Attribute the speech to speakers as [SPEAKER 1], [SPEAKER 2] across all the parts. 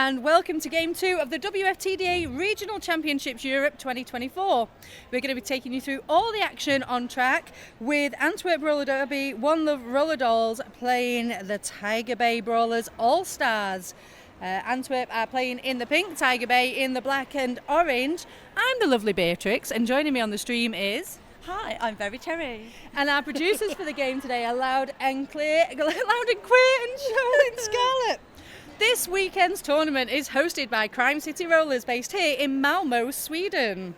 [SPEAKER 1] and welcome to Game 2 of the WFTDA Regional Championships Europe 2024. We're going to be taking you through all the action on track with Antwerp Roller Derby, One Love Roller Dolls playing the Tiger Bay Brawlers All-Stars. Antwerp are playing in the pink, Tiger Bay in the black and orange. I'm the lovely Beatrix, and joining me on the stream is...
[SPEAKER 2] Hi, I'm Very Cherry.
[SPEAKER 1] And our producers for the game today are Loud and Clear, and Charlotte Scarlett. This weekend's tournament is hosted by Crime City Rollers based here in Malmö, Sweden.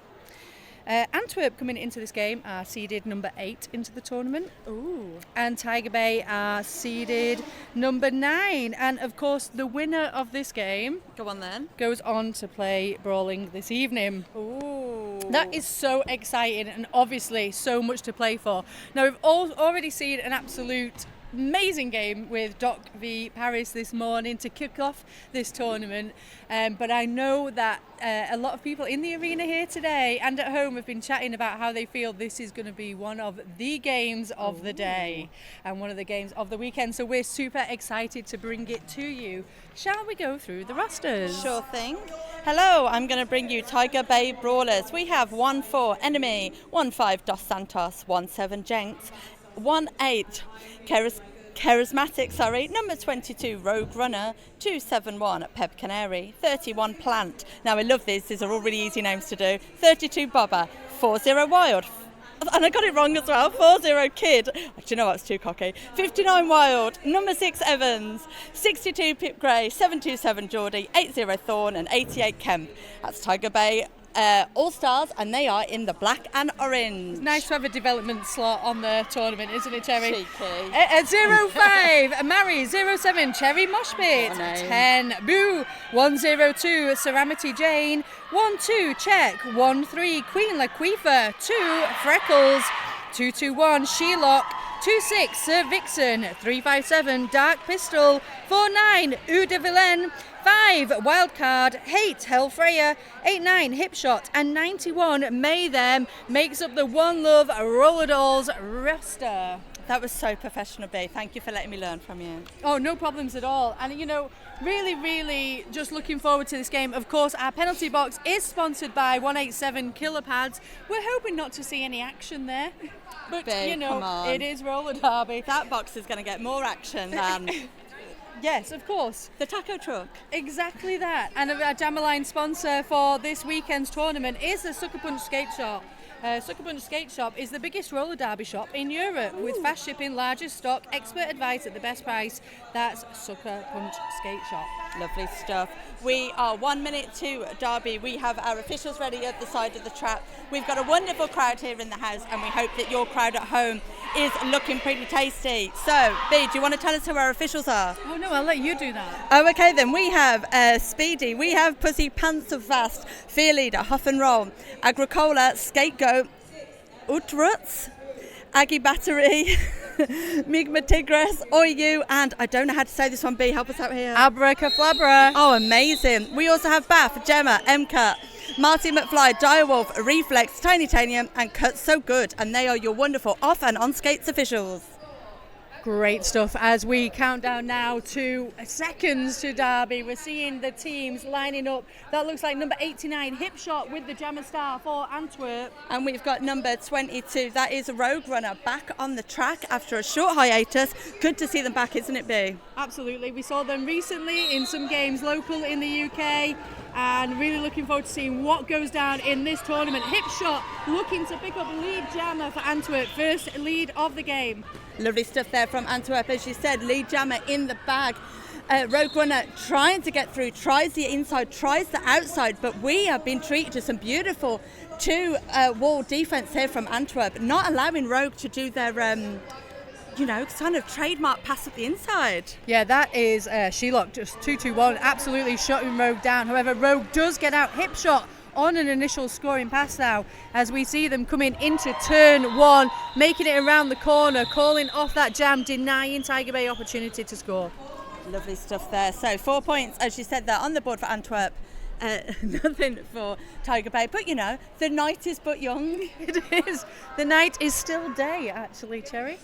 [SPEAKER 1] Antwerp coming into this game are seeded number 8 into the tournament.
[SPEAKER 2] Ooh.
[SPEAKER 1] And Tiger Bay are seeded number 9. And of course, the winner of this game
[SPEAKER 2] Go on then.
[SPEAKER 1] goes on to play Brawling this evening.
[SPEAKER 2] Ooh.
[SPEAKER 1] That is so exciting and obviously so much to play for. Now, we've already seen an absolute amazing game with Doc v Paris this morning to kick off this tournament, but I know that a lot of people in the arena here today and at home have been chatting about how they feel this is going to be one of the games of the day and one of the games of the weekend, so we're super excited to bring it to you. Shall we go through the rosters?
[SPEAKER 2] Sure thing. Hello, I'm going to bring you Tiger Bay Brawlers. We have 1-4 Enemy, 1-5 Dos Santos, 1-7 Jenks, 1-8 Charismatic, number 22 Rogue Runner, 271 Pep Canary, 31 Plant. Now I love these are all really easy names to do. 32 Bobber, 40 Wild, and I got it wrong as well, 40 Kid. Do you know what, it's too cocky. 59 Wild, number 6 Evans, 62 Pip Gray, 727 Geordie, 80 Thorn and 88 Kemp. That's Tiger Bay All-Stars, and they are in the black and orange.
[SPEAKER 1] Nice to have a development slot on the tournament, isn't it, Cherry?
[SPEAKER 2] Cheeky.
[SPEAKER 1] 05 Mary, 07 Cherry Moshpit, 10 Boo, 102 Ceramity Jane, 12 Check, 13 Queen Laquifa, 2 Freckles, 221 Shelock, 26 Sir Vixen, 357 Dark Pistol, 49 Eau de Villaine, 5 Wildcard, Hate Hellfreya, 89 Hipshot, and 91 May Them makes up the One Love Roller Dolls roster.
[SPEAKER 2] That was so professional, B. Thank you for letting me learn from you.
[SPEAKER 1] Oh, no problems at all. And you know, really just looking forward to this game. Of course, our penalty box is sponsored by 187 Killer Pads. We're hoping not to see any action there. But
[SPEAKER 2] B,
[SPEAKER 1] you know,
[SPEAKER 2] come on.
[SPEAKER 1] it is roller derby.
[SPEAKER 2] That box is going to get more action than
[SPEAKER 1] Yes, of course.
[SPEAKER 2] the taco truck.
[SPEAKER 1] Exactly that. And our Jammerline sponsor for this weekend's tournament is the Sucker Punch Skate Shop. Sucker Punch Skate Shop is the biggest roller derby shop in Europe with fast shipping, largest stock, expert advice at the best price. That's Sucker Punch Skate Shop.
[SPEAKER 2] Lovely stuff. We are 1 minute to derby. We have our officials ready at the side of the track. We've got a wonderful crowd here in the house, and we hope that your crowd at home is looking pretty tasty. So, B, do you want to tell us who our officials are?
[SPEAKER 1] Oh no, I'll let you do that.
[SPEAKER 2] Oh, okay then. We have Speedy, we have Pussy Pants of Vast, Fear Leader, Huff and Roll, Agricola, Scapegoat, Utruts, Aggie Battery, Migma Tigress, Oyu, and I don't know how to say this one, B, help us out here.
[SPEAKER 1] Abracaflabra.
[SPEAKER 2] Oh, amazing. We also have Bath, Gemma, MCut, Marty McFly, Direwolf, Reflex, Tiny Tanium, and Cut So Good, and they are your wonderful off and on skates officials.
[SPEAKER 1] Great stuff. As we count down now to seconds to derby, we're seeing the teams lining up. That looks like number 89 Hipshot with the Jammer Star for Antwerp.
[SPEAKER 2] And we've got number 22, that is Rogue Runner, back on the track after a short hiatus. Good to see them back, isn't it, B?
[SPEAKER 1] Absolutely. We saw them recently in some games local in the UK, and really looking forward to seeing what goes down in this tournament. Hipshot looking to pick up lead jammer for Antwerp, first lead of the game.
[SPEAKER 2] Lovely stuff there from Antwerp, as you said, lead jammer in the bag. Rogue Runner trying to get through, tries the inside, tries the outside, but we have been treated to some beautiful wall defence here from Antwerp, not allowing Rogue to do their kind of trademark pass up the inside.
[SPEAKER 1] Yeah, that is Shelock, just 2-2-1, absolutely shutting Rogue down. However, Rogue does get out Hipshot on an initial scoring pass now, as we see them coming into turn 1, making it around the corner, calling off that jam, denying Tiger Bay opportunity to score.
[SPEAKER 2] Lovely stuff there. So 4 points, as you said, there on the board for Antwerp. Nothing for Tiger Bay, but you know, the night is but young.
[SPEAKER 1] It is. The night is still day, actually, Cherry.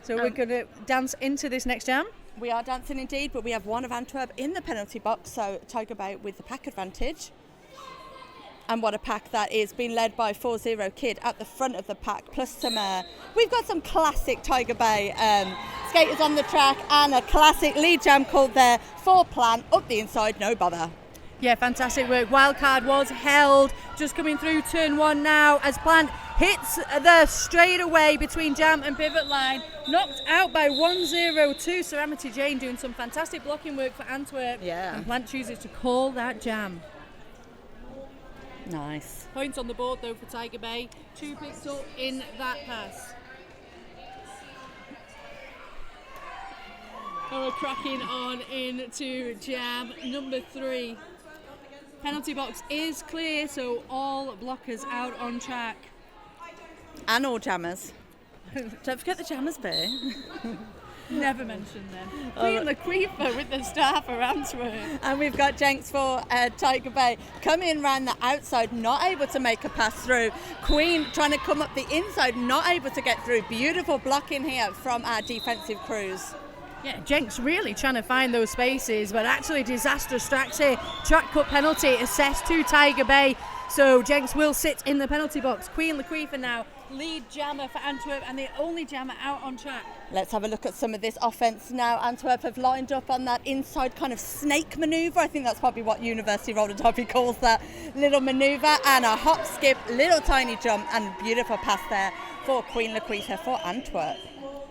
[SPEAKER 1] So we're going to dance into this next jam.
[SPEAKER 2] We are dancing indeed, but we have one of Antwerp in the penalty box, so Tiger Bay with the pack advantage. And what a pack that is, being led by 4-0 Kid at the front of the pack, plus some, we've got some classic Tiger Bay skaters on the track, and a classic lead jam called there for Plant, up the inside, no bother.
[SPEAKER 1] Yeah, fantastic work. Wildcard was held, just coming through turn 1 now as Plant hits the straightaway between jam and pivot line, knocked out by 1-0-2. Ceramity Jane doing some fantastic blocking work for Antwerp.
[SPEAKER 2] Yeah.
[SPEAKER 1] And Plant chooses to call that jam.
[SPEAKER 2] Nice.
[SPEAKER 1] Points on the board though for Tiger Bay. 2 picked up in that pass. And we're cracking on into jam number 3. Penalty box is clear, so all blockers out on track.
[SPEAKER 2] And all jammers. Don't forget the jammers, Bay.
[SPEAKER 1] Never mentioned them. Queen Laquifa with the star for Antwerp.
[SPEAKER 2] And we've got Jenks for Tiger Bay coming round the outside, not able to make a pass through. Queen trying to come up the inside, not able to get through. Beautiful blocking here from our defensive crews.
[SPEAKER 1] Yeah, Jenks really trying to find those spaces, but actually disastrous tracks here. Track cut penalty assessed to Tiger Bay, so Jenks will sit in the penalty box. Queen Laquifa now, lead jammer for Antwerp, and the only jammer out on track.
[SPEAKER 2] Let's have a look at some of this offence now. Antwerp have lined up on that inside kind of snake manoeuvre. I think that's probably what University Roller Derby calls that little manoeuvre, and a hop, skip, little tiny jump, and beautiful pass there for Queen Laquifa for Antwerp.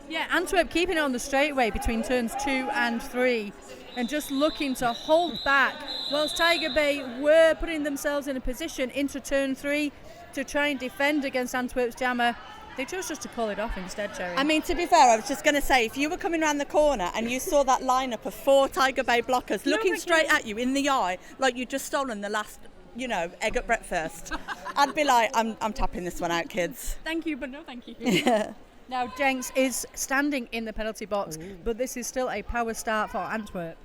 [SPEAKER 1] Yeah, Antwerp keeping it on the straightaway between turns 2 and 3 and just looking to hold back, whilst Tiger Bay were putting themselves in a position into turn 3 to try and defend against Antwerp's jammer. They chose just to call it off instead, Cherry.
[SPEAKER 2] I mean, to be fair, I was just going to say, if you were coming around the corner and you saw that lineup of 4 Tiger Bay blockers looking straight at you in the eye like you'd just stolen the last, egg at breakfast, I'd be like, I'm tapping this one out, kids.
[SPEAKER 1] Thank you, but no thank you.
[SPEAKER 2] Yeah.
[SPEAKER 1] Now Jenks is standing in the penalty box, but this is still a power start for Antwerp.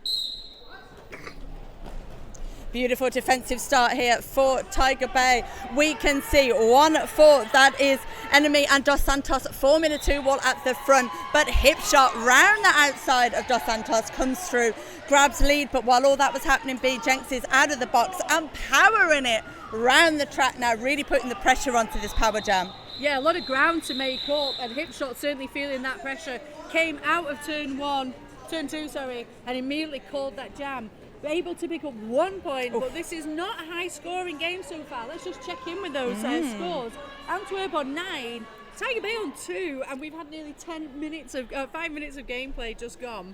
[SPEAKER 2] Beautiful defensive start here for Tiger Bay. We can see 1-4, that is Enemy and Dos Santos forming a 2-wall at the front, but hip shot round the outside of Dos Santos comes through, grabs lead, but while all that was happening, Jenks is out of the box and powering it round the track now, really putting the pressure onto this power jam.
[SPEAKER 1] Yeah, a lot of ground to make up, and Hipshot certainly feeling that pressure. Came out of turn 2, and immediately called that jam. Able to pick up 1 point, but this is not a high scoring game so far. Let's just check in with those scores. Antwerp on 9, Tiger Bay on 2, and we've had nearly 5 minutes of gameplay just gone.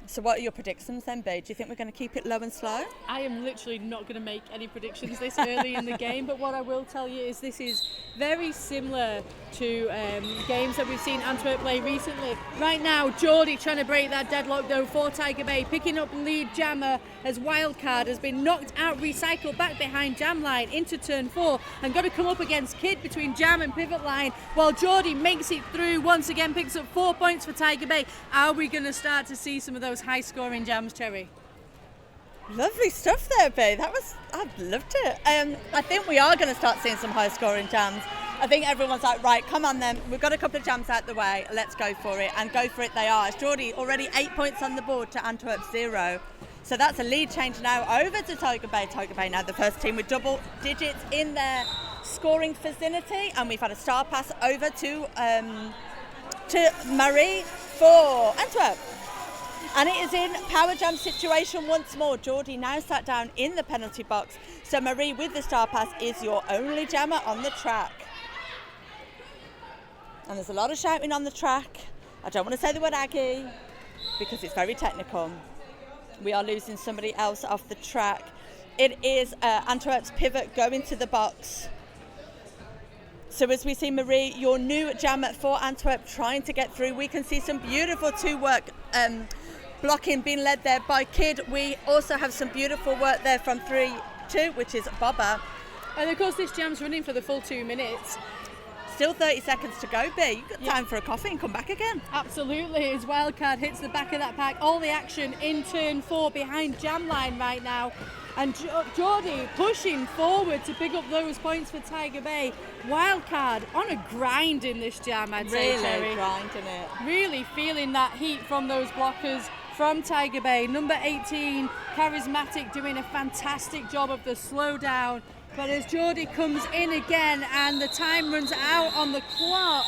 [SPEAKER 2] So what are your predictions then, Babe? Do you think we're going to keep it low and slow?
[SPEAKER 1] I am literally not going to make any predictions this early in the game, but what I will tell you is this is very similar to games that we've seen Antwerp play recently. Right now, Geordie trying to break that deadlock though for Tiger Bay, picking up lead jammer as Wildcard has been knocked out, recycled back behind jam line into turn 4 and got to come up against Kid between jam and pivot line, while Geordie makes it through, once again picks up 4 points for Tiger Bay. Are we going to start to see some of those high scoring jams, Cherry?
[SPEAKER 2] Lovely stuff there, Babe. I loved it. I think we are going to start seeing some high scoring jams. I think everyone's like, right, come on then, we've got a couple of jams out the way, let's go for it, and go for it they are. Geordie already 8 points on the board to Antwerp 0. So that's a lead change now over to Tiger Bay. Tiger Bay now the first team with double digits in their scoring vicinity, and we've had a star pass over to Marie for Antwerp. And it is in power jam situation once more. Geordie now sat down in the penalty box. So Marie with the star pass is your only jammer on the track. And there's a lot of shouting on the track. I don't want to say the word Aggie because it's very technical. We are losing somebody else off the track. It is Antwerp's pivot going to the box. So as we see Marie, your new jammer for Antwerp, trying to get through. We can see some beautiful two-work blocking being led there by Kid. We also have some beautiful work there from 3-2, which is Bobber.
[SPEAKER 1] And of course this jam's running for the full 2 minutes.
[SPEAKER 2] Still 30 seconds to go, B. You've got time for a coffee and come back again.
[SPEAKER 1] Absolutely. His wildcard hits the back of that pack. All the action in turn 4 behind Jam Line right now. And Geordie pushing forward to pick up those points for Tiger Bay. Wildcard on a grind in this jam, I'd say, Cherry.
[SPEAKER 2] Really grinding it.
[SPEAKER 1] Really feeling that heat from those blockers from Tiger Bay. Number 18, Charismatic, doing a fantastic job of the slowdown. But as Geordie comes in again and the time runs out on the clock.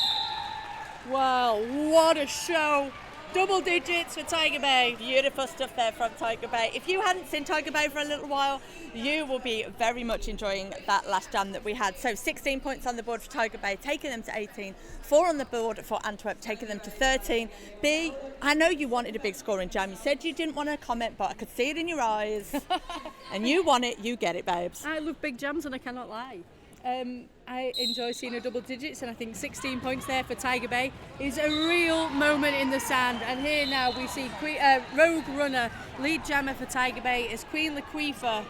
[SPEAKER 1] Well, what a show. Double digits for Tiger Bay.
[SPEAKER 2] Beautiful stuff there from Tiger Bay. If you hadn't seen Tiger Bay for a little while, you will be very much enjoying that last jam that we had. So 16 points on the board for Tiger Bay, taking them to 18. 4 on the board for Antwerp, taking them to 13. B, I know you wanted a big scoring jam. You said you didn't want to comment, but I could see it in your eyes. And you want it, you get it, babes.
[SPEAKER 1] I love big jams and I cannot lie. I enjoy seeing a double digits, and I think 16 points there for Tiger Bay is a real moment in the sand. And here now we see Rogue Runner, lead jammer for Tiger Bay, as Queen Laquifa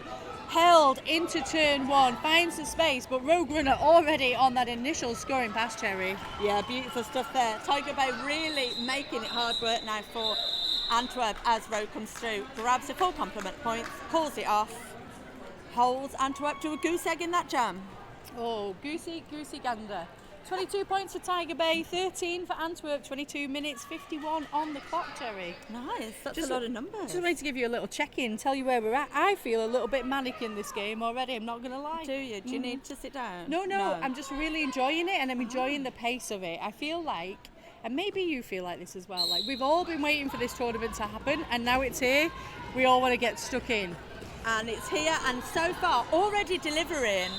[SPEAKER 1] held into turn 1, finds the space, but Rogue Runner already on that initial scoring pass, Cherry.
[SPEAKER 2] Yeah, beautiful stuff there. Tiger Bay really making it hard work now for Antwerp as Rogue comes through, grabs a full complement of points, pulls it off, holds Antwerp to a goose egg in that jam.
[SPEAKER 1] Oh, goosey gander. 22 points for Tiger Bay, 13 for Antwerp, 22 minutes, 51 on the clock, Cherry.
[SPEAKER 2] Nice, that's a lot of numbers.
[SPEAKER 1] Just wanted to give you a little check-in, tell you where we're at. I feel a little bit manic in this game already, I'm not going to lie.
[SPEAKER 2] Do you? Do you need to sit down?
[SPEAKER 1] No, I'm just really enjoying it, and I'm enjoying the pace of it. I feel like, and maybe you feel like this as well, like we've all been waiting for this tournament to happen, and now it's here. We all want to get stuck in.
[SPEAKER 2] And it's here, and so far already delivering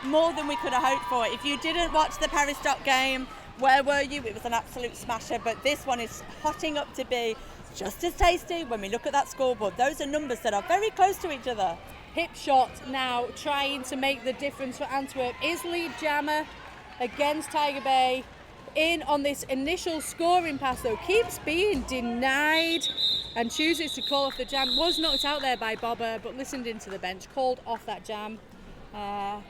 [SPEAKER 2] more than we could have hoped for. If you didn't watch the Paris Stock game, where were you? It was an absolute smasher, but this one is hotting up to be just as tasty when we look at that scoreboard. Those are numbers that are very close to each other.
[SPEAKER 1] Hip shot now trying to make the difference for Antwerp is lead jammer against Tiger Bay. In on this initial scoring pass though, keeps being denied and chooses to call off the jam. Was knocked out there by Bobber, but listened into the bench, called off that jam. No,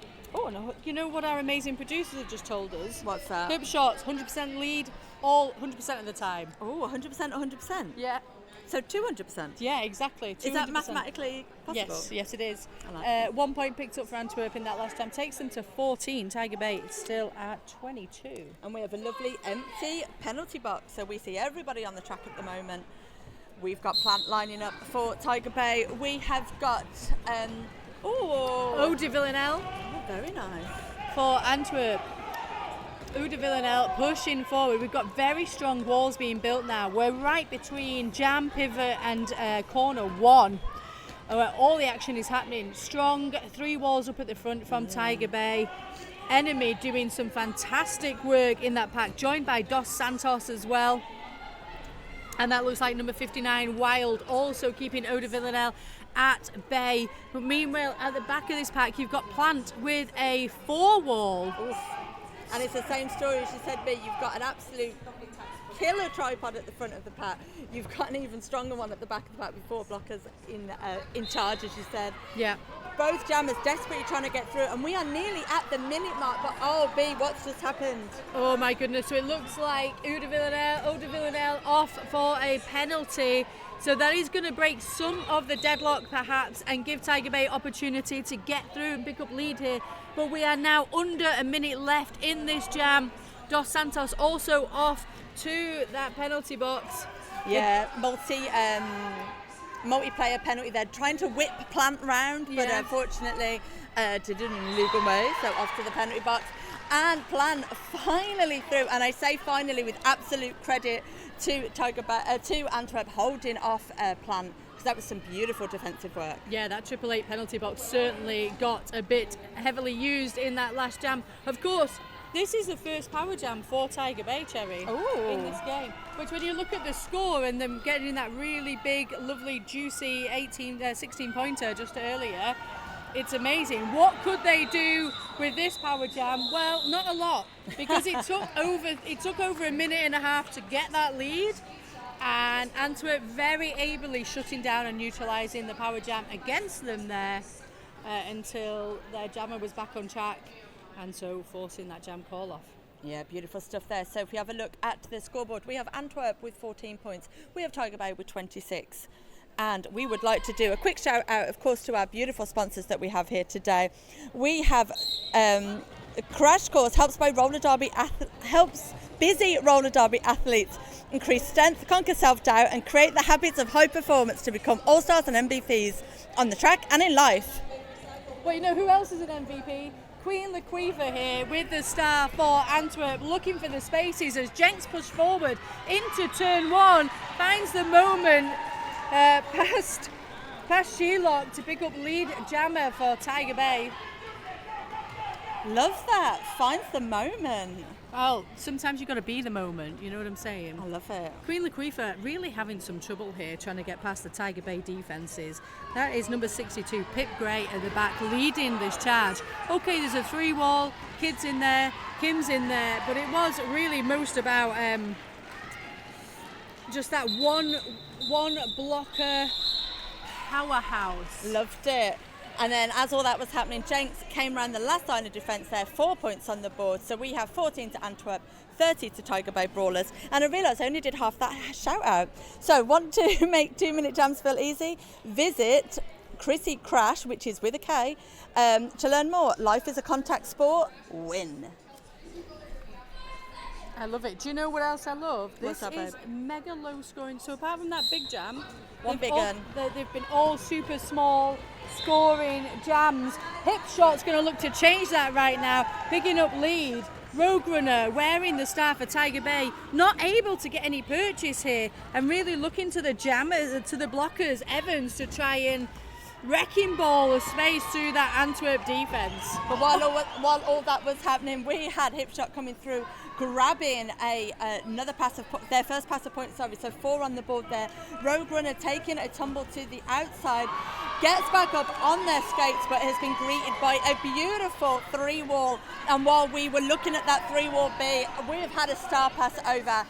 [SPEAKER 1] you know what our amazing producers have just told us?
[SPEAKER 2] What's that?
[SPEAKER 1] Hip shots, 100% lead, all 100% of the time.
[SPEAKER 2] Oh, 100%, 100%?
[SPEAKER 1] Yeah.
[SPEAKER 2] So 200%?
[SPEAKER 1] Yeah, exactly. 200%.
[SPEAKER 2] Is that mathematically possible?
[SPEAKER 1] Yes, it is.
[SPEAKER 2] I like
[SPEAKER 1] 1 point picked up for Antwerp in that last time. Takes them to 14. Tiger Bay is still at 22.
[SPEAKER 2] And we have a lovely empty penalty box. So we see everybody on the track at the moment. We've got Plant lining up for Tiger Bay. We have got
[SPEAKER 1] Eau de Villanelle.
[SPEAKER 2] Oh, very nice.
[SPEAKER 1] For Antwerp. Eau de Villanelle pushing forward. We've got very strong walls being built now. We're right between jam, pivot and corner 1. Where all the action is happening. Strong 3 walls up at the front from Tiger Bay. Enemy doing some fantastic work in that pack, joined by Dos Santos as well. And that looks like number 59, Wild, also keeping Eau de Villanelle at bay. But meanwhile, at the back of this pack, you've got Plant with a 4 wall.
[SPEAKER 2] Oof. And it's the same story as you said, B. You've got an absolute killer tripod at the front of the pack. You've got an even stronger one at the back of the pack with 4 blockers in charge, as you said.
[SPEAKER 1] Yeah.
[SPEAKER 2] Both jammers desperately trying to get through, and we are nearly at the minute mark. But oh, B, what's just happened?
[SPEAKER 1] Oh my goodness! So it looks like Eau de Villanelle off for a penalty. So that is going to break some of the deadlock perhaps and give Tiger Bay opportunity to get through and pick up lead here. But we are now under a minute left in this jam. Dos Santos also off to that penalty box.
[SPEAKER 2] Yeah, multiplayer penalty there, trying to whip Plant round, but unfortunately did it in a legal way, so off to the penalty box. And Plant finally through, and I say finally with absolute credit to to Antwerp holding off Plant, because that was some beautiful defensive work. Yeah,
[SPEAKER 1] that 888 penalty box certainly got a bit heavily used in that last jam. Of course, this is the first power jam for Tiger Bay, Cherry, in this game. Which, when you look at the score and them getting that really big, lovely, juicy 16-pointer just earlier, it's amazing. What could they do with this power jam? Well, not a lot, because it took over a minute and a half to get that lead, and Antwerp very ably shutting down and neutralising the power jam against them there until their jammer was back on track, and so forcing that jam call off.
[SPEAKER 2] Yeah, beautiful stuff there. So if we have a look at the scoreboard, we have Antwerp with 14 points. We have Tiger Bay with 26. And we would like to do a quick shout out, of course, to our beautiful sponsors that we have here today. We have Crash Course helps busy roller derby athletes increase strength, conquer self-doubt, and create the habits of high performance to become all-stars and MVPs on the track and in life.
[SPEAKER 1] Well, you know who else is an MVP? Queen Laquifa here with the star for Antwerp, looking for the spaces as Jenks push forward into turn 1, finds the moment past Shelock to pick up lead jammer for Tiger Bay.
[SPEAKER 2] Love that. Finds the moment.
[SPEAKER 1] Well, sometimes you've got to be the moment, you know what I'm saying?
[SPEAKER 2] I love it.
[SPEAKER 1] Queen Laquifa really having some trouble here trying to get past the Tiger Bay defences. That is number 62, Pip Gray at the back, leading this charge. Okay, there's a 3-wall, Kid's in there, Kim's in there, but it was really most about just that one blocker powerhouse.
[SPEAKER 2] Loved it. And then as all that was happening, Jenks came around the last line of defence there, 4 points on the board. So we have 14 to Antwerp, 30 to Tiger Bay Brawlers. And I realised I only did half that shout out. So want to make 2-minute jams feel easy? Visit Chrissy Crash, which is with a K, to learn more. Life is a contact sport. Win.
[SPEAKER 1] I love it. Do you know what else I love?
[SPEAKER 2] What's
[SPEAKER 1] This
[SPEAKER 2] that,
[SPEAKER 1] is mega low scoring. So apart from that big jam,
[SPEAKER 2] One big one.
[SPEAKER 1] they've been all super small scoring jams. Hip Shot's going to look to change that right now, picking up lead. Rogue Runner wearing the star for Tiger Bay, not able to get any purchase here, and really looking to the jammers, to the blockers, Evans, to try and wrecking ball of space through that Antwerp defence.
[SPEAKER 2] But while all that was happening, we had Hip Shot coming through, grabbing another pass of their first pass of points. So 4 on the board there. Rogue Runner taking a tumble to the outside, gets back up on their skates, but has been greeted by a beautiful 3-wall. And while we were looking at that 3-wall B, we have had a star pass over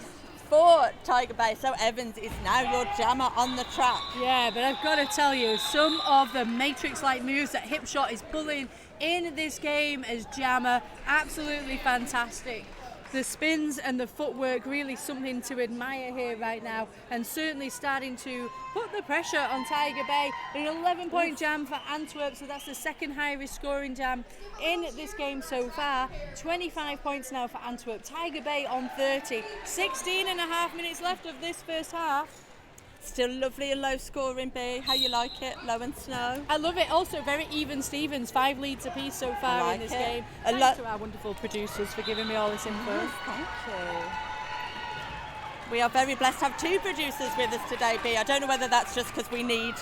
[SPEAKER 2] for Tiger Bay. So Evans is now your jammer on the track.
[SPEAKER 1] Yeah, but I've got to tell you, some of the matrix-like moves that Hip Shot is pulling in this game as jammer, absolutely fantastic. The spins and the footwork, really something to admire here right now, and certainly starting to put the pressure on Tiger Bay. An 11-point jam for Antwerp, so that's the second highest scoring jam in this game so far. 25 points now for Antwerp. Tiger Bay on 30. 16 and a half minutes left of this first half.
[SPEAKER 2] Still lovely and low scoring B. How you like it? Low and slow.
[SPEAKER 1] I love it. Also very even Stevens. 5 leads apiece so far in this game. Thanks to our wonderful producers for giving me all this info.
[SPEAKER 2] Thank you. We are very blessed to have 2 producers with us today, B. I don't know whether that's just because we need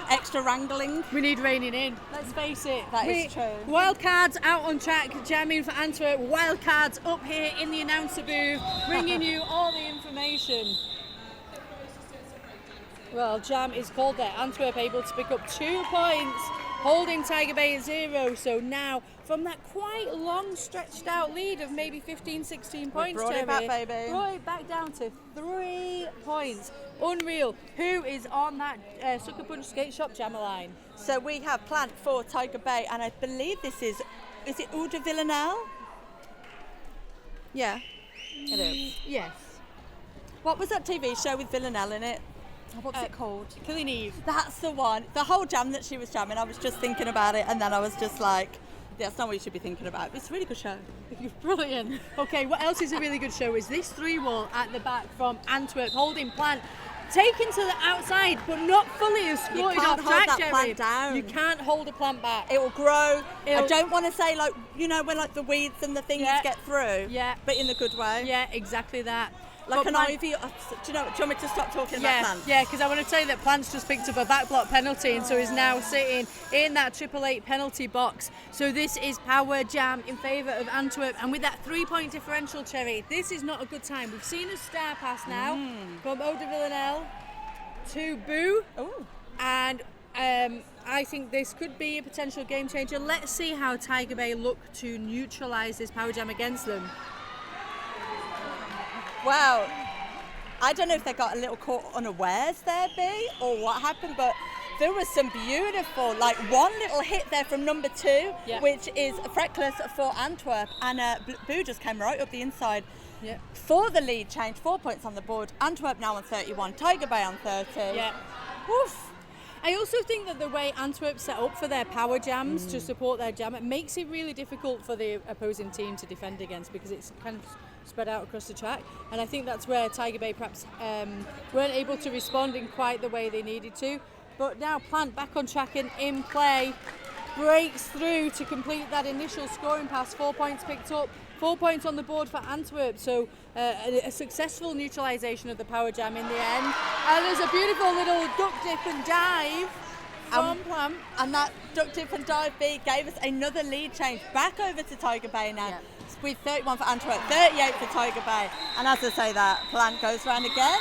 [SPEAKER 2] extra wrangling.
[SPEAKER 1] We need reining in. Let's face it.
[SPEAKER 2] That is true.
[SPEAKER 1] Wildcards out on track, jamming for Antwerp. Wildcards up here in the announcer booth, bringing you all the information. Well, jam is called there. Antwerp able to pick up 2 points, holding Tiger Bay at 0. So now, from that quite long stretched out lead of maybe 15, 16 points,
[SPEAKER 2] brought it back, baby.
[SPEAKER 1] Brought it back down to 3 points. Unreal. Who is on that Sucker Punch Skate Shop jammer line?
[SPEAKER 2] So we have Plant for Tiger Bay, and I believe this is it Eau de Villanelle? Yeah, it is.
[SPEAKER 1] Yes.
[SPEAKER 2] What was that TV show with Villanelle in it? What's it called?
[SPEAKER 1] Killing Eve.
[SPEAKER 2] That's the one. The whole jam that she was jamming, I was just thinking about it, and then I was just like, that's not what you should be thinking about. It's a really good show.
[SPEAKER 1] Brilliant. Okay, what else is a really good show is this 3-wall at the back from Antwerp, holding Plant, taken to the outside, but not fully escorted off track,
[SPEAKER 2] that plant down.
[SPEAKER 1] You can't hold a plant back.
[SPEAKER 2] It will grow. I don't want to say, like, you know, when like the weeds and the things get through.
[SPEAKER 1] Yeah.
[SPEAKER 2] But in the good way.
[SPEAKER 1] Yeah, exactly that.
[SPEAKER 2] Like but an ivy. Do you want me to stop talking about plants?
[SPEAKER 1] Yeah, because I want to tell you that Plants just picked up a back block penalty and so is now sitting in that 888 penalty box. So this is power jam in favour of Antwerp, and with that 3-point differential, Cherry, this is not a good time. We've seen a star pass now from Eau de Villanelle to Boo.
[SPEAKER 2] Ooh.
[SPEAKER 1] And I think this could be a potential game changer. Let's see how Tiger Bay look to neutralise this power jam against them.
[SPEAKER 2] Well, I don't know if they got a little caught unawares there, B, or what happened, but There was some beautiful, like one little hit there from number 2, which is Freckless for Antwerp, and Boo just came right up the inside for the lead change. 4 points on the board. Antwerp now on 31, Tiger Bay on 30.
[SPEAKER 1] Yeah.
[SPEAKER 2] Oof.
[SPEAKER 1] I also think that the way Antwerp set up for their power jams to support their jam, it makes it really difficult for the opposing team to defend against, because it's kind of spread out across the track, and I think that's where Tiger Bay perhaps weren't able to respond in quite the way they needed to. But now Plant back on track and in play, breaks through to complete that initial scoring pass. 4 points picked up, 4 points on the board for Antwerp, so a successful neutralisation of the power jam in the end. And there's a beautiful little duck dip and dive from Plant.
[SPEAKER 2] And that duck dip and dive beat gave us another lead change back over to Tiger Bay now.
[SPEAKER 1] Yeah.
[SPEAKER 2] With 31 for Antwerp, 38 for Tiger Bay. And as I say that, Plant goes round again.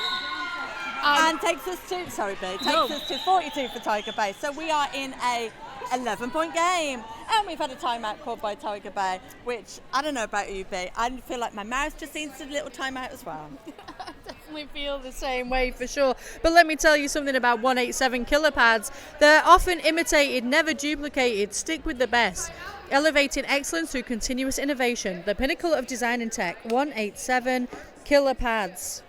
[SPEAKER 2] And takes us to 42 for Tiger Bay. So we are in a 11-point game. And we've had a timeout called by Tiger Bay, which, I don't know about you, B, I feel like my mouth just needs a little timeout as well.
[SPEAKER 1] I definitely feel the same way for sure. But let me tell you something about 187 killer pads. They're often imitated, never duplicated. Stick with the best. Elevating excellence through continuous innovation. The pinnacle of design and tech. 187 killer pads.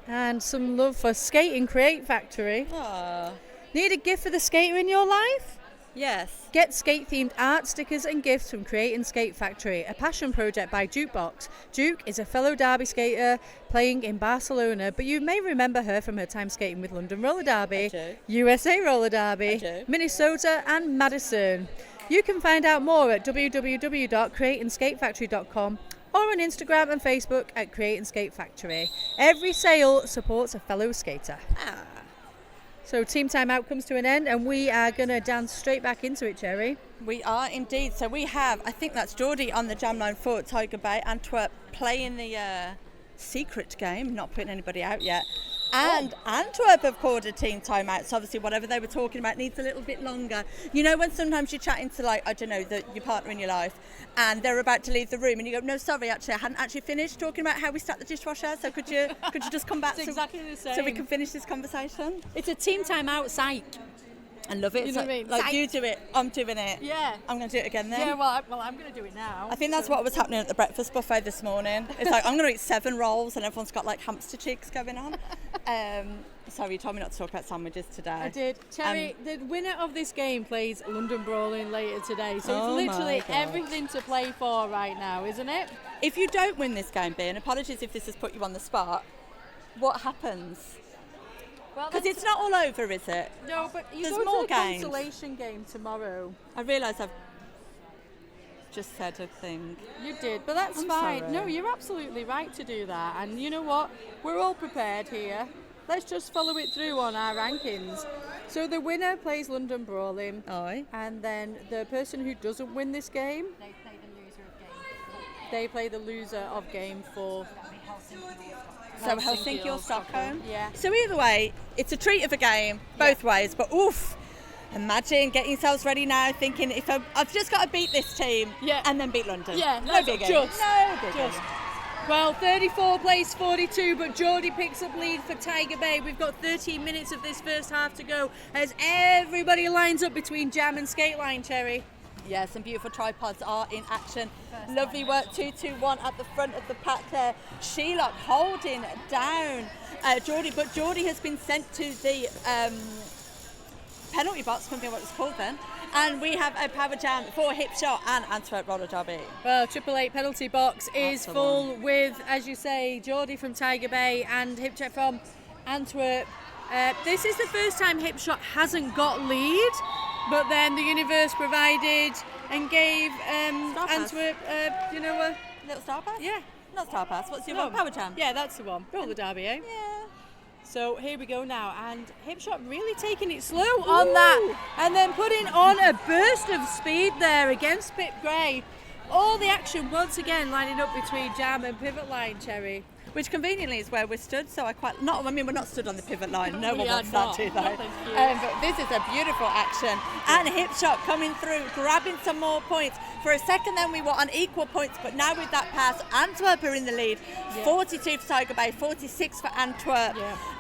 [SPEAKER 1] And some love for Skate and Create Factory.
[SPEAKER 2] Aww.
[SPEAKER 1] Need a gift for the skater in your life?
[SPEAKER 2] Yes.
[SPEAKER 1] Get skate-themed art, stickers and gifts from Create and Skate Factory, a passion project by Jukebox. Duke is a fellow Derby skater playing in Barcelona, but you may remember her from her time skating with London Roller Derby, USA Roller Derby, Minnesota and Madison. You can find out more at www.createandskatefactory.com or on Instagram and Facebook at Create and Skate Factory. Every sale supports a fellow skater. So team timeout comes to an end, and we are going to dance straight back into it, Cherry.
[SPEAKER 2] We are indeed. So we have, I think that's Geordie on the jam line for Tiger Bay. Antwerp playing the secret game, not putting anybody out yet. And Antwerp have called a team timeout. So obviously whatever they were talking about needs a little bit longer. You know when sometimes you're chatting to, like, I don't know, your partner in your life, and they're about to leave the room and you go, no, sorry, actually I hadn't actually finished talking about how we stack the dishwasher, so could you just come back
[SPEAKER 1] exactly the same.
[SPEAKER 2] so we can finish this conversation?
[SPEAKER 1] It's a team timeout psych.
[SPEAKER 2] I love it.
[SPEAKER 1] You know what I mean?
[SPEAKER 2] Like, you do it, I'm doing it.
[SPEAKER 1] Yeah.
[SPEAKER 2] I'm going to do it again then.
[SPEAKER 1] Yeah, well, I'm going to do it now.
[SPEAKER 2] I think that's what was happening at the breakfast buffet this morning. It's like, I'm going to eat 7 rolls and everyone's got like hamster cheeks going on. Sorry, you told me not to talk about sandwiches today.
[SPEAKER 1] I did. Cherry, the winner of this game plays London Brawling later today. So it's literally everything to play for right now, isn't it?
[SPEAKER 2] If you don't win this game, B, and apologies if this has put you on the spot, what happens? Because it's not all over, is it?
[SPEAKER 1] No, but
[SPEAKER 2] There's
[SPEAKER 1] go
[SPEAKER 2] more
[SPEAKER 1] to the
[SPEAKER 2] games.
[SPEAKER 1] consolation game tomorrow.
[SPEAKER 2] I realise I've just said a thing.
[SPEAKER 1] You did, but that's
[SPEAKER 2] I'm
[SPEAKER 1] fine.
[SPEAKER 2] sorry.
[SPEAKER 1] No, you're absolutely right to do that. And you know what? We're all prepared here. Let's just follow it through on our rankings. So the winner plays London Brawling.
[SPEAKER 2] Aye.
[SPEAKER 1] And then the person who doesn't win this game, they play the loser of game 4.
[SPEAKER 2] So Helsinki or Stockholm?
[SPEAKER 1] Yeah.
[SPEAKER 2] So either way, it's a treat of a game, both ways. But oof, imagine getting yourselves ready now, thinking if I've just got to beat this team and then beat London.
[SPEAKER 1] Yeah,
[SPEAKER 2] no big game. No big game.
[SPEAKER 1] Well, 34 plays 42, but Geordie picks up lead for Tiger Bay. We've got 13 minutes of this first half to go as everybody lines up between jam and skate line, Cherry.
[SPEAKER 2] Yeah, some beautiful tripods are in action. Lovely work, 2-2-1 at the front of the pack there. Sheila holding down Geordie, but Geordie has been sent to the penalty box, couldn't think what it's called then. And we have a power jam for Hip Shot and Antwerp Roller Derby.
[SPEAKER 1] Well, 888 penalty box is full with, as you say, Geordie from Tiger Bay and Hip Shot from Antwerp. This is the first time Hip Shot hasn't got lead, but then the universe provided and gave Antwerp, a
[SPEAKER 2] little star pass?
[SPEAKER 1] Yeah.
[SPEAKER 2] Not star pass, what's your one? Power jam?
[SPEAKER 1] Yeah, that's the one. Roller Derby, eh?
[SPEAKER 2] Yeah.
[SPEAKER 1] So here we go now, and Hip Shot really taking it slow on that, and then putting on a burst of speed there against Pip Gray. All the action once again lining up between jam and pivot line, Cherry.
[SPEAKER 2] which conveniently is where we're stood. So we're not stood on the pivot line. No one wants
[SPEAKER 1] not.
[SPEAKER 2] that too, though.
[SPEAKER 1] No, thank you.
[SPEAKER 2] But this is a beautiful action. And Hipshot coming through, grabbing some more points. For a second then we were on equal points, but now with that pass, Antwerp are in the lead. 42 for Tiger Bay, 46 for Antwerp.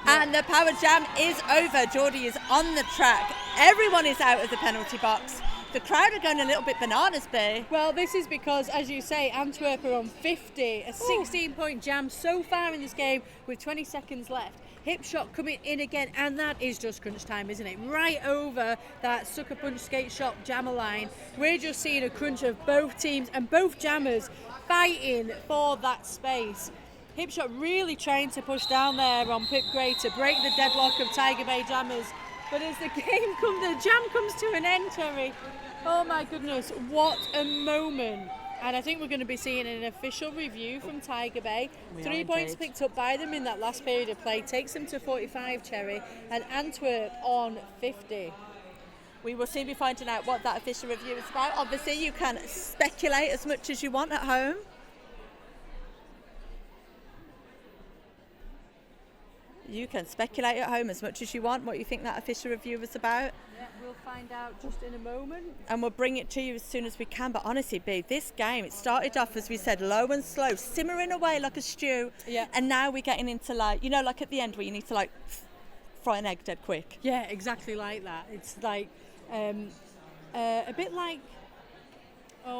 [SPEAKER 2] And the Power Jam is over. Geordie is on the track. Everyone is out of the penalty box. The crowd are going a little bit bananas, B.
[SPEAKER 1] Well, this is because, as you say, Antwerp are on 50, a 16-point jam so far in this game with 20 seconds left. Hipshot coming in again, and that is just crunch time, isn't it? Right over that sucker punch skate shop jammer line. We're just seeing a crunch of both teams and both jammers fighting for that space. Hipshot really trying to push down there on Pip Gray to break the deadlock of Tiger Bay jammers. But as the jam comes to an end, Terry, oh my goodness, what a moment. And I think we're going to be seeing an official review from Tiger Bay. 3 points picked up by them in that last period of play takes them to 45, Cherry, and Antwerp on 50.
[SPEAKER 2] We will soon be finding out what that official review is about. Obviously, you can speculate as much as you want at home. You can speculate at home as much as you want what you think that official review was about.
[SPEAKER 1] Yeah, we'll find out just in a moment.
[SPEAKER 2] And we'll bring it to you as soon as we can. But honestly, B, this game, it started off, as we said, low and slow, simmering away like a stew.
[SPEAKER 1] Yeah.
[SPEAKER 2] And now we're getting into like at the end where you need to fry an egg dead quick.
[SPEAKER 1] Yeah, exactly like that. It's like a bit like...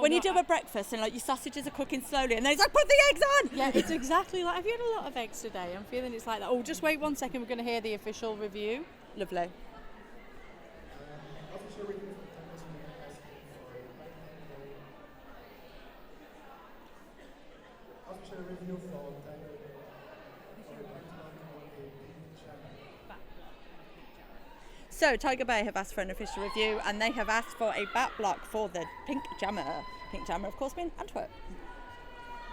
[SPEAKER 2] when you do a breakfast and your sausages are cooking slowly and then it's like, put the eggs on!
[SPEAKER 1] Yeah, it's exactly like... Have you had a lot of eggs today? I'm feeling it's like that. Oh, just wait 1 second. We're going to hear the official review.
[SPEAKER 2] Lovely. So Tiger Bay have asked for an official review and they have asked for a back block for the pink jammer. Pink jammer, of course, being Antwerp.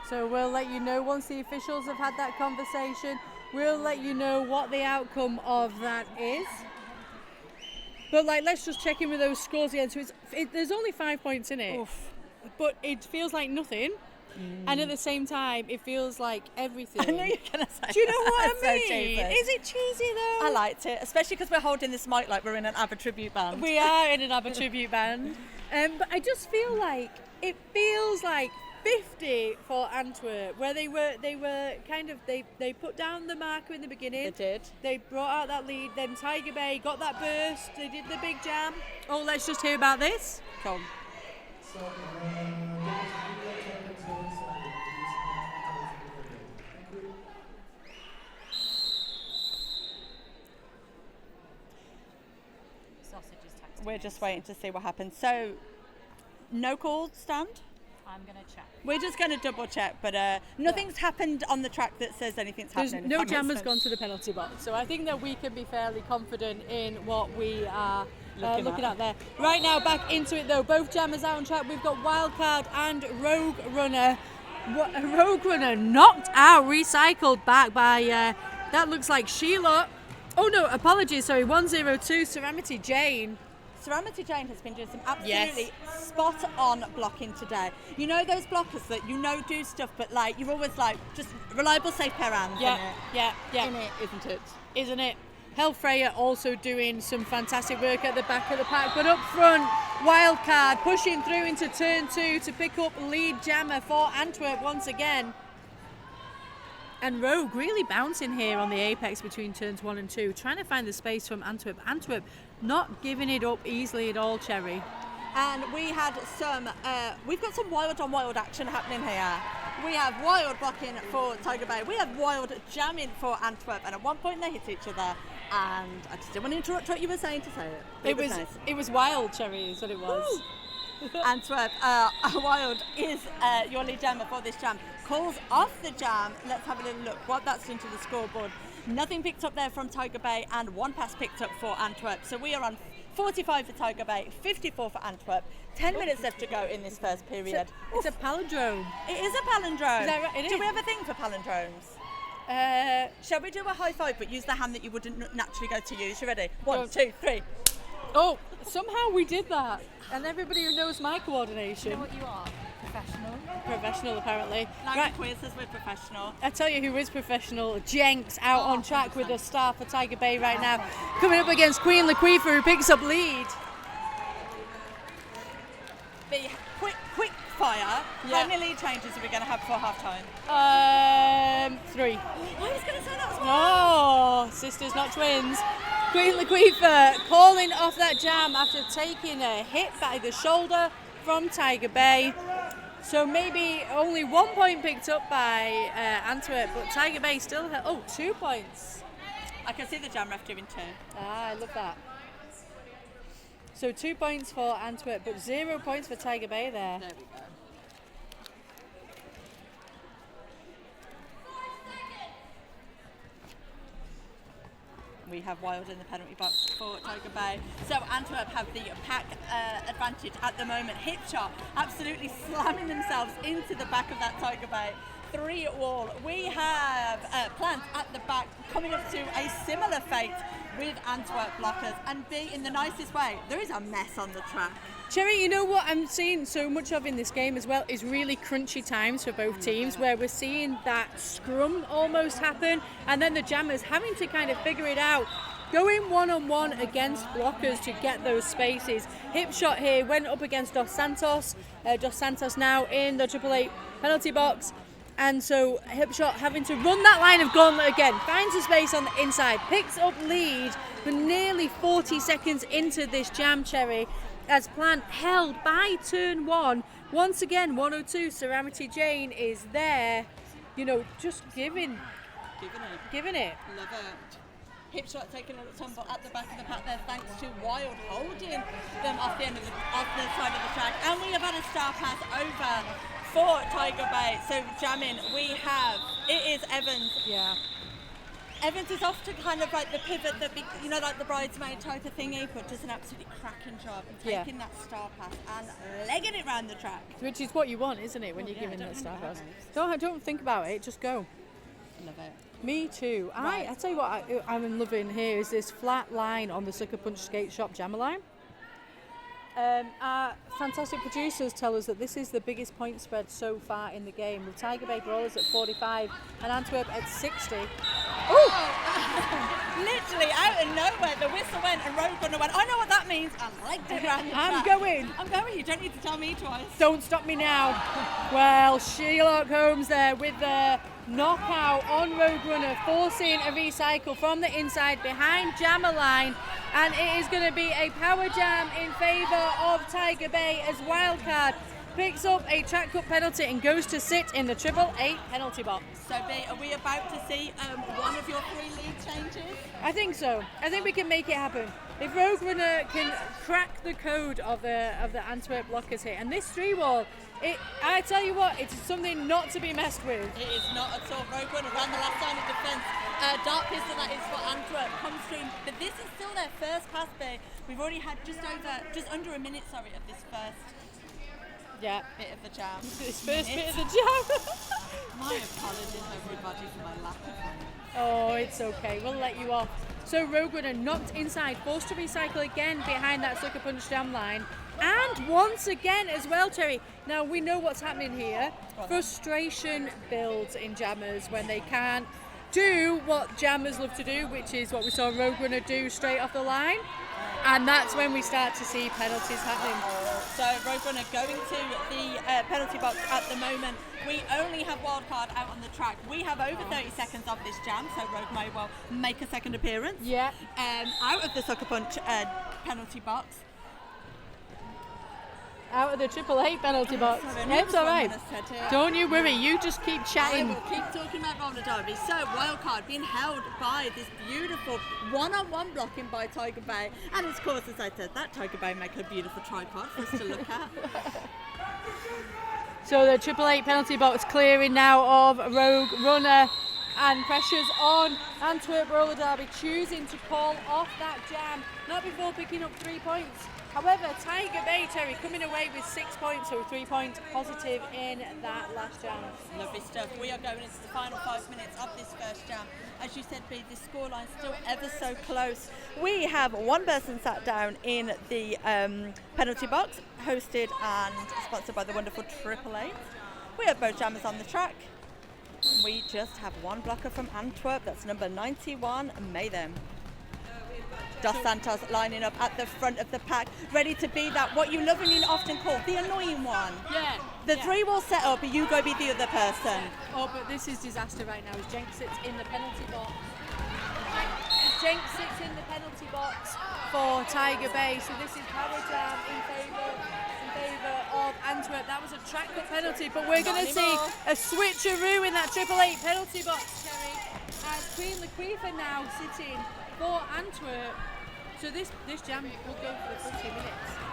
[SPEAKER 1] So we'll let you know once the officials have had that conversation. We'll let you know what the outcome of that is. But let's just check in with those scores again. So there's only 5 points in it.
[SPEAKER 2] Oof.
[SPEAKER 1] But it feels like nothing. And at the same time, it feels like everything.
[SPEAKER 2] I know you're going to say.
[SPEAKER 1] Do you know what I mean?
[SPEAKER 2] So cheesy.
[SPEAKER 1] Is it cheesy though?
[SPEAKER 2] I liked it, especially because we're holding this mic like we're in an ABBA tribute band.
[SPEAKER 1] We are in an ABBA tribute band. But I just feel like it feels like 50 for Antwerp, where they were kind of they put down the marker in the beginning.
[SPEAKER 2] They did.
[SPEAKER 1] They brought out that lead. Then Tiger Bay got that burst. They did the big jam. Oh, let's just hear about this.
[SPEAKER 2] Come. We're just waiting to see what happens. So, no call stand?
[SPEAKER 3] I'm going to check.
[SPEAKER 2] We're just going to double check, but nothing's happened on the track that says anything's happening.
[SPEAKER 1] No jam has gone to the penalty box, so I think that we can be fairly confident in what we are looking at there. Right now, back into it though. Both jammers out on track. We've got Wildcard and Rogue Runner. Rogue Runner knocked out, recycled back by, that looks like Sheila. Oh no, apologies, sorry, 102, Serenity Jane.
[SPEAKER 2] Serenity Jane has been doing some absolutely spot on blocking today. You know those blockers that do stuff, but you're always just reliable, safe pair of hands.
[SPEAKER 1] Yeah.
[SPEAKER 2] In it, isn't it?
[SPEAKER 1] Isn't it? Hell Freya also doing some fantastic work at the back of the pack, but up front, Wildcard pushing through into turn 2 to pick up lead jammer for Antwerp once again. And Rogue really bouncing here on the apex between turns 1 and 2, trying to find the space from Antwerp. Antwerp not giving it up easily at all, Cherry.
[SPEAKER 2] And we had we've got some wild on wild action happening here. We have wild blocking for Tiger Bay. We have wild jamming for Antwerp. And at one point they hit each other. And I just didn't want to interrupt what you were saying to say it.
[SPEAKER 1] It was
[SPEAKER 2] nice.
[SPEAKER 1] It was wild, Cherry, is what it was.
[SPEAKER 2] Antwerp, wild is your lead jammer for this jam. Calls off the jam. Let's have a little look what that's done to the scoreboard. Nothing picked up there from Tiger Bay and 1 pass picked up for Antwerp. So we are on 45 for Tiger Bay, 54 for Antwerp. 10 minutes left to go in this first period.
[SPEAKER 1] It's a palindrome.
[SPEAKER 2] It is a palindrome.
[SPEAKER 1] Is that right?
[SPEAKER 2] Do we have a thing for palindromes? Shall we do a high five but use the hand that you wouldn't naturally go to use? You ready? 1, 2, 3.
[SPEAKER 1] Oh, somehow we did that. And everybody who knows my coordination.
[SPEAKER 2] You know what you are?
[SPEAKER 1] Professional, apparently.
[SPEAKER 2] Like
[SPEAKER 1] Right.
[SPEAKER 2] the quiz says we're professional.
[SPEAKER 1] I tell you who is professional. Jenks out on track with a star for Tiger Bay right now. Coming up against Queen Laquifa, who picks up lead.
[SPEAKER 2] The quick fire.
[SPEAKER 1] Yeah.
[SPEAKER 2] How many lead changes are we going to have before half time?
[SPEAKER 1] 3.
[SPEAKER 2] I was going to say that as well.
[SPEAKER 1] Oh, sisters, not twins. Queen Laquifa calling off that jam after taking a hit by the shoulder from Tiger Bay. So maybe only 1 point picked up by Antwerp, but Tiger Bay still had 2 points.
[SPEAKER 2] I can see the jam ref doing 2.
[SPEAKER 1] I love that. So 2 points for Antwerp, but 0 points for Tiger Bay there.
[SPEAKER 2] There we go. We have Wild in the penalty box for Tiger Bay. So Antwerp have the pack advantage at the moment. Hip shot absolutely slamming themselves into the back of that Tiger Bay 3 wall. We have Plant at the back coming up to a similar fate with Antwerp blockers, and B, in the nicest way, there is a mess on the track.
[SPEAKER 1] Cherry, you know what I'm seeing so much of in this game as well is really crunchy times for both teams, where we're seeing that scrum almost happen, and then the jammers having to kind of figure it out, going one-on-one against blockers to get those spaces. Hip shot here went up against Dos Santos. Dos Santos now in the 888 penalty box. And so Hipshot having to run that line of gauntlet again, finds a space on the inside, picks up lead for nearly 40 seconds into this jam, Cherry, as Plant held by turn 1. Once again, 102, Serenity Jane is there, just giving it.
[SPEAKER 2] Love it. Hipshot taking a little tumble at the back of the pack there, thanks to Wild holding them off the side of the track. And we have had a star pass over for Tiger Bay. So jamming, it is Evans.
[SPEAKER 1] Yeah.
[SPEAKER 2] Evans is off to kind of like the pivot that, like the bridesmaid type of thingy, but does an absolutely cracking job in taking that star pass and legging it round the track.
[SPEAKER 1] Which is what you want, isn't it, when you're giving that star pass? Don't think about it, just go.
[SPEAKER 2] Love it.
[SPEAKER 1] Me too. Right. I tell you what I'm loving here is this flat line on the Sucker Punch Skate Shop jammer line. Our fantastic producers tell us that this is the biggest point spread so far in the game, with Tiger Bay Brawlers at 45 and Antwerp at 60.
[SPEAKER 2] Literally out of nowhere, the whistle went and Roadrunner went, I know what that means, and legged it round the track.
[SPEAKER 1] I'm going,
[SPEAKER 2] you don't need to tell me twice.
[SPEAKER 1] Don't stop me now. Well, Sherlock Holmes there with the knockout on Roadrunner, forcing a recycle from the inside behind jammer line, and it is going to be a power jam in favour of Tiger Bay as Wildcard picks up a track cut penalty and goes to sit in the 888 penalty box.
[SPEAKER 2] So B, are we about to see one of your 3 lead changes?
[SPEAKER 1] I think so. I think we can make it happen. If Roadrunner can crack the code of the Antwerp blockers here, and this 3-wall, I tell you what, it's something not to be messed with.
[SPEAKER 2] It is not at all. Roadrunner around the last line of defence. Dark pistol that is for Antwerp comes through, but this is still their first pass B. We've already had just under a minute, of this first bit of the jam.
[SPEAKER 1] This first bit of the jam.
[SPEAKER 2] My apologies, everybody, for my lack of money.
[SPEAKER 1] Oh, it's okay. We'll let you off. So Roadrunner knocked inside, forced to recycle again behind that Sucker Punch jam line. And once again as well, Terry. Now we know what's happening here. Frustration builds in jammers when they can't do what jammers love to do, which is what we saw Roadrunner do straight off the line. And that's when we start to see penalties happening.
[SPEAKER 2] So Roadrunner going to the penalty box at the moment. We only have Wildcard out on the track. We have over 30 seconds of this jam, so Road may well make a second appearance.
[SPEAKER 1] Yeah.
[SPEAKER 2] Out of the Sucker Punch penalty box.
[SPEAKER 1] Out of the 888 penalty box. It's all right. Don't you worry, you just keep chatting.
[SPEAKER 2] I will keep talking about roller derby. So Wildcard being held by this beautiful one-on-one blocking by Tiger Bay, and of course, as I said, that Tiger Bay make a beautiful tripod for us to look at.
[SPEAKER 1] So the 888 penalty box clearing now of Rogue Runner. And pressure's on. Antwerp roller derby choosing to call off that jam, not before picking up 3 points. However, Tiger Bay, Terry, coming away with 6 points, so 3 points positive in that last jam.
[SPEAKER 2] Lovely stuff. We are going into the final 5 minutes of this first jam. As you said, B, the scoreline's still ever so close. We have one person sat down in the penalty box, hosted and sponsored by the wonderful Triple Eight. We have both jammers on the track. We just have one blocker from Antwerp, that's number 91, Mayhem. Dos Santos lining up at the front of the pack, ready to be that, what you lovingly often call, the annoying one.
[SPEAKER 1] Yeah.
[SPEAKER 2] The three-wall set up, you go be the other person.
[SPEAKER 1] Oh, but this is disaster right now as Jenks sits in the penalty box. As Jenks sits in the penalty box for Tiger Bay, so this is power jam in favour of Antwerp. That was a track cut penalty, but we're going to see a switcheroo in that Triple Eight penalty box, Terry, as Queen Laquifa now sitting for Antwerp. So this jam will go for the 50 minutes.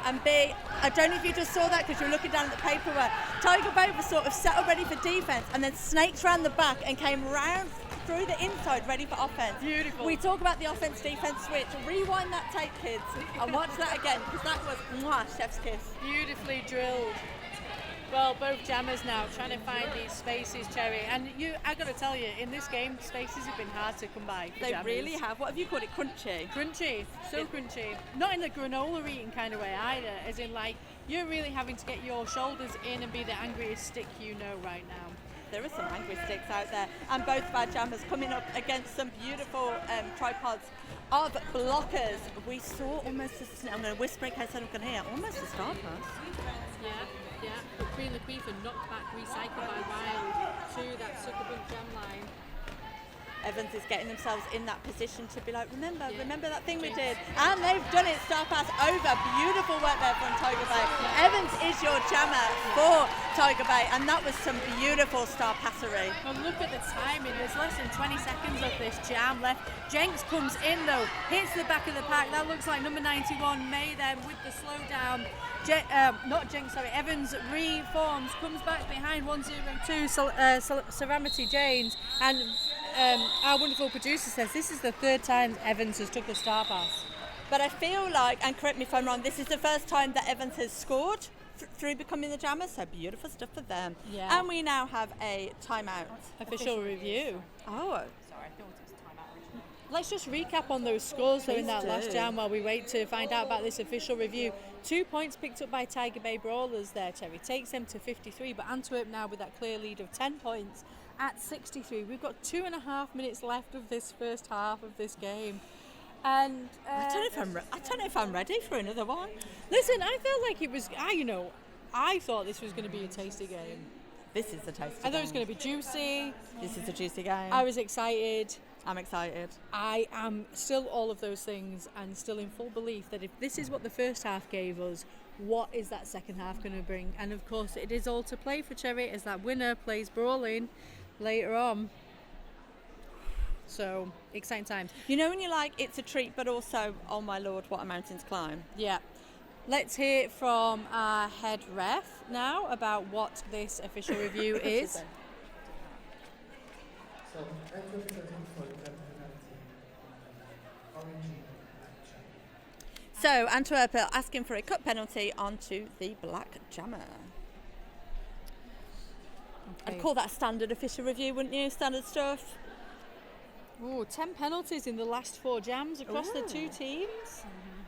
[SPEAKER 2] And B, I don't know if you just saw that because you were looking down at the paperwork. Tiger Bay was sort of set up ready for defence and then snaked round the back and came round through the inside ready for offence.
[SPEAKER 1] Beautiful.
[SPEAKER 2] We talk about the offence-defence switch. Rewind that tape, kids, and watch that again because that was chef's kiss.
[SPEAKER 1] Beautifully drilled. Well, both jammers now trying to find these spaces, Cherry. And I got to tell you, in this game, spaces have been hard to come by.
[SPEAKER 2] They really have. What have you called it? Crunchy?
[SPEAKER 1] Crunchy. So crunchy. Not in the granola eating kind of way either, as in like, you're really having to get your shoulders in and be the angriest stick you know right now.
[SPEAKER 2] There are some angry sticks out there. And both of our jammers coming up against some beautiful tripods of blockers. We saw almost I'm going to whisper in case I'm going to hear, almost a star pass.
[SPEAKER 1] Yeah, but Queen Laquifa knocked back, recycled by Wild to that Suckerbund jam line.
[SPEAKER 2] Evans is getting themselves in that position to be like, remember that thing we did? And they've done it, star pass over. Beautiful work there from Tiger Bay. Evans is your jammer for Tiger Bay, and that was some beautiful star passery.
[SPEAKER 1] Well, look at the timing. There's less than 20 seconds of this jam left. Jenks comes in though, hits the back of the pack. That looks like number 91, Mayhem with the slowdown. Evans reforms, comes back behind 102, Ceramity Janes, and our wonderful producer says this is the third time Evans has took a star pass.
[SPEAKER 2] But I feel like, and correct me if I'm wrong, this is the first time that Evans has scored through becoming the jammer, so beautiful stuff for them.
[SPEAKER 1] Yeah.
[SPEAKER 2] And we now have a timeout.
[SPEAKER 1] Official review.
[SPEAKER 2] Oh.
[SPEAKER 3] Sorry, I thought it was timeout originally.
[SPEAKER 1] Let's just recap on those scores though in that last jam while we wait to find out about this official review. 2 points picked up by Tiger Bay Brawlers there, Terry. Takes them to 53, but Antwerp now with that clear lead of 10 points at 63. We've got 2.5 minutes left of this first half of this game. And
[SPEAKER 2] I don't know if I'm ready for another one.
[SPEAKER 1] Listen, I felt like it was, I thought this was going to be a tasty game.
[SPEAKER 2] This is the tasty
[SPEAKER 1] I thought it was going to be juicy.
[SPEAKER 2] This is a juicy game.
[SPEAKER 1] I was excited.
[SPEAKER 2] I'm excited.
[SPEAKER 1] I am still all of those things and still in full belief that if this is what the first half gave us, what is that second half going to bring? And of course it is all to play for Cherry as that winner plays Brawling later on. So, exciting times.
[SPEAKER 2] You know when you're like, it's a treat, but also, oh my lord, what a mountain to climb.
[SPEAKER 1] Yeah. Let's hear from our head ref now about what this official review is.
[SPEAKER 2] So Antwerp are asking for a cut penalty onto the black jammer.
[SPEAKER 1] Okay.
[SPEAKER 2] I'd call that standard official review, wouldn't you? Standard stuff.
[SPEAKER 1] Ooh, 10 penalties in the last 4 jams across the two teams.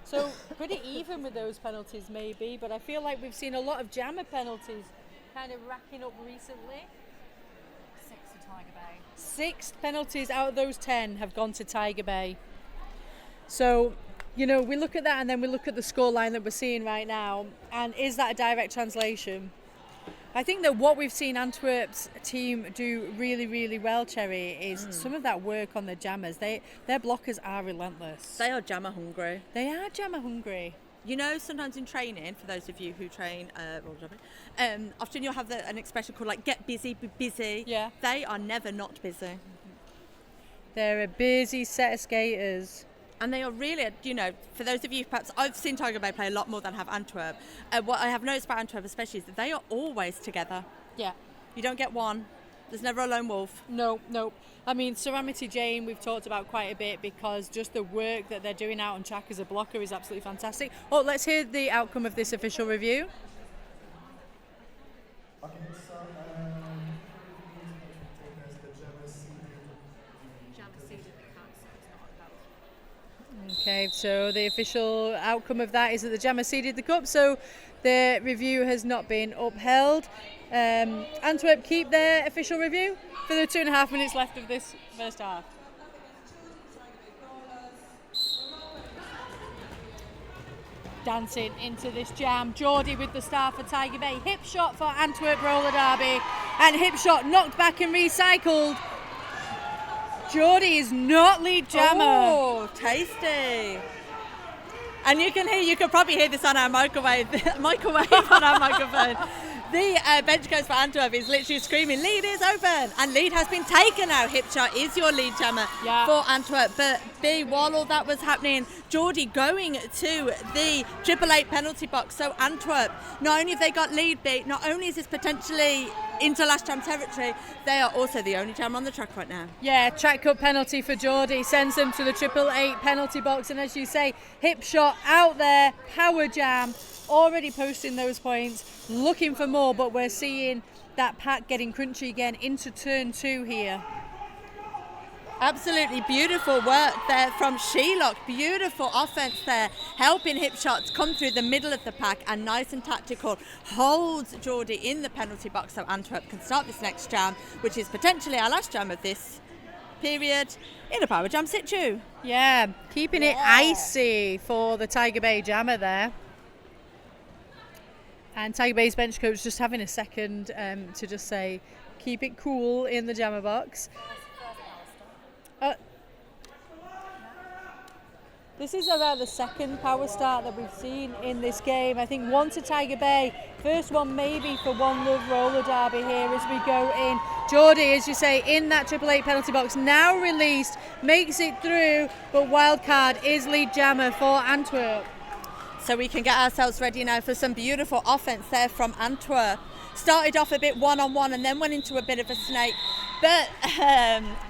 [SPEAKER 1] So pretty even with those penalties maybe, but I feel like we've seen a lot of jammer penalties kind of racking up recently.
[SPEAKER 3] 6 to Tiger Bay.
[SPEAKER 1] 6 penalties out of those 10 have gone to Tiger Bay. So, we look at that and then we look at the scoreline that we're seeing right now, and is that a direct translation? I think that what we've seen Antwerp's team do really, really well, Cherry, is some of that work on the jammers. Their blockers are relentless.
[SPEAKER 2] They are jammer hungry.
[SPEAKER 1] They are jammer hungry.
[SPEAKER 2] Sometimes in training, for those of you who train roller jumping, often you'll have an expression called like get busy, be busy.
[SPEAKER 1] Yeah.
[SPEAKER 2] They are never not busy.
[SPEAKER 1] They're a busy set of skaters.
[SPEAKER 2] And they are really, for those of you, perhaps I've seen Tiger Bay play a lot more than I have Antwerp. What I have noticed about Antwerp especially is that they are always together.
[SPEAKER 1] Yeah.
[SPEAKER 2] You don't get one, There's never a lone wolf.
[SPEAKER 1] No. I mean, Ceramity Jane, we've talked about quite a bit because just the work that they're doing out on track as a blocker is absolutely fantastic. Oh, let's hear the outcome of this official review.
[SPEAKER 4] Okay, so
[SPEAKER 1] Okay, so the official outcome of that is that the Jammer seeded the cup, so the review has not been upheld. Antwerp keep their official review for the 2.5 minutes left of this first half. Dancing into this jam, Geordie with the star for Tiger Bay. Hip shot for Antwerp Roller Derby, and hip shot knocked back and recycled. Geordie is not lead jammer.
[SPEAKER 2] Oh, tasty. And you can probably hear this on our microwave on our microphone. The bench coach for Antwerp is literally screaming, lead is open, and lead has been taken now. Hip shot is your lead jammer for Antwerp. But B, while all that was happening, Geordie going to the 888 penalty box. So Antwerp, not only have they got lead B, not only is this potentially into last jam territory, they are also the only jam on the track right now.
[SPEAKER 1] Yeah, track cut penalty for Geordie sends them to the 888 penalty box, and as you say, hip shot out there, power jam, already posting those points, looking for more, but we're seeing that pack getting crunchy again into turn 2 here.
[SPEAKER 2] Absolutely beautiful work there from Shelock. Beautiful offense there, helping hip shots come through the middle of the pack, and nice and tactical holds Geordie in the penalty box so Antwerp can start this next jam, which is potentially our last jam of this period in a power jam situ.
[SPEAKER 1] Yeah, keeping it icy for the Tiger Bay jammer there. And Tiger Bay's bench coach just having a second to just say, keep it cool in the jammer box. This is about the second power start that we've seen in this game. I think one to Tiger Bay, first one maybe for One Love Roller Derby here as we go in. Geordie, as you say, in that 888 penalty box, now released, makes it through, but wildcard is lead jammer for Antwerp.
[SPEAKER 2] So we can get ourselves ready now for some beautiful offense there from Antwerp. Started off a bit one-on-one and then went into a bit of a snake. But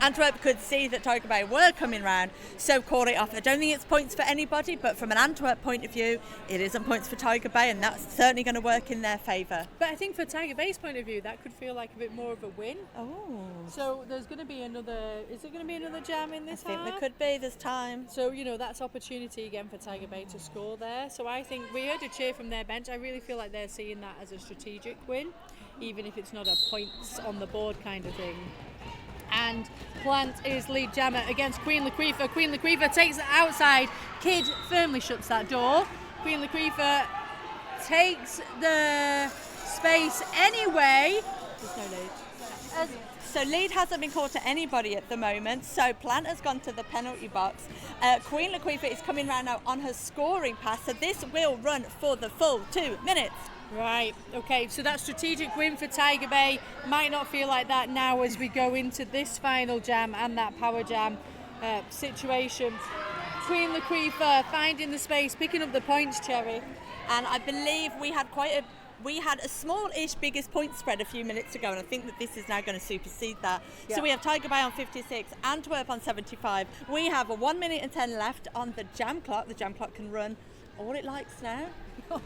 [SPEAKER 2] Antwerp could see that Tiger Bay were coming round, so called it off. I don't think it's points for anybody, but from an Antwerp point of view, it isn't points for Tiger Bay, and that's certainly going to work in their favour.
[SPEAKER 1] But I think for Tiger Bay's point of view, that could feel like a bit more of a win.
[SPEAKER 2] Oh.
[SPEAKER 1] So there's going to be another, is there going to be another jam in this
[SPEAKER 2] I think
[SPEAKER 1] half?
[SPEAKER 2] there could be, there's time.
[SPEAKER 1] So, that's opportunity again for Tiger Bay to score there. So I think we heard a cheer from their bench. I really feel like they're seeing that as a strategic win, even if it's not a points on the board kind of thing. And Plant is lead jammer against Queen Laquifa. Queen Laquifa takes it outside. Kid firmly shuts that door. Queen Laquifa takes the space anyway. There's no lead.
[SPEAKER 2] So lead hasn't been called to anybody at the moment. So Plant has gone to the penalty box. Queen Laquifa is coming round now on her scoring pass. So this will run for the full 2 minutes.
[SPEAKER 1] Right, okay, so that strategic win for Tiger Bay might not feel like that now as we go into this final jam and that power jam situation. Queen Laquifa finding the space, picking up the points, Cherry.
[SPEAKER 2] And I believe we had a small-ish biggest point spread a few minutes ago, and I think that this is now going to supersede that. Yeah. So we have Tiger Bay on 56, Antwerp on 75. We have a 1 minute and 10 left on the jam clock. The jam clock can run all it likes now.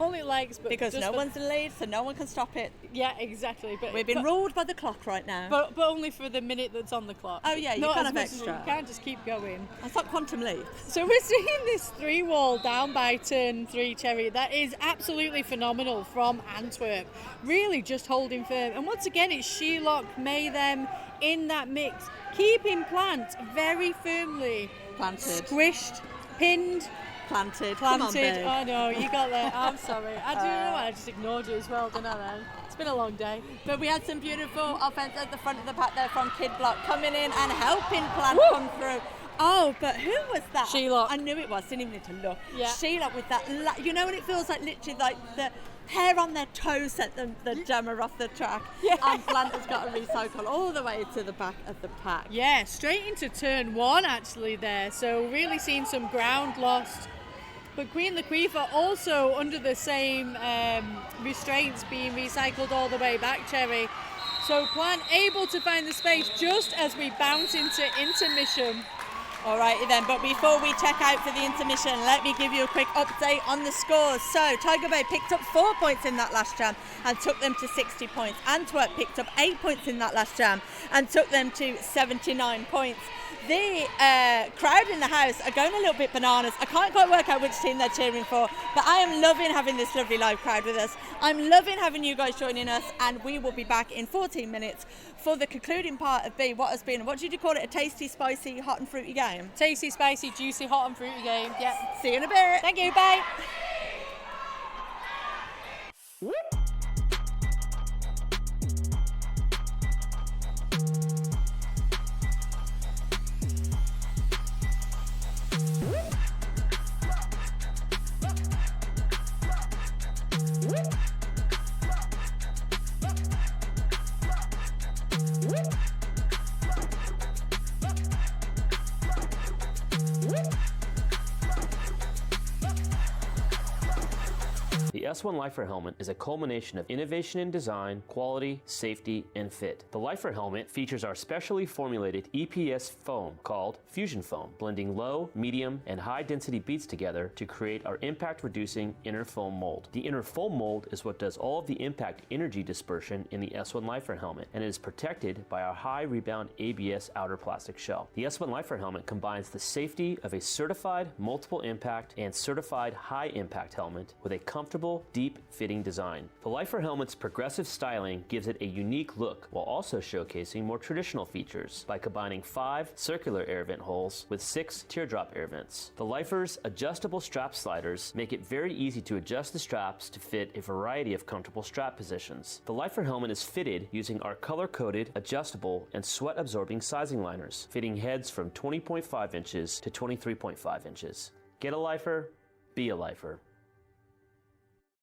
[SPEAKER 1] All it likes, but
[SPEAKER 2] because no one's in the lead, so no one can stop it.
[SPEAKER 1] Yeah, exactly. But
[SPEAKER 2] we've been ruled by the clock right now.
[SPEAKER 1] But only for the minute that's on the clock.
[SPEAKER 2] Oh yeah, you can't have extra.
[SPEAKER 1] You can't just keep going.
[SPEAKER 2] I thought quantum leap.
[SPEAKER 1] So we're seeing this 3-wall down by turn 3, Cherry. That is absolutely phenomenal from Antwerp. Really just holding firm. And once again, it's Shelock, Mayhem in that mix, keeping Plant very firmly
[SPEAKER 2] planted,
[SPEAKER 1] squished, pinned.
[SPEAKER 2] Planted.
[SPEAKER 1] Come on, babe. Oh no, you got that. I'm sorry. I do know what, I just ignored you as well, didn't I then? It's been a long day.
[SPEAKER 2] But we had some beautiful offense at the front of the pack there from Kid Block coming in and helping Plant come through. Oh, but who was that?
[SPEAKER 1] Shelock.
[SPEAKER 2] I knew it was, didn't even need to look.
[SPEAKER 1] Yeah.
[SPEAKER 2] Shelock with that, you know what it feels like, literally like the hair on their toes sent the jammer off the track. Yeah. And Plant has got to recycle all the way to the back of the pack.
[SPEAKER 1] Yeah, straight into turn 1 actually there. So really seeing some ground lost. But Queen Laquifa also under the same restraints being recycled all the way back, Cherry. So Plant able to find the space just as we bounce into intermission.
[SPEAKER 2] Alrighty then, but before we check out for the intermission, let me give you a quick update on the scores. So Tiger Bay picked up 4 points in that last jam and took them to 60 points. Antwerp picked up 8 points in that last jam and took them to 79 points. The crowd in the house are going a little bit bananas. I can't quite work out which team they're cheering for, but I am loving having this lovely live crowd with us. I'm loving having you guys joining us, and we will be back in 14 minutes for the concluding part of B. What has been, what did you call it, a tasty, spicy, hot and fruity game?
[SPEAKER 1] Tasty, spicy, juicy, hot and fruity game. Yeah.
[SPEAKER 2] See you in a bit.
[SPEAKER 1] Thank you, bye.
[SPEAKER 4] The S1 Lifer helmet is a culmination of innovation in design, quality, safety, and fit. The Lifer helmet features our specially formulated EPS foam called Fusion Foam, blending low, medium, and high density beads together to create our impact-reducing inner foam mold. The inner foam mold is what does all of the impact energy dispersion in the S1 Lifer helmet, and it is protected by our high rebound ABS outer plastic shell. The S1 Lifer helmet combines the safety of a certified multiple impact and certified high impact helmet with a comfortable, deep fitting design. The Lifer helmet's progressive styling gives it a unique look while also showcasing more traditional features by combining 5 circular air vent holes with 6 teardrop air vents. The Lifer's adjustable strap sliders make it very easy to adjust the straps to fit a variety of comfortable strap positions. The Lifer helmet is fitted using our color-coded, adjustable, and sweat-absorbing sizing liners, fitting heads from 20.5 inches to 23.5 inches. Get a Lifer, be a Lifer.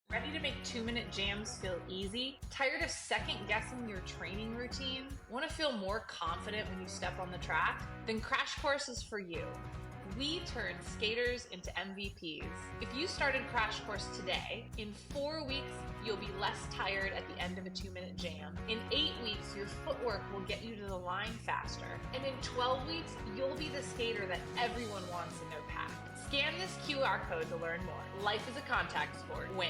[SPEAKER 5] Ready to make 2-minute jams feel easy? Tired of second-guessing your training routine? Want to feel more confident when you step on the track? Then Crash Course is for you. We turn skaters into MVPs. If you started Crash Course today, in 4 weeks, you'll be less tired at the end of a 2-minute jam. In 8 weeks, your footwork will get you to the line faster. And in 12 weeks, you'll be the skater that everyone wants in their pack. Scan this QR code to learn more. Life is a contact sport. Win.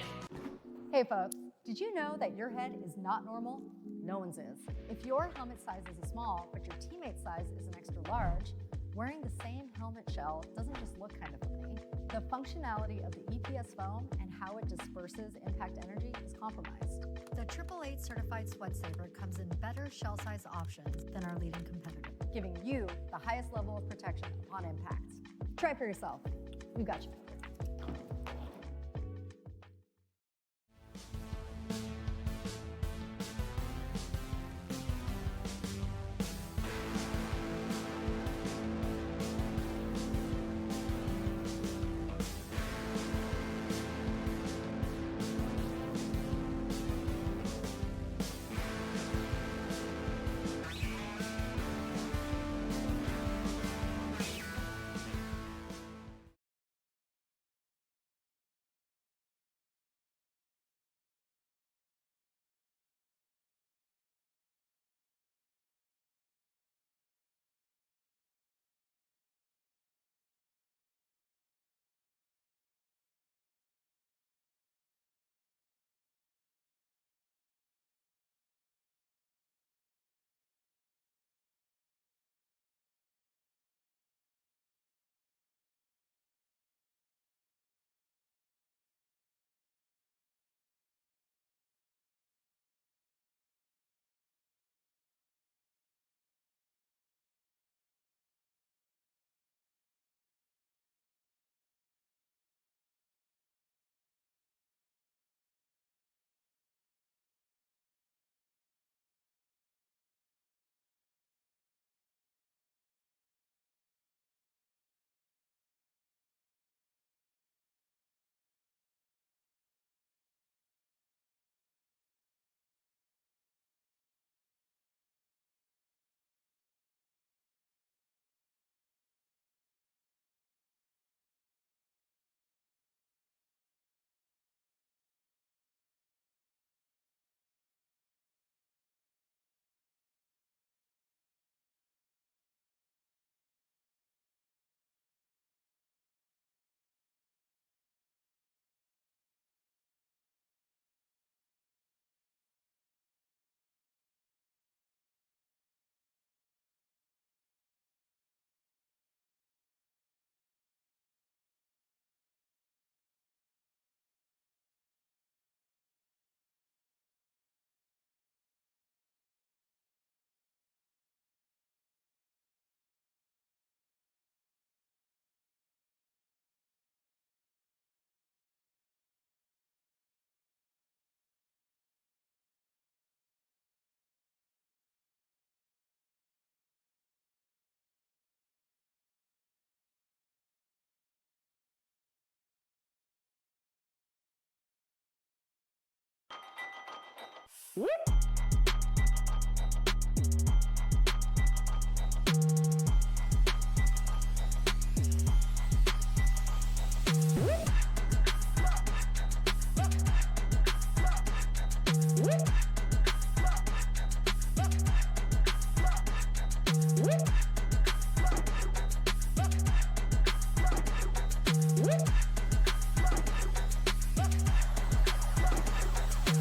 [SPEAKER 3] Hey folks, did you know that your head is not normal? No one's is. If your helmet size is a small, but your teammate's size is an extra large, wearing the same helmet shell doesn't just look kind of funny. The functionality of the EPS foam and how it disperses impact energy is compromised.
[SPEAKER 6] The 888 certified sweat saver comes in better shell size options than our leading competitor,
[SPEAKER 3] giving you the highest level of protection upon impact. Try for yourself. We've got you.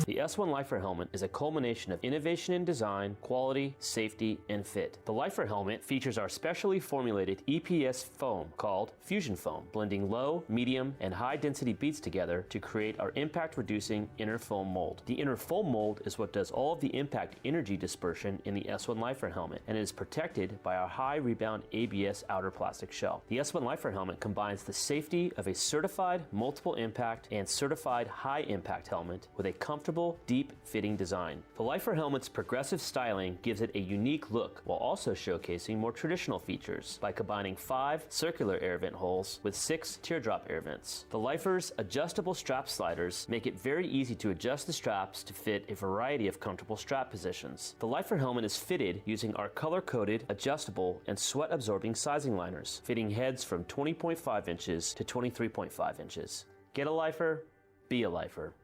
[SPEAKER 4] The S1 Lifer helmet is a culmination of innovation in design, quality, safety, and fit. The Lifer helmet features our specially formulated EPS foam called Fusion Foam, blending low, medium, and high density beads together to create our impact-reducing inner foam mold. The inner foam mold is what does all of the impact energy dispersion in the S1 Lifer helmet, and it is protected by our high rebound ABS outer plastic shell. The S1 Lifer helmet combines the safety of a certified multiple impact and certified high impact helmet with a comfortable, deep fitting design. The Lifer helmet's progressive styling gives it a unique look while also showcasing more traditional features by combining 5 circular air vent holes with 6 teardrop air vents. The Lifer's adjustable strap sliders make it very easy to adjust the straps to fit a variety of comfortable strap positions. The Lifer helmet is fitted using our color-coded, adjustable, and sweat-absorbing sizing liners, fitting heads from 20.5 inches to 23.5 inches. Get a Lifer, be a Lifer.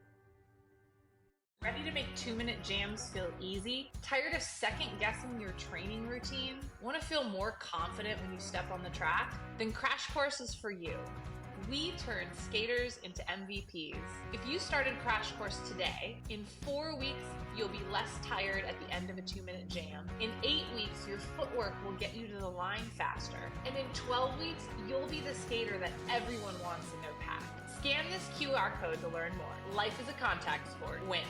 [SPEAKER 5] Ready to make 2-minute jams feel easy? Tired of second guessing your training routine? Want to feel more confident when you step on the track? Then Crash Course is for you. We turn skaters into MVPs. If you started Crash Course today, in 4 weeks, you'll be less tired at the end of a 2-minute jam. In 8 weeks, your footwork will get you to the line faster. And in 12 weeks, you'll be the skater that everyone wants in their pack. Scan this QR code to learn more. Life is a contact sport. Win.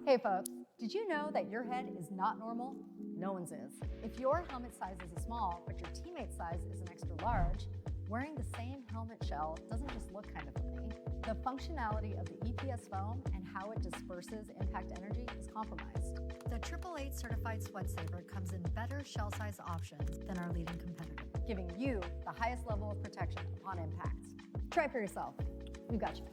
[SPEAKER 3] Hey folks, did you know that your head is not normal? No one's is. If your helmet size is a small, but your teammate's size is an extra large, wearing the same helmet shell doesn't just look kind of funny. The functionality of the EPS foam and how it disperses impact energy is compromised.
[SPEAKER 6] The 888 certified sweat saver comes in better shell size options than our leading competitor,
[SPEAKER 3] giving you the highest level of protection upon impact. Try for yourself. We've got you.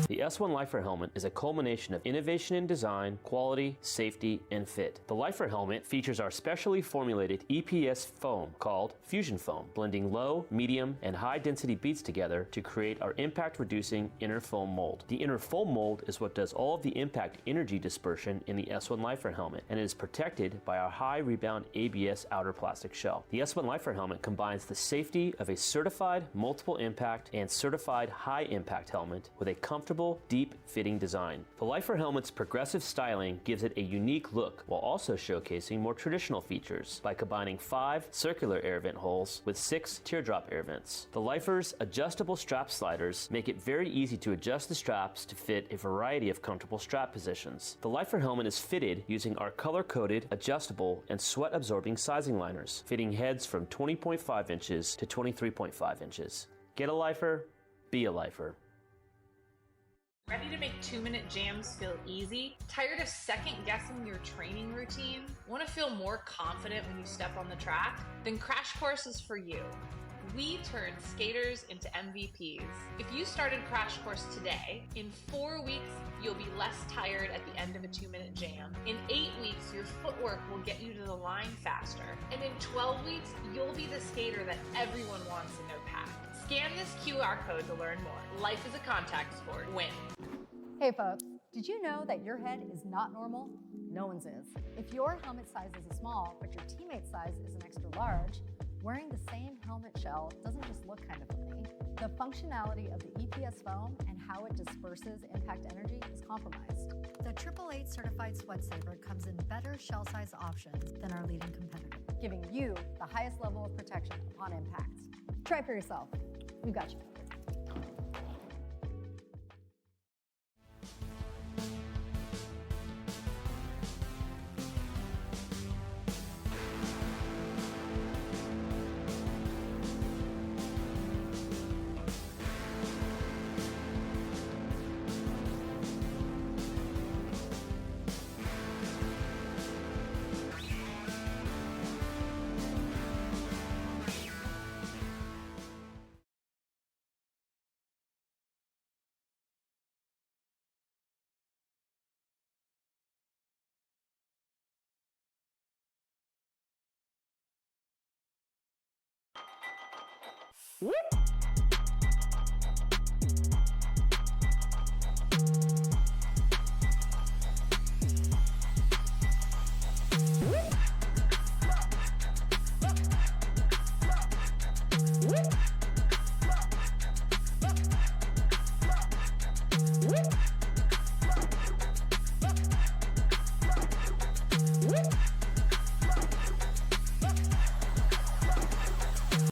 [SPEAKER 4] The S1 Lifer helmet is a culmination of innovation in design, quality, safety, and fit. The Lifer helmet features our specially formulated EPS foam called Fusion Foam, blending low, medium, and high density beads together to create our impact-reducing inner foam mold. The inner foam mold is what does all of the impact energy dispersion in the S1 Lifer helmet, and it is protected by our high rebound ABS outer plastic shell. The S1 Lifer helmet combines the safety of a certified multiple impact and certified high impact helmet with a comfortable, deep fitting design. The Lifer helmet's progressive styling gives it a unique look while also showcasing more traditional features by combining 5 circular air vent holes with 6 teardrop air vents. The Lifer's adjustable strap sliders make it very easy to adjust the straps to fit a variety of comfortable strap positions. The Lifer helmet is fitted using our color-coded, adjustable, and sweat-absorbing sizing liners, fitting heads from 20.5 inches to 23.5 inches. Get a Lifer, be a Lifer.
[SPEAKER 5] Ready to make 2-minute jams feel easy? Tired of second guessing your training routine? Want to feel more confident when you step on the track? Then Crash Course is for you. We turn skaters into MVPs. If you started Crash Course today, in 4 weeks, you'll be less tired at the end of a 2-minute jam. In 8 weeks, your footwork will get you to the line faster. And in 12 weeks, you'll be the skater that everyone wants in their pack. Scan this QR code to learn more. Life is a contact sport. Win.
[SPEAKER 3] Hey folks, did you know that your head is not normal? No one's is. If your helmet size is a small, but your teammate's size is an extra large, wearing the same helmet shell doesn't just look kind of funny. The functionality of the EPS foam and how it disperses impact energy is compromised.
[SPEAKER 6] The 888 certified sweat saver comes in better shell size options than our leading competitor,
[SPEAKER 3] giving you the highest level of protection upon impact. Try it for yourself. We've got you covered.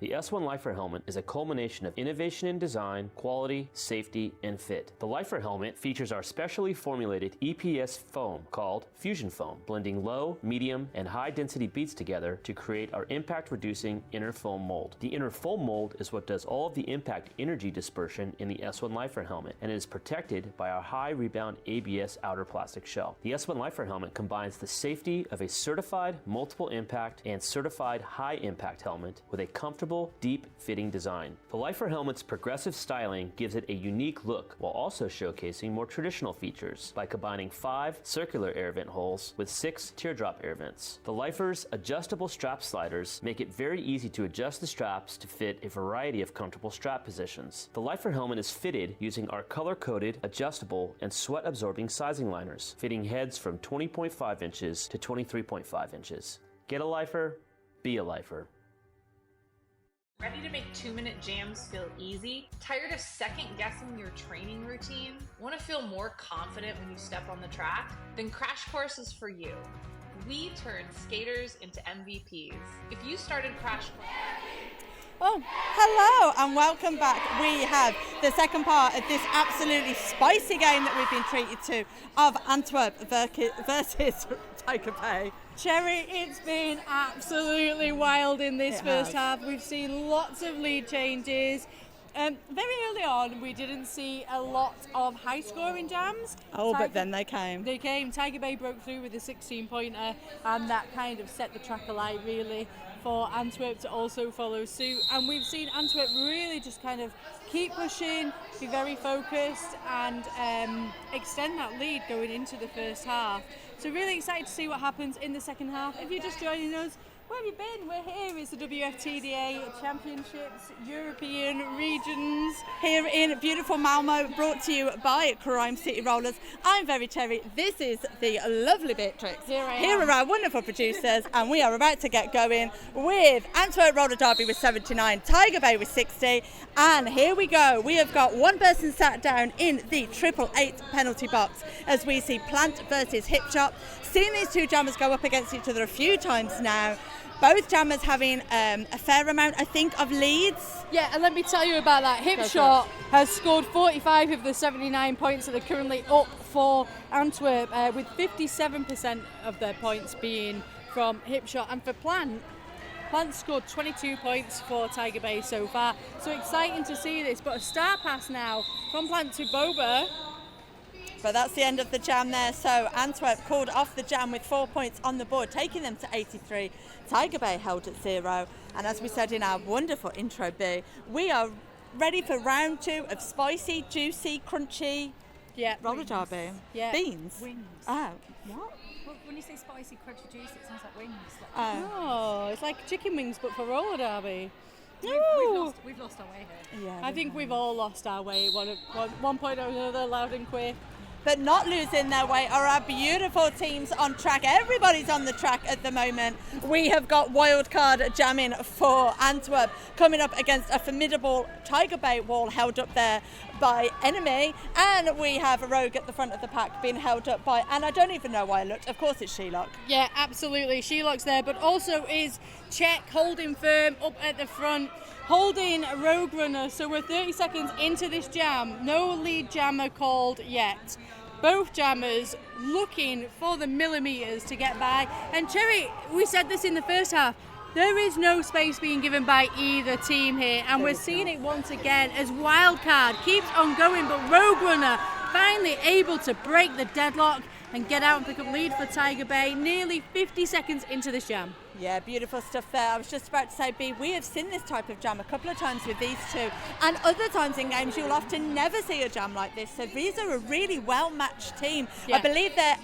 [SPEAKER 4] The S1 Lifer helmet is a culmination of innovation in design, quality, safety, and fit. The Lifer helmet features our specially formulated EPS foam called Fusion Foam, blending low, medium, and high density beads together to create our impact-reducing inner foam mold. The inner foam mold is what does all of the impact energy dispersion in the S1 Lifer helmet, and it is protected by our high rebound ABS outer plastic shell. The S1 Lifer helmet combines the safety of a certified multiple impact and certified high impact helmet with a comfortable, deep fitting design. The Lifer helmet's progressive styling gives it a unique look while also showcasing more traditional features by combining 5 circular air vent holes with 6 teardrop air vents. The Lifer's adjustable strap sliders make it very easy to adjust the straps to fit a variety of comfortable strap positions. The Lifer helmet is fitted using our color-coded, adjustable, and sweat-absorbing sizing liners, fitting heads from 20.5 inches to 23.5 inches. Get a Lifer, be a Lifer.
[SPEAKER 5] Ready to make 2-minute jams feel easy? Tired of second-guessing your training routine? Want to feel more confident when you step on the track? Then Crash Course is for you. We turn skaters into MVPs. If you started Crash Course...
[SPEAKER 2] Oh, hello and welcome back. We have the second part of this absolutely spicy game that we've been treated to of Antwerp versus Tiger Bay.
[SPEAKER 1] Cherry, it's been absolutely wild in this first half. We've seen lots of lead changes. Very early on, we didn't see a lot of high-scoring jams.
[SPEAKER 2] But then they came.
[SPEAKER 1] They came. Tiger Bay broke through with a 16-pointer, and that kind of set the track alight, really, for Antwerp to also follow suit. And we've seen Antwerp really just kind of keep pushing, be very focused, and extend that lead going into the first half. So really excited to see what happens in the second half. If you're just joining us, where have you been? We're here. It's the WFTDA Championships European Regions.
[SPEAKER 2] Here in beautiful Malmo, brought to you by Crime City Rollers. I'm Very Cherry. This is the lovely Beatrix. Here are our wonderful producers, and we are about to get going with Antwerp Roller Derby with 79, Tiger Bay with 60, and here we go. We have got one person sat down in the 888 penalty box as we see Plant versus Hip Shot. Seen these two jammers go up against each other a few times now. Both jammers having a fair amount, I think, of leads.
[SPEAKER 1] Yeah, and let me tell you about that. Hip Shot has scored 45 of the 79 points that are currently up for Antwerp, with 57% of their points being from Hip Shot. And for Plant scored 22 points for Tiger Bay so far. So exciting to see this. But a star pass now from Plant to Boba.
[SPEAKER 2] But that's the end of the jam there. So Antwerp called off the jam with 4 points on the board, taking them to 83. Tiger Bay held at 0. And as we said in our wonderful intro B, we are ready for round 2 of spicy, juicy, crunchy roller derby.
[SPEAKER 1] Yeah.
[SPEAKER 2] Beans?
[SPEAKER 7] Wings.
[SPEAKER 2] Oh, what?
[SPEAKER 7] Well, when you say spicy, crunchy, juicy, it sounds like wings.
[SPEAKER 1] Oh, it's like chicken wings, but for roller derby.
[SPEAKER 7] We've lost our way here.
[SPEAKER 2] Yeah,
[SPEAKER 1] I think we've all lost our way at one point or another, loud and quick.
[SPEAKER 2] But not losing their way are our beautiful teams on track. Everybody's on the track at the moment. We have got wildcard jamming for Antwerp coming up against a formidable Tiger Bay wall held up there by Enemy, and we have Rogue at the front of the pack being held up by, and I don't even know why I looked, of course it's Shelock.
[SPEAKER 1] Yeah, absolutely. Shelock's there, but also is Czech holding firm up at the front, holding Rogue Runner. So we're 30 seconds into this jam. No lead jammer called yet. Both jammers looking for the millimetres to get by. And Cherry, we said this in the first half, there is no space being given by either team here, and we're seeing it once again as Wildcard keeps on going, but Rogue Runner finally able to break the deadlock and get out and pick up lead for Tiger Bay nearly 50 seconds into this jam.
[SPEAKER 2] Yeah, beautiful stuff there. I was just about to say, B, we have seen this type of jam a couple of times with these two, and other times in games you'll often never see a jam like this. So these are a really well-matched team.
[SPEAKER 1] Yeah.
[SPEAKER 2] I believe they're,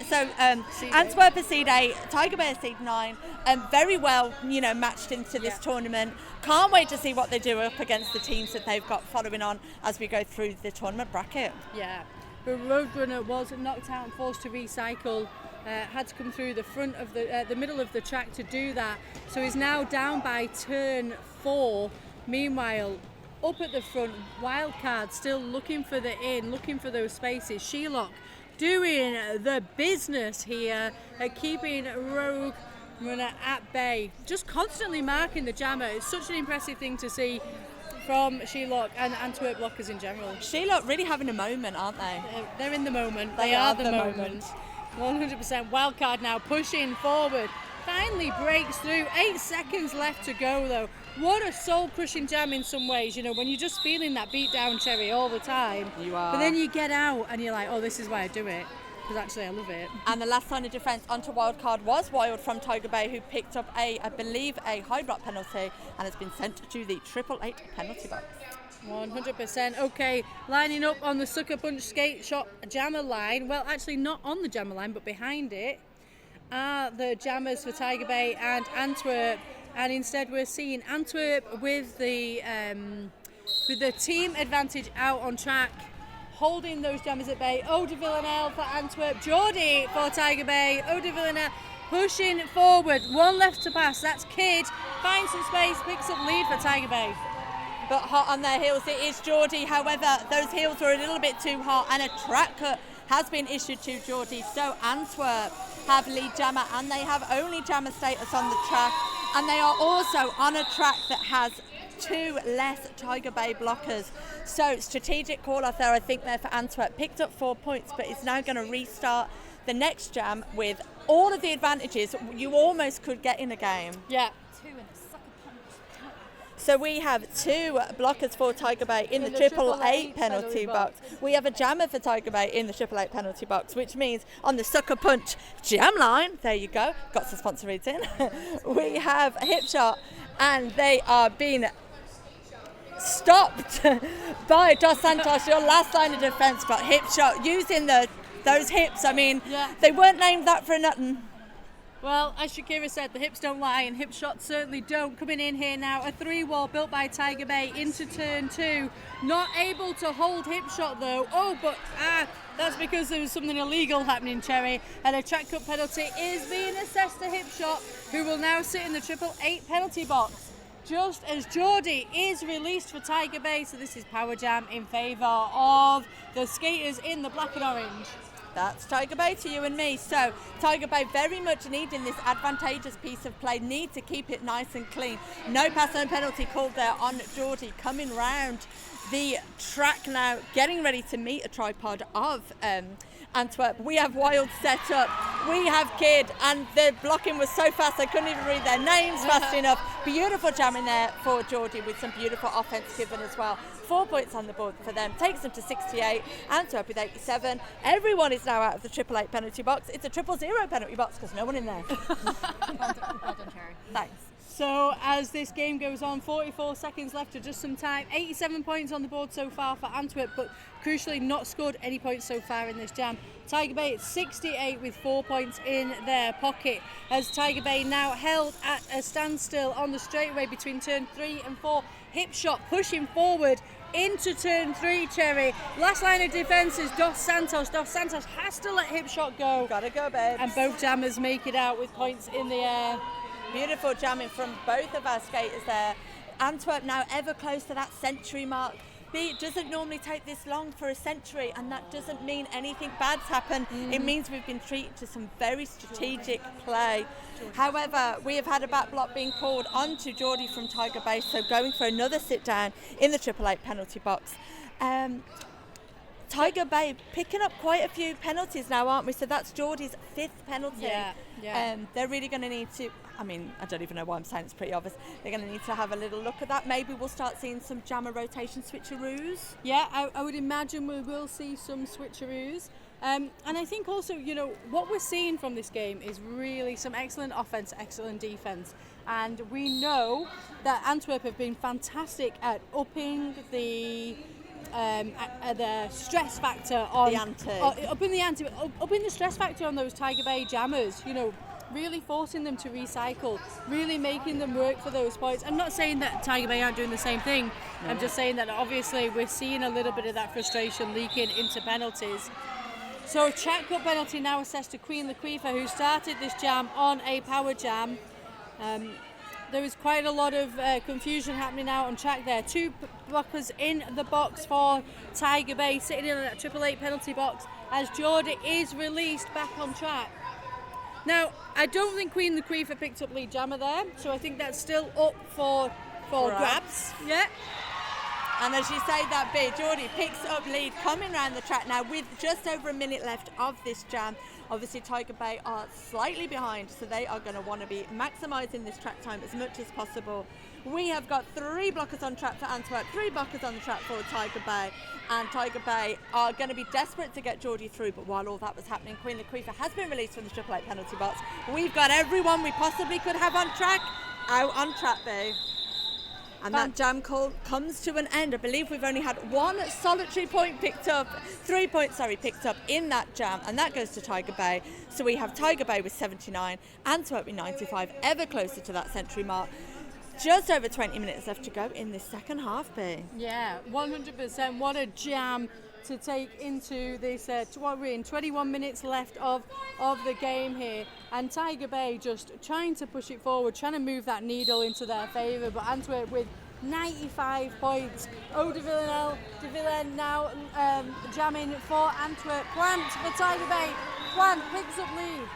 [SPEAKER 2] Antwerp are seed 8, Tiger Bay are seed 9, and very well, matched into this tournament. Can't wait to see what they do up against the teams that they've got following on as we go through the tournament bracket.
[SPEAKER 1] Yeah, but Rogue Runner was knocked out and forced to recycle. Had to come through the front of the middle of the track to do that. So he's now down by turn 4. Meanwhile, up at the front, Wildcard still looking for the in, looking for those spaces. Shelock doing the business here at keeping Rogue Runner at bay. Just constantly marking the jammer. It's such an impressive thing to see from Shelock and Antwerp blockers in general.
[SPEAKER 2] Shelock really having a moment, aren't they?
[SPEAKER 1] They're in the moment. They are the moment. 100%. Wildcard now pushing forward. Finally breaks through. 8 seconds left to go though. What a soul-crushing jam in some ways, when you're just feeling that beat down, Cherry, all the time.
[SPEAKER 2] You are.
[SPEAKER 1] But then you get out and you're like, oh, this is why I do it. Because actually I love it.
[SPEAKER 2] And the last line of defence onto Wildcard was Wild from Tiger Bay, who picked up I believe a high block penalty and has been sent to the 888 penalty box.
[SPEAKER 1] 100%. Okay, lining up on the Sucker Punch Skate Shop jammer line. Well, actually not on the jammer line, but behind it are the jammers for Tiger Bay and Antwerp. And instead we're seeing Antwerp with the team advantage out on track, holding those jammers at bay. Eau de Villanelle for Antwerp, Geordie for Tiger Bay. Eau de Villanelle pushing forward. One left to pass. That's Kid. Finds some space, picks up lead for Tiger Bay.
[SPEAKER 2] But hot on their heels it is Geordie. However, those heels were a little bit too hot and a track cut has been issued to Geordie. So Antwerp have lead jammer and they have only jammer status on the track, and they are also on a track that has 2 less Tiger Bay blockers. So strategic call off there, I think, there for Antwerp. Picked up 4 points, but is now going to restart the next jam with all of the advantages you almost could get in a game.
[SPEAKER 1] Yeah.
[SPEAKER 7] 2 in the Sucker Punch.
[SPEAKER 2] So we have 2 blockers for Tiger Bay in the 888 penalty box. We have a jammer for Tiger Bay in the 888 penalty box, which means on the Sucker Punch jam line, there you go, got some sponsor reads in, we have a hip shot, and they are being stopped by Dos Santos, your last line of defence, but hip shot using those hips. I mean, they weren't named that for nothing.
[SPEAKER 1] Well, as Shakira said, the hips don't lie, and hip shots certainly don't. Coming in here now, a 3-wall built by Tiger Bay into turn 2. Not able to hold hip shot though. Oh, but that's because there was something illegal happening, Cherry. And a track cut penalty is being assessed to hip shot, who will now sit in the 888 penalty box. Just as Geordie is released for Tiger Bay, so this is power jam in favour of the skaters in the black and orange.
[SPEAKER 2] That's Tiger Bay to you and me. So Tiger Bay very much needing this advantageous piece of play, need to keep it nice and clean. No pass and penalty called there on Geordie. Coming round the track now, getting ready to meet a tripod of Antwerp. We have Wild set up, we have Kid, and the blocking was so fast I couldn't even read their names fast enough. Beautiful jam in there for Geordie with some beautiful offence given as well. 4 points on the board for them, takes them to 68. Antwerp with 87. Everyone is now out of the 888 penalty box. It's a 000 penalty box because no one in there.
[SPEAKER 7] Well done, Cherry.
[SPEAKER 2] Thanks.
[SPEAKER 1] So as this game goes on, 44 seconds left to just some time. 87 points on the board so far for Antwerp, but crucially not scored any points so far in this jam. Tiger Bay at 68 with 4 points in their pocket, as Tiger Bay now held at a standstill on the straightaway between turn 3 and 4. Hip shot pushing forward into turn 3, Cherry. Last line of defence is Dos Santos. Dos Santos has to let hip shot go.
[SPEAKER 2] Gotta go, babes.
[SPEAKER 1] And both jammers make it out with points in the air.
[SPEAKER 2] Beautiful jamming from both of our skaters there. Antwerp now ever close to that century mark. It doesn't normally take this long for a century, and that doesn't mean anything bad's happened. It means we've been treated to some very strategic play. However, we have had a back block being called onto Geordie from Tiger Bay, so going for another sit down in the 888 penalty box. Tiger Bay picking up quite a few penalties now, aren't we? So that's Geordie's 5th penalty.
[SPEAKER 1] Yeah.
[SPEAKER 2] They're really going to need to, I mean, I don't even know why I'm saying it's pretty obvious. They're going to need to have a little look at that. Maybe we'll start seeing some jammer rotation switcheroos.
[SPEAKER 1] Yeah, I would imagine we will see some switcheroos. And I think also, you know, what we're seeing from this game is really some excellent offense, excellent defense. And we know that Antwerp have been fantastic at upping the stress factor on
[SPEAKER 2] The ante.
[SPEAKER 1] Upping the stress factor on those Tiger Bay jammers, you know, really forcing them to recycle, really making them work for those points. I'm not saying that Tiger Bay aren't doing the same thing. No. I'm just saying that obviously we're seeing a little bit of that frustration leaking into penalties. So check cut penalty now assessed to Queen Laquifa, who started this jam on a power jam. There was quite a lot of confusion happening out on track there. 2 blockers in the box for Tiger Bay, sitting in that 888 penalty box as Geordie is released back on track. Now, I don't think Queen Laquifa picked up lead jammer there, so I think that's still up for grabs. Yeah.
[SPEAKER 2] And as you say that bit, Geordie picks up lead coming around the track now with just over a minute left of this jam. Obviously Tiger Bay are slightly behind, so they are going to want to be maximising this track time as much as possible. We have got 3 blockers on track for Antwerp, 3 blockers on the track for Tiger Bay, and Tiger Bay are going to be desperate to get Geordie through. But while all that was happening, Queen Laquifa has been released from the 888 penalty box. We've got everyone we possibly could have on track out on track, Bay. And that jam call comes to an end. I believe we've only had 1 solitary point picked up, 3 points, picked up in that jam, and that goes to Tiger Bay. So we have Tiger Bay with 79, Antwerp with 95, ever closer to that century mark. Just over 20 minutes left to go in this second half, B.
[SPEAKER 1] Yeah, 100%. What a jam to take into this, what we're in, 21 minutes left of the game here. And Tiger Bay just trying to push it forward, trying to move that needle into their favour. But Antwerp with 95 points. De Villen now jamming for Antwerp. Plant for Tiger Bay. Plant picks up lead.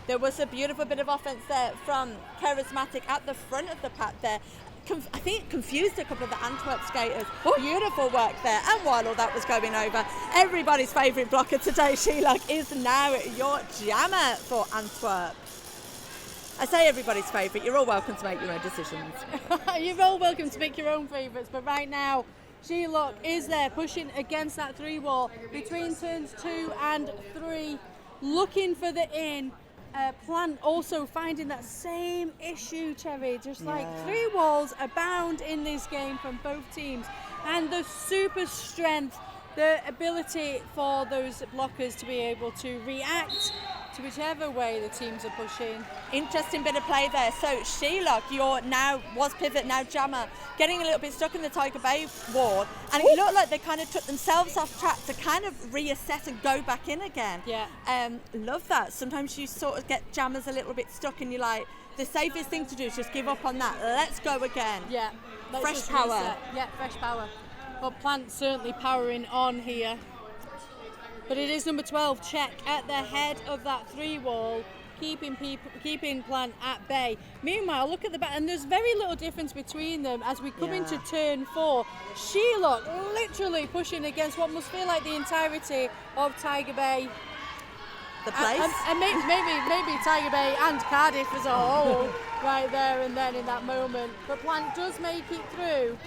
[SPEAKER 2] There was a beautiful bit of offence there from Charismatic at the front of the pack there. I think it confused a couple of the Antwerp skaters. Beautiful work there. And while all that was going over, everybody's favourite blocker today, Sheila, is now your jammer for Antwerp. I say everybody's favourite. You're all welcome to make your own decisions.
[SPEAKER 1] You're all welcome to make your own favourites. But right now, Sheila is there pushing against that 3 wall between turns 2 and 3, looking for the in. Plant also finding that same issue, Cherry, just like 3 walls abound in this game from both teams, and the super strength, the ability for those blockers to be able to react to whichever way the teams are pushing.
[SPEAKER 2] Interesting bit of play there. So Sheila, was pivot, now jammer, getting a little bit stuck in the Tiger Bay wall, and it looked like they kind of took themselves off track to kind of reassess and go back in again.
[SPEAKER 1] Yeah.
[SPEAKER 2] Love that. Sometimes you sort of get jammers a little bit stuck and you're like, the safest thing to do is just give up on that. Let's go again.
[SPEAKER 1] Yeah.
[SPEAKER 2] Fresh power.
[SPEAKER 1] Reset. Yeah, fresh power. Well, Plant certainly powering on here. But it is number 12, Check, at the head of that 3 wall, keeping Plant at bay. Meanwhile, look at the back, and there's very little difference between them as we come into turn 4. Sheila literally pushing against what must feel like the entirety of Tiger Bay.
[SPEAKER 2] The place?
[SPEAKER 1] And maybe Tiger Bay and Cardiff as a whole right there and then in that moment. But Plant does make it through.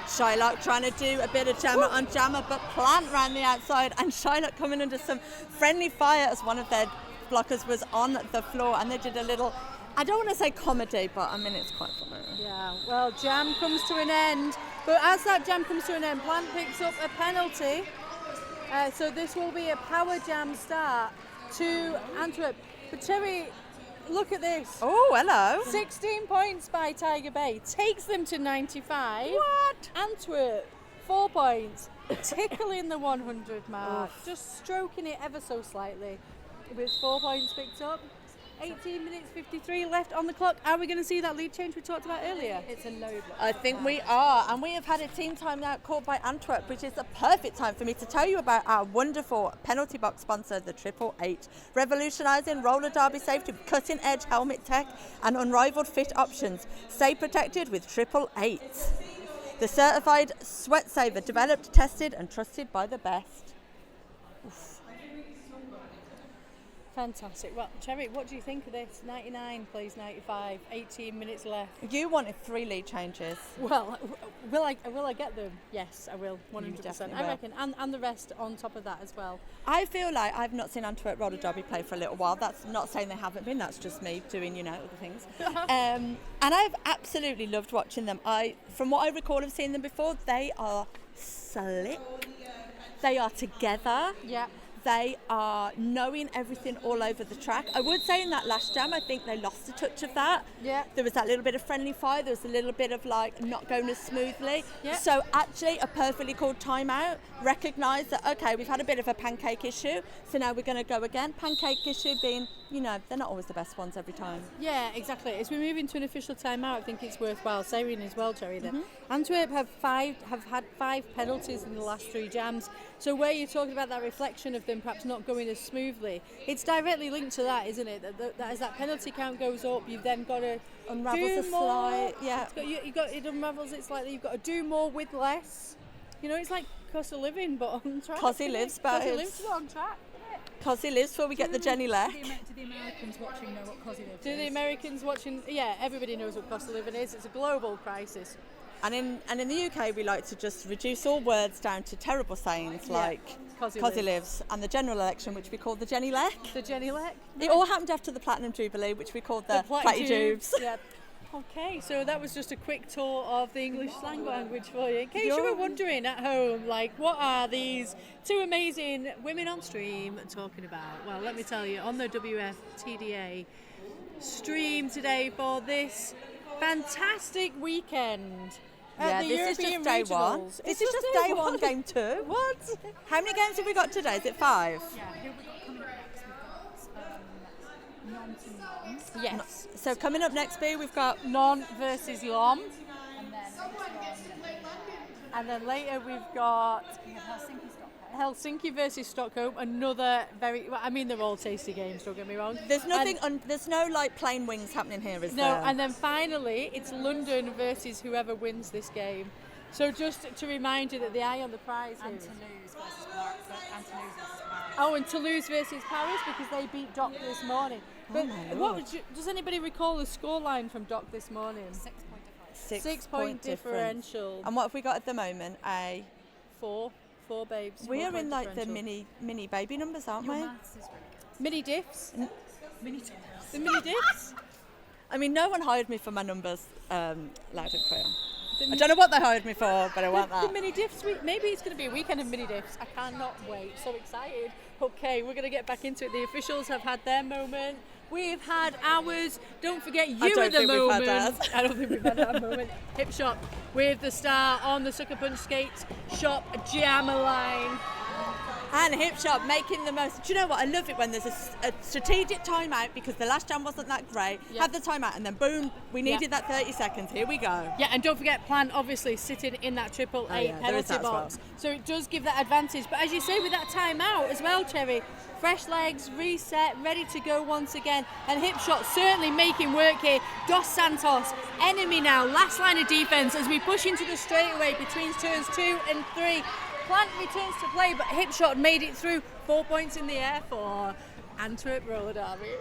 [SPEAKER 2] Shylock trying to do a bit of jammer on jammer, but Plant ran the outside, and Shylock coming under some friendly fire as one of their blockers was on the floor, and they did a little, I don't want to say comedy, but I mean it's quite funny.
[SPEAKER 1] Yeah, well, jam comes to an end, but as that jam comes to an end, Plant picks up a penalty, so this will be a power jam start to Antwerp. But Terry, look at this.
[SPEAKER 2] Oh, hello.
[SPEAKER 1] 16 points by Tiger Bay, takes them to 95.
[SPEAKER 2] What?
[SPEAKER 1] Antwerp, 4 points, tickling the 100 mark, just stroking it ever so slightly with 4 points picked up. 18 minutes 53 left on the clock. Are we going to see that lead change we talked about earlier?
[SPEAKER 6] It's a low block.
[SPEAKER 2] I think we are, and we have had a team timeout called by Antwerp, which is a perfect time for me to tell you about our wonderful penalty box sponsor, the 888, revolutionising roller derby safety with cutting-edge helmet tech and unrivaled fit options. Stay protected with 888. The certified sweat saver, developed, tested, and trusted by the best. Oof.
[SPEAKER 1] Fantastic. Well, Cherry, what do you think of this? 99 plays 95, 18 minutes left.
[SPEAKER 2] You wanted 3 lead changes.
[SPEAKER 1] Well, will I get them? Yes, I will, 100%.
[SPEAKER 2] definitely
[SPEAKER 1] I
[SPEAKER 2] will.
[SPEAKER 1] reckon, and the rest on top of that as well.
[SPEAKER 2] I feel like I've not seen Antwerp roller derby play for a little while. That's not saying they haven't been. That's just me doing, other things. And I've absolutely loved watching them. From what I recall of seeing them before, they are slick. They are together.
[SPEAKER 1] Yeah.
[SPEAKER 2] They are knowing everything all over the track. I would say in that last jam, I think they lost a touch of that.
[SPEAKER 1] Yeah.
[SPEAKER 2] There was that little bit of friendly fire. There was a little bit of not going as smoothly.
[SPEAKER 1] Yeah.
[SPEAKER 2] So actually a perfectly called timeout, recognise that, okay, we've had a bit of a pancake issue. So now we're going to go again. Pancake issue being, they're not always the best ones every time.
[SPEAKER 1] Yeah, exactly. As we move into an official timeout, I think it's worthwhile saying as well, Jerry, that Antwerp have had 5 penalties in the last 3 jams. So where you're talking about that reflection of them perhaps not going as smoothly, it's directly linked to that, isn't it? That as that penalty count goes up, you've then got to
[SPEAKER 2] Unravels a slide, yeah.
[SPEAKER 1] It unravels it slightly. You've got to do more with less. It's like cost of living, but on track.
[SPEAKER 2] Cosy lives, but
[SPEAKER 1] Cosy lives, but on track.
[SPEAKER 2] Cosy lives before we get the Jenny Leck.
[SPEAKER 6] Do the Americans watching know what Cosy lives
[SPEAKER 1] Do the Americans watching? Yeah, everybody knows what cost of living is. It's a global crisis.
[SPEAKER 2] And in the UK, we like to just reduce all words down to terrible sayings like
[SPEAKER 1] Cosy
[SPEAKER 2] lives, and the general election, which we call the Jenny Leck.
[SPEAKER 1] The Jenny Leck.
[SPEAKER 2] It all happened after the Platinum Jubilee, which we called the Platty Jubes.
[SPEAKER 1] Yeah. Okay, so that was just a quick tour of the English slang language for you. In case you were wondering at home, what are these 2 amazing women on stream talking about? Well, let me tell you, on the WFTDA stream today for this fantastic weekend.
[SPEAKER 2] Yeah, this is just day 1. This is just day 1, game 2.
[SPEAKER 1] What?
[SPEAKER 2] How many games have we got today? Is it 5?
[SPEAKER 6] Yeah, who have we got coming up next? We've got non to non.
[SPEAKER 1] Yes.
[SPEAKER 2] So coming up next, B, we've got
[SPEAKER 1] Non versus Lom.
[SPEAKER 6] And then
[SPEAKER 1] And then later we've got
[SPEAKER 6] we have Helsinki Stockholm.
[SPEAKER 1] Helsinki versus Stockholm, another they're all tasty games, don't get me wrong.
[SPEAKER 2] there's nothing there's no plain wings happening here, is there?
[SPEAKER 1] No, and then finally it's London versus whoever wins this game. So just to remind you that the eye on the prize
[SPEAKER 6] And
[SPEAKER 1] here.
[SPEAKER 6] Toulouse versus Paris.
[SPEAKER 1] Oh, and Toulouse versus Paris because they beat Dock this morning. But does anybody recall the scoreline from Dock this morning?
[SPEAKER 6] 6 point difference.
[SPEAKER 1] 6 point differential.
[SPEAKER 2] And what have we got at the moment?
[SPEAKER 1] Four babes.
[SPEAKER 2] We
[SPEAKER 1] 4
[SPEAKER 2] are
[SPEAKER 1] point
[SPEAKER 2] in the
[SPEAKER 1] differential.
[SPEAKER 2] mini baby numbers, aren't
[SPEAKER 6] Your
[SPEAKER 2] we?
[SPEAKER 6] maths is really good.
[SPEAKER 1] Mini diffs.
[SPEAKER 6] Mini difference.
[SPEAKER 1] The mini diffs.
[SPEAKER 2] I mean, no one hired me for my numbers loud and clear. I don't know what they hired me for, but I want
[SPEAKER 1] The
[SPEAKER 2] that.
[SPEAKER 1] mini diffs week. Maybe it's going to be a weekend of mini diffs. I cannot wait. So excited. Okay, we're going to get back into it. The officials have had their moment. We've had ours. Don't forget, you
[SPEAKER 2] don't
[SPEAKER 1] at the
[SPEAKER 2] think we've had
[SPEAKER 1] moment.
[SPEAKER 2] ours.
[SPEAKER 1] I don't think we've had our moment. Hip Shop with the star on the Sucker Punch skates. Shop Jammer line.
[SPEAKER 2] And Hip Shop making the most. Do you know what? I love it when there's a strategic timeout because the last jam wasn't that great.
[SPEAKER 1] Yeah.
[SPEAKER 2] Had the timeout and then boom, we needed that 30 seconds. Here we go.
[SPEAKER 1] Yeah, and don't forget, Plant obviously sitting in that 888
[SPEAKER 2] yeah, there is
[SPEAKER 1] penalty
[SPEAKER 2] that as well.
[SPEAKER 1] box. So it does give that advantage. But as you say, with that timeout as well, Cherry, fresh legs, reset, ready to go once again. And Hip Shot certainly making work here. Dos Santos, enemy now, last line of defence as we push into the straightaway between turns 2 and 3. Plant returns to play, but Hip Shot made it through. 4 points in the air for Antwerp roller derby.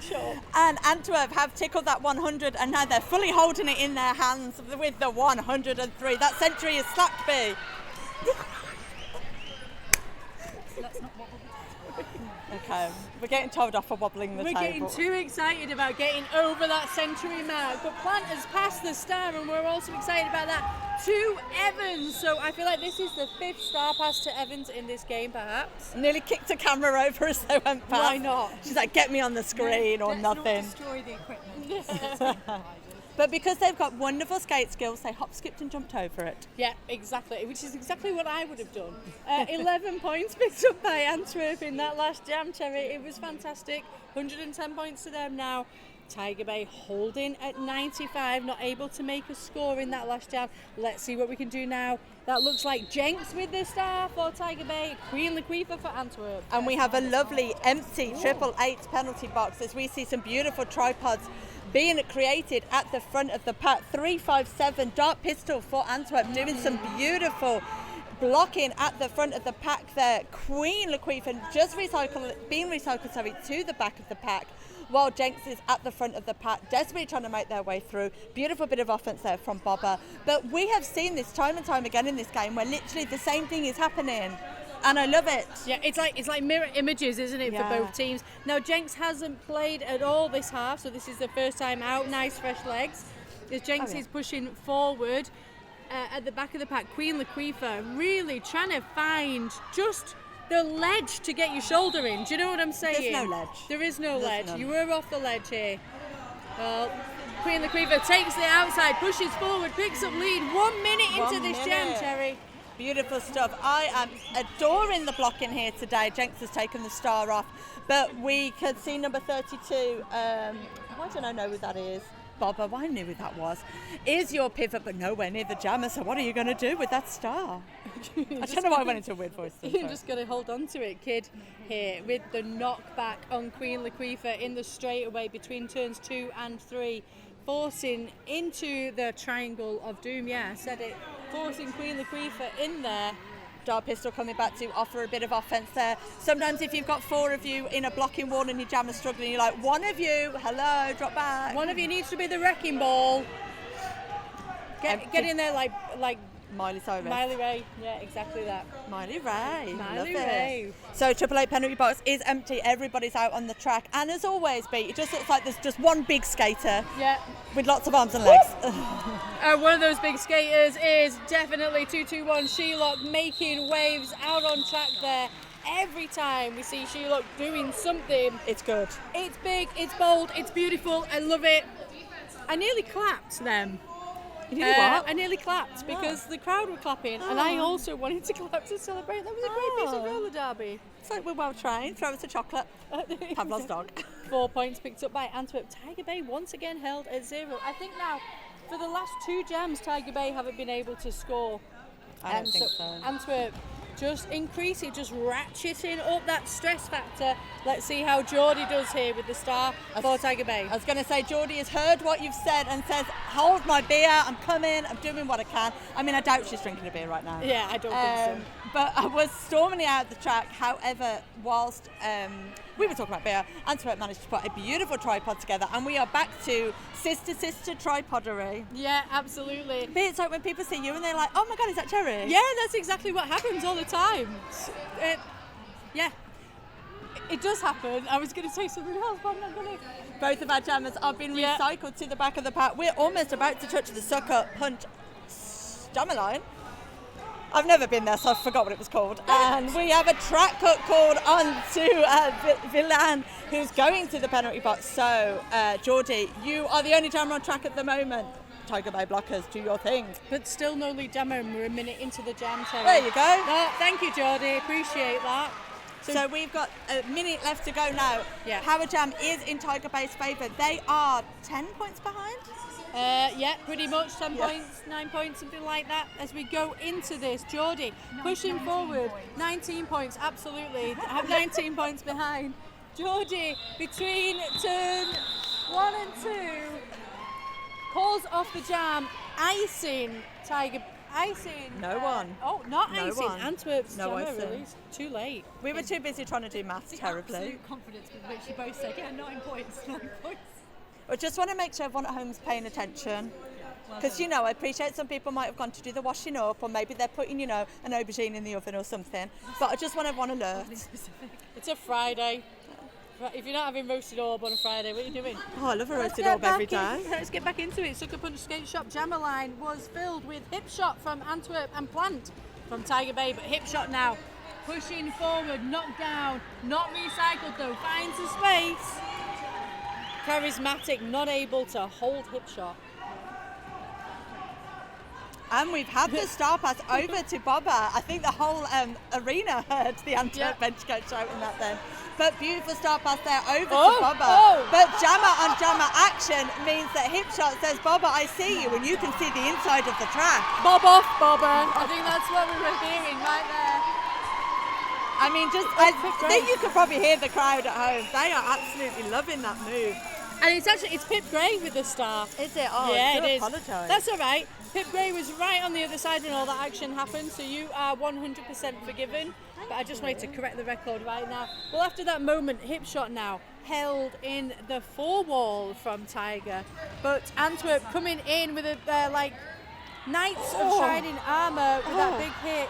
[SPEAKER 1] Sure.
[SPEAKER 2] And Antwerp have tickled that 100, and now they're fully holding it in their hands with the 103. That century is slapped B. Okay, we're getting told off for wobbling the
[SPEAKER 1] We're
[SPEAKER 2] table.
[SPEAKER 1] getting too excited about getting over that century mark, but Plant has passed the star, and we're also excited about that to Evans. So I feel like this is the 5th star pass to Evans in this game, perhaps.
[SPEAKER 2] Nearly kicked a camera over as they went past.
[SPEAKER 1] Why not?
[SPEAKER 2] She's like, get me on the screen or
[SPEAKER 7] Let's
[SPEAKER 2] nothing.
[SPEAKER 7] not destroy the equipment.
[SPEAKER 2] But because they've got wonderful skate skills, they hop, skipped and jumped over it.
[SPEAKER 1] Yeah, exactly, which is exactly what I would have done. 11 points picked up by Antwerp in that last jam, Cherry. It was fantastic. 110 points to them now. Tiger Bay holding at 95, not able to make a score in that last jam. Let's see what we can do now. That looks like Jenks with the star for Tiger Bay, Queen Laquifa for Antwerp.
[SPEAKER 2] And we have a lovely empty 888 penalty box as we see some beautiful tripods being created at the front of the pack. 357 dart pistol for Antwerp, doing some beautiful blocking at the front of the pack there. Queen Laquifa just being recycled to the back of the pack, while Jenks is at the front of the pack, desperately trying to make their way through. Beautiful bit of offense there from Bobber. But we have seen this time and time again in this game where literally the same thing is happening. And I love it.
[SPEAKER 1] Yeah, it's like mirror images, isn't it, for both teams? Now, Jenks hasn't played at all this half, so this is the first time out. Nice fresh legs. As Jenks is pushing forward at the back of the pack, Queen Laquifa really trying to find just the ledge to get your shoulder in. Do you know what I'm saying?
[SPEAKER 2] There's no ledge.
[SPEAKER 1] There is no
[SPEAKER 2] There's
[SPEAKER 1] ledge.
[SPEAKER 2] none.
[SPEAKER 1] You were off the ledge here. Well, Queen Laquifa takes the outside, pushes forward, picks up lead. 1 minute into
[SPEAKER 2] 1
[SPEAKER 1] this
[SPEAKER 2] minute.
[SPEAKER 1] jam, Cherry.
[SPEAKER 2] Beautiful stuff. I am adoring the blocking here today. Jenks has taken the star off, but we could see number 32. Why don't I know who that is? Bobber, I knew who that was. Is your pivot, but nowhere near the jammer. So what are you going to do with that star? I don't know why I went into a weird voice.
[SPEAKER 1] You're just going to hold on to it, kid, here with the knockback on Queen Laquifa in the straightaway between turns 2 and 3, forcing into the triangle of doom. Yeah, I said it. Forcing Queen Laquifa in there.
[SPEAKER 2] Dart pistol coming back to offer a bit of offence there. Sometimes if you've got 4 of you in a blocking wall and your jammer's struggling, you're like, one of you, hello, drop back.
[SPEAKER 1] One of you needs to be the wrecking ball. Get in there like
[SPEAKER 2] Miley Cyrus.
[SPEAKER 1] Miley Ray. Yeah, exactly that.
[SPEAKER 2] Miley Ray.
[SPEAKER 1] Miley
[SPEAKER 2] Love it.
[SPEAKER 1] Ray.
[SPEAKER 2] So 888 penalty box is empty. Everybody's out on the track. And as always, B, it just looks like there's just one big skater
[SPEAKER 1] Yeah.
[SPEAKER 2] with lots of arms and legs.
[SPEAKER 1] One of those big skaters is definitely 221 Shelock, making waves out on track there. Every time we see Shelock doing something,
[SPEAKER 2] It's good.
[SPEAKER 1] it's big, it's bold, it's beautiful. I love it. I nearly clapped them.
[SPEAKER 2] You know what?
[SPEAKER 1] I nearly clapped because the crowd were clapping, and I also wanted to clap to celebrate. That was a great piece of roller derby.
[SPEAKER 2] It's like we're well trained. Throw us a chocolate. Pavlov's dog.
[SPEAKER 1] 4 points picked up by Antwerp. Tiger Bay once again held at 0. I think now, for the last 2 jams, Tiger Bay haven't been able to score.
[SPEAKER 2] I don't think so.
[SPEAKER 1] Antwerp just increasing, just ratcheting up that stress factor. Let's see how Geordie does here with the star for Tiger Bay.
[SPEAKER 2] I was going to say, Geordie has heard what you've said and says, hold my beer, I'm coming, I'm doing what I can. I mean, I doubt she's drinking a beer right now.
[SPEAKER 1] Yeah, I don't think so.
[SPEAKER 2] But I was storming out the track. However, whilst we were talking about beer, Antwerp managed to put a beautiful tripod together, and we are back to sister tripodery.
[SPEAKER 1] Yeah, absolutely.
[SPEAKER 2] But it's like when people see you and they're like, oh my God, is that Cherry?
[SPEAKER 1] Yeah, that's exactly what happens all the time. Yeah, it does happen. I was going to say something else, but I'm not going to.
[SPEAKER 2] Both of our jammers are being recycled to the back of the pack. We're almost about to touch the sucker punch jammer line. I've never been there, so I forgot what it was called. And we have a track cut called on to Villan, who's going to the penalty box. So, Geordie, you are the only jammer on track at the moment. Tiger Bay blockers, do your thing.
[SPEAKER 1] But still no lead jammer, and we're a minute into the jam, Terry.
[SPEAKER 2] There you go.
[SPEAKER 1] No, thank you, Geordie. Appreciate that.
[SPEAKER 2] So we've got a minute left to go now.
[SPEAKER 1] Yeah.
[SPEAKER 2] Power Jam is in Tiger Bay's favour. They are 10 points behind.
[SPEAKER 1] Yeah, pretty much 10 points, 9 points, something like that. As we go into this, Geordie pushing forward, 19 points, absolutely. Have 19 points behind. Geordie between turn 1 and 2 calls off the jam, icing icing.
[SPEAKER 2] No one.
[SPEAKER 1] Oh, not
[SPEAKER 2] No
[SPEAKER 1] icing.
[SPEAKER 2] one.
[SPEAKER 1] Antwerp's
[SPEAKER 2] No
[SPEAKER 1] Gemma
[SPEAKER 2] icing.
[SPEAKER 1] released. Too late.
[SPEAKER 2] We were too busy trying to do maths
[SPEAKER 7] The
[SPEAKER 2] terribly.
[SPEAKER 7] absolute confidence with which you both said, yeah, 9 points, 9 points.
[SPEAKER 2] I just want to make sure everyone at home's paying attention. Because, you know, I appreciate some people might have gone to do the washing up, or maybe they're putting, you know, an aubergine in the oven or something. But I just want everyone alert.
[SPEAKER 1] It's a Friday. If you're not having roasted orb on a Friday, what are you doing?
[SPEAKER 2] Oh, I love a
[SPEAKER 1] Let's
[SPEAKER 2] roasted
[SPEAKER 1] get
[SPEAKER 2] orb every
[SPEAKER 1] back
[SPEAKER 2] day.
[SPEAKER 1] Let's get back into it. Sucker Punch Skate Shop Jammer line was filled with Hip Shot from Antwerp and Plant from Tiger Bay, but Hip Shot now pushing forward, knocked down, not recycled though, finds a space. Charismatic, not able to hold Hip Shot.
[SPEAKER 2] And we've had the star pass over to Bobba. I think the whole arena heard the Antwerp bench coach shouting that then. But beautiful star pass there over to Bobba. But jammer on jammer action means that Hip Shot says, Bobba, I see you, and you can see the inside of the track.
[SPEAKER 1] Bob off, Bobba. I think that's what we were hearing right there.
[SPEAKER 2] I mean, I think you could probably hear the crowd at home. They are absolutely loving that move.
[SPEAKER 1] And it's Pip Gray with the star.
[SPEAKER 2] Is it? Oh,
[SPEAKER 1] yeah,
[SPEAKER 2] I do
[SPEAKER 1] it is.
[SPEAKER 2] apologise.
[SPEAKER 1] That's all right. Pip Gray was right on the other side when all that action happened, so you are 100% forgiven. But I just wanted to correct the record right now. Well, after that moment, Hip Shot now held in the 4 wall from Tiger, but Antwerp coming in with a like Knights of Shining Armour with that big hit.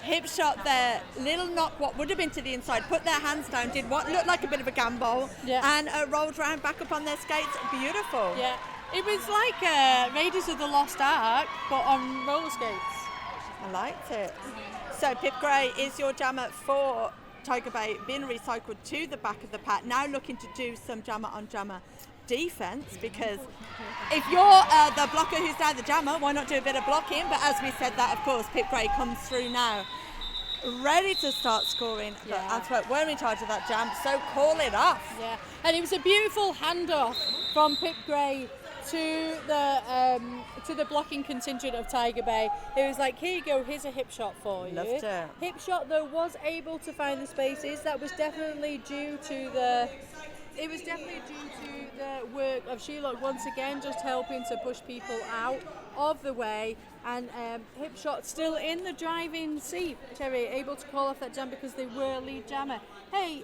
[SPEAKER 2] Hip Shot there, little knock what would have been to the inside, put their hands down, did what looked like a bit of a gamble, and rolled round back up on their skates. Beautiful.
[SPEAKER 1] Yeah, it was like Raiders of the Lost Ark, but on roller skates.
[SPEAKER 2] I liked it. So Pip Gray is your jammer for Tiger Bay, being recycled to the back of the pack, now looking to do some jammer on jammer defence, because if you're the blocker who's now the jammer, why not do a bit of blocking? But as we said that, of course, Pip Gray comes through now, ready to start scoring. But Antwerp were in charge of that jam, so call it off.
[SPEAKER 1] Yeah, and it was a beautiful handoff from Pip Gray to the blocking contingent of Tiger Bay. It was like, here you go, here's a Hip Shot for you.
[SPEAKER 2] Loved it.
[SPEAKER 1] Hip Shot though was able to find the spaces. That was definitely due to the work of Sheila once again, just helping to push people out of the way. And Hip Shot still in the driving seat, Terry, able to call off that jam because they were lead jammer. Hey,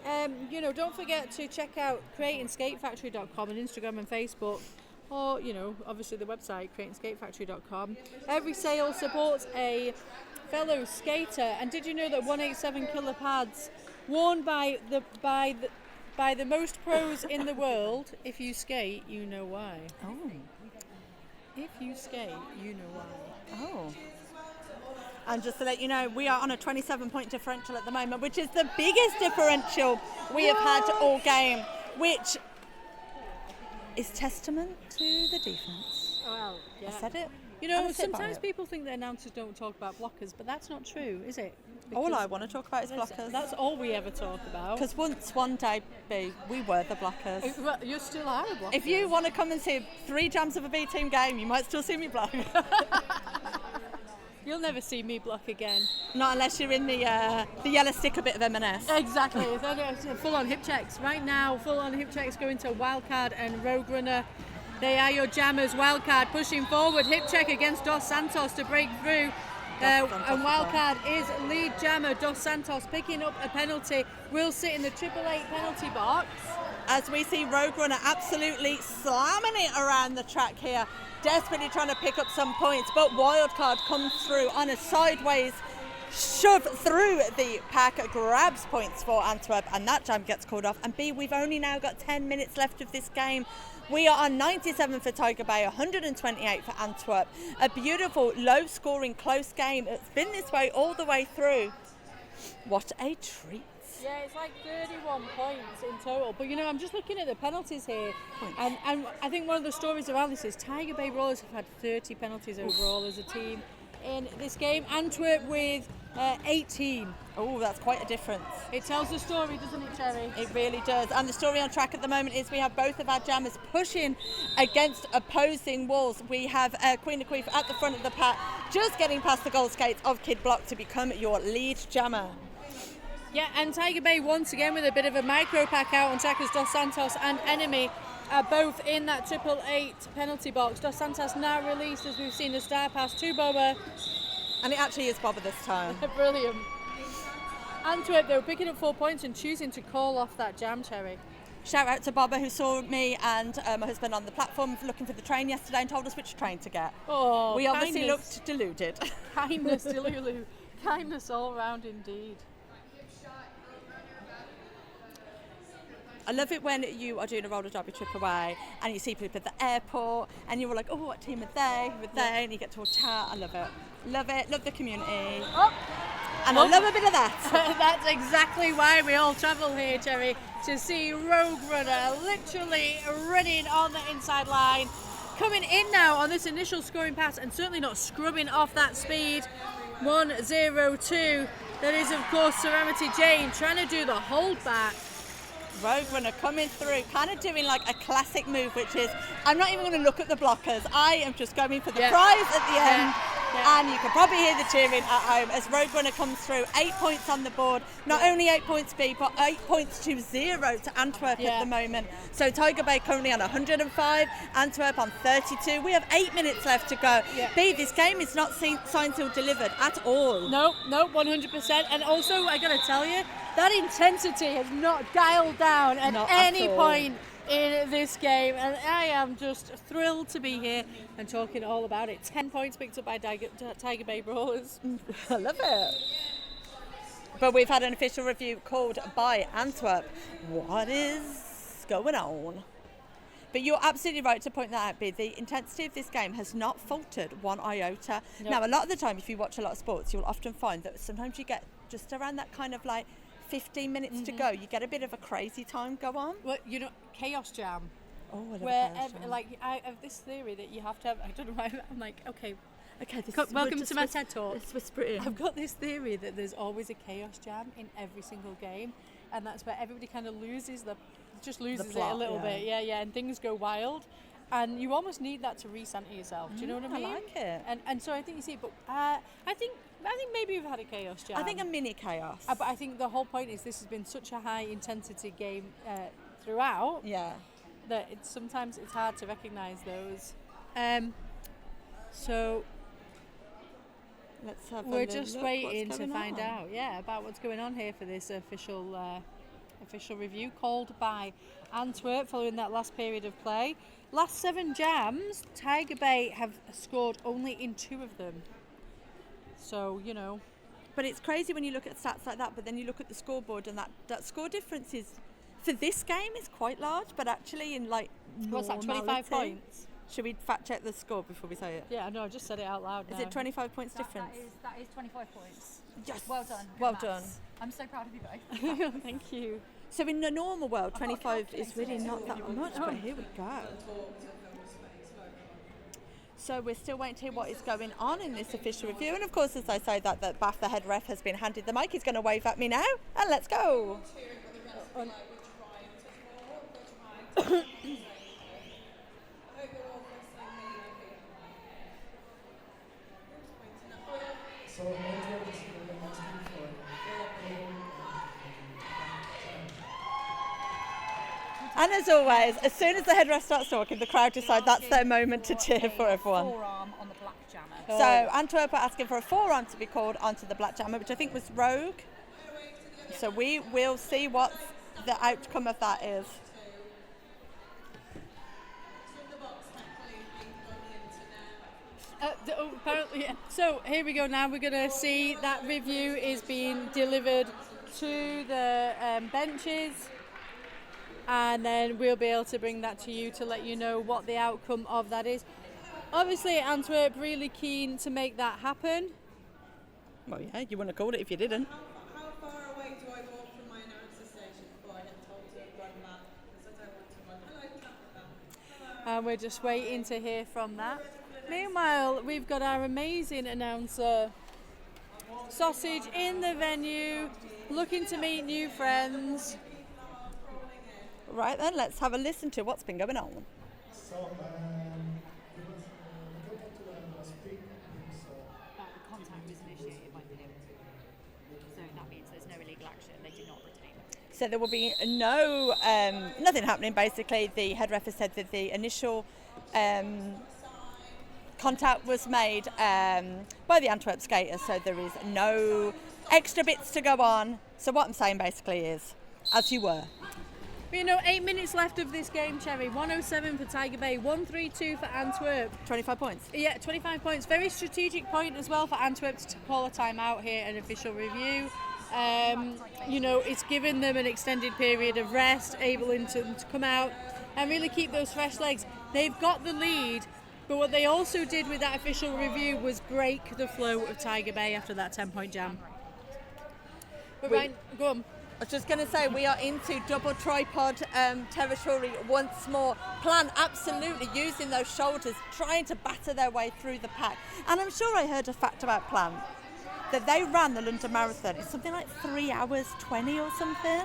[SPEAKER 1] don't forget to check out creatingskatefactory.com on Instagram and Facebook. Or, obviously the website, creatingskatefactory.com. Every sale supports a fellow skater. And did you know that 187 killer pads worn by the most pros in the world? If you skate, you know why.
[SPEAKER 2] Oh.
[SPEAKER 1] If you skate, you know why.
[SPEAKER 2] Oh. And just to let you know, we are on a 27-point differential at the moment, which is the biggest differential we have had all game, which is testament to the defence.
[SPEAKER 1] Well, yeah.
[SPEAKER 2] I said it.
[SPEAKER 1] Sometimes people think that announcers don't talk about blockers, but that's not true, is it?
[SPEAKER 2] All I want to talk about is blockers.
[SPEAKER 1] That's all we ever talk about.
[SPEAKER 2] Because one day, we were the blockers.
[SPEAKER 1] Well, you still are a blocker.
[SPEAKER 2] If you want to come and see 3 jams of a B team game, you might still see me block.
[SPEAKER 1] You'll never see me block again.
[SPEAKER 2] Not unless you're in the yellow sticker bit of M&S.
[SPEAKER 1] Exactly. Full on hip checks. Right now, full on hip checks going to Wildcard and Rogue Runner. They are your jammers. Wildcard pushing forward. Hip check against Dos Santos to break through. And Wildcard is lead jammer. Dos Santos picking up a penalty. Will sit in the 888 penalty box.
[SPEAKER 2] As we see Rogue Runner absolutely slamming it around the track here, desperately trying to pick up some points, but Wildcard comes through on a sideways shove through the pack, grabs points for Antwerp, and that jam gets called off. And B, we've only now got 10 minutes left of this game. We are on 97 for Tiger Bay, 128 for Antwerp. A beautiful, low-scoring, close game. It's been this way all the way through. What a treat.
[SPEAKER 1] Yeah, it's like 31 points in total. But, I'm just looking at the penalties here. And I think one of the stories around this is Tiger Bay Brawlers have had 30 penalties overall as a team in this game. Antwerp with 18.
[SPEAKER 2] Oh, that's quite a difference.
[SPEAKER 1] It tells the story, doesn't it, Cherry?
[SPEAKER 2] It really does. And the story on track at the moment is we have both of our jammers pushing against opposing walls. We have Queen of Queef at the front of the pack, just getting past the goal skates of Kid Block to become your lead jammer.
[SPEAKER 1] Yeah, and Tiger Bay once again with a bit of a micro pack out on Tackers Dos Santos and Enemy. are both in that 888 penalty box. Dos Santos now released as we've seen the star pass to Boba.
[SPEAKER 2] And it actually is Boba this time.
[SPEAKER 1] Brilliant. Antwerp, though, picking up 4 points and choosing to call off that jam, Cherry.
[SPEAKER 2] Shout out to Boba, who saw me and my husband on the platform looking for the train yesterday and told us which train to get.
[SPEAKER 1] Oh,
[SPEAKER 2] we obviously
[SPEAKER 1] kindness.
[SPEAKER 2] looked deluded.
[SPEAKER 1] Kindness, Delulu. Kindness all round indeed.
[SPEAKER 2] I love it when you are doing a roller derby trip away and you see people at the airport and you're like, oh, what team are they? Who are they? And you get to chat. I love it. Love it. Love the community.
[SPEAKER 1] Oh.
[SPEAKER 2] And I love a bit of that.
[SPEAKER 1] That's exactly why we all travel here, Cherry, to see Rogue Runner literally running on the inside line, coming in now on this initial scoring pass and certainly not scrubbing off that speed. 1-0-2. That is, of course, Serenity Jane trying to do the hold back.
[SPEAKER 2] Rogue Runner coming through, kind of doing like a classic move, which is, I'm not even going to look at the blockers. I am just going for the prize at the end. And you can probably hear the cheering at home as Rogue Runner comes through. 8 points on the board. Not only 8 points B, but 8 points to 0 to Antwerp at the moment. So Tiger Bay currently on 105, Antwerp on 32. We have 8 minutes left to go. B, this game is not signed till delivered at all.
[SPEAKER 1] No, 100%. And also, I got to tell you, that intensity has not dialed down at any point in this game, and I am just thrilled to be here and talking all about it. 10 points picked up by Tiger Bay Brawlers.
[SPEAKER 2] I love it. But we've had an official review called by Antwerp. What is going on? But you're absolutely right to point that out, B. The intensity of this game has not faltered one iota.
[SPEAKER 1] Nope.
[SPEAKER 2] Now, a lot of the time, if you watch a lot of sports, you'll often find that sometimes you get just around that kind of like 15 minutes to go, you get a bit of a crazy time go on.
[SPEAKER 1] Well, you know, chaos jam.
[SPEAKER 2] Oh, I love
[SPEAKER 1] where
[SPEAKER 2] chaos jam.
[SPEAKER 1] like I have this theory that you have to have. I don't know why I'm like, okay,
[SPEAKER 2] welcome
[SPEAKER 1] to my TED talk.
[SPEAKER 2] Let's whisper it in.
[SPEAKER 1] I've got this theory that there's always a chaos jam in every single game, and that's where everybody kind of loses it a little bit. Yeah, and things go wild. And you almost need that to recenter yourself. Do you know what I mean?
[SPEAKER 2] I like it.
[SPEAKER 1] And so I think you see it, but I think maybe we've had a chaos jam.
[SPEAKER 2] I think a mini chaos.
[SPEAKER 1] But I think the whole point is this has been such a high intensity game throughout.
[SPEAKER 2] Yeah.
[SPEAKER 1] That sometimes it's hard to recognise those. So
[SPEAKER 2] let's have
[SPEAKER 1] we're just waiting to find out, about what's going on here for this official review called by Antwerp following that last period of play. Last 7 jams, Tiger Bay have scored only in 2 of them. So, you know.
[SPEAKER 2] But it's crazy when you look at stats like that, but then you look at the scoreboard and that score difference is, for this game, is quite large, but actually in like
[SPEAKER 1] what's that, 25 points?
[SPEAKER 2] Should we fact check the score before we say it?
[SPEAKER 1] Yeah, no, I just said it out loud now.
[SPEAKER 2] Is it 25 points difference?
[SPEAKER 3] That is 25 points.
[SPEAKER 2] Yes.
[SPEAKER 3] Well done.
[SPEAKER 2] Well done.
[SPEAKER 3] I'm so proud of you both.
[SPEAKER 1] Thank you.
[SPEAKER 2] So in the normal world, 25 is really not that much, but here we go. So we're still waiting to hear what is going on in this official review. And of course, as I say that Bath, the head ref, has been handed the mic. He's going to wave at me now. And let's go. And as always, as soon as the head ref starts talking, the crowd decide that's their moment to cheer for everyone.
[SPEAKER 3] Forearm on the black jammer.
[SPEAKER 2] So Antwerp are asking for a forearm to be called onto the black jammer, which I think was Rogue. So we will see what the outcome of that is.
[SPEAKER 1] Apparently, yeah. So here we go now. We're going to see that review is being delivered to the benches. And then we'll be able to bring that to you to let you know what the outcome of that is. Obviously, Antwerp really keen to make that happen.
[SPEAKER 2] Well, yeah, you wouldn't have called it if you didn't.
[SPEAKER 8] How far away do I walk from my announcer station before I get told to run that? Because I don't want to run. Hello, clap.
[SPEAKER 1] And we're just waiting to hear from that. Meanwhile, we've got our amazing announcer, Sausage, in the venue, looking to meet new friends.
[SPEAKER 2] Right then, let's have a listen to what's been going on.
[SPEAKER 9] So, we got to speak.
[SPEAKER 10] Contact is initiated by him. So that means there's no illegal action. They do not retain.
[SPEAKER 2] So there will be nothing happening. Basically, the head ref has said that the initial contact was made by the Antwerp skater, so there is no extra bits to go on. So what I'm saying basically is, as you were.
[SPEAKER 1] 8 minutes left of this game, Cherry. 107 for Tiger Bay, 132 for Antwerp.
[SPEAKER 2] 25 points.
[SPEAKER 1] Yeah, 25 points. Very strategic point as well for Antwerp to call a timeout here, an official review. It's given them an extended period of rest, able to come out and really keep those fresh legs. They've got the lead, but what they also did with that official review was break the flow of Tiger Bay after that 10-point jam. But Ryan, go on.
[SPEAKER 2] I was just going to say, we are into double tripod territory once more. Plan absolutely using those shoulders, trying to batter their way through the pack. And I'm sure I heard a fact about Plan, that they ran the London Marathon in something like 3 hours 20 or something.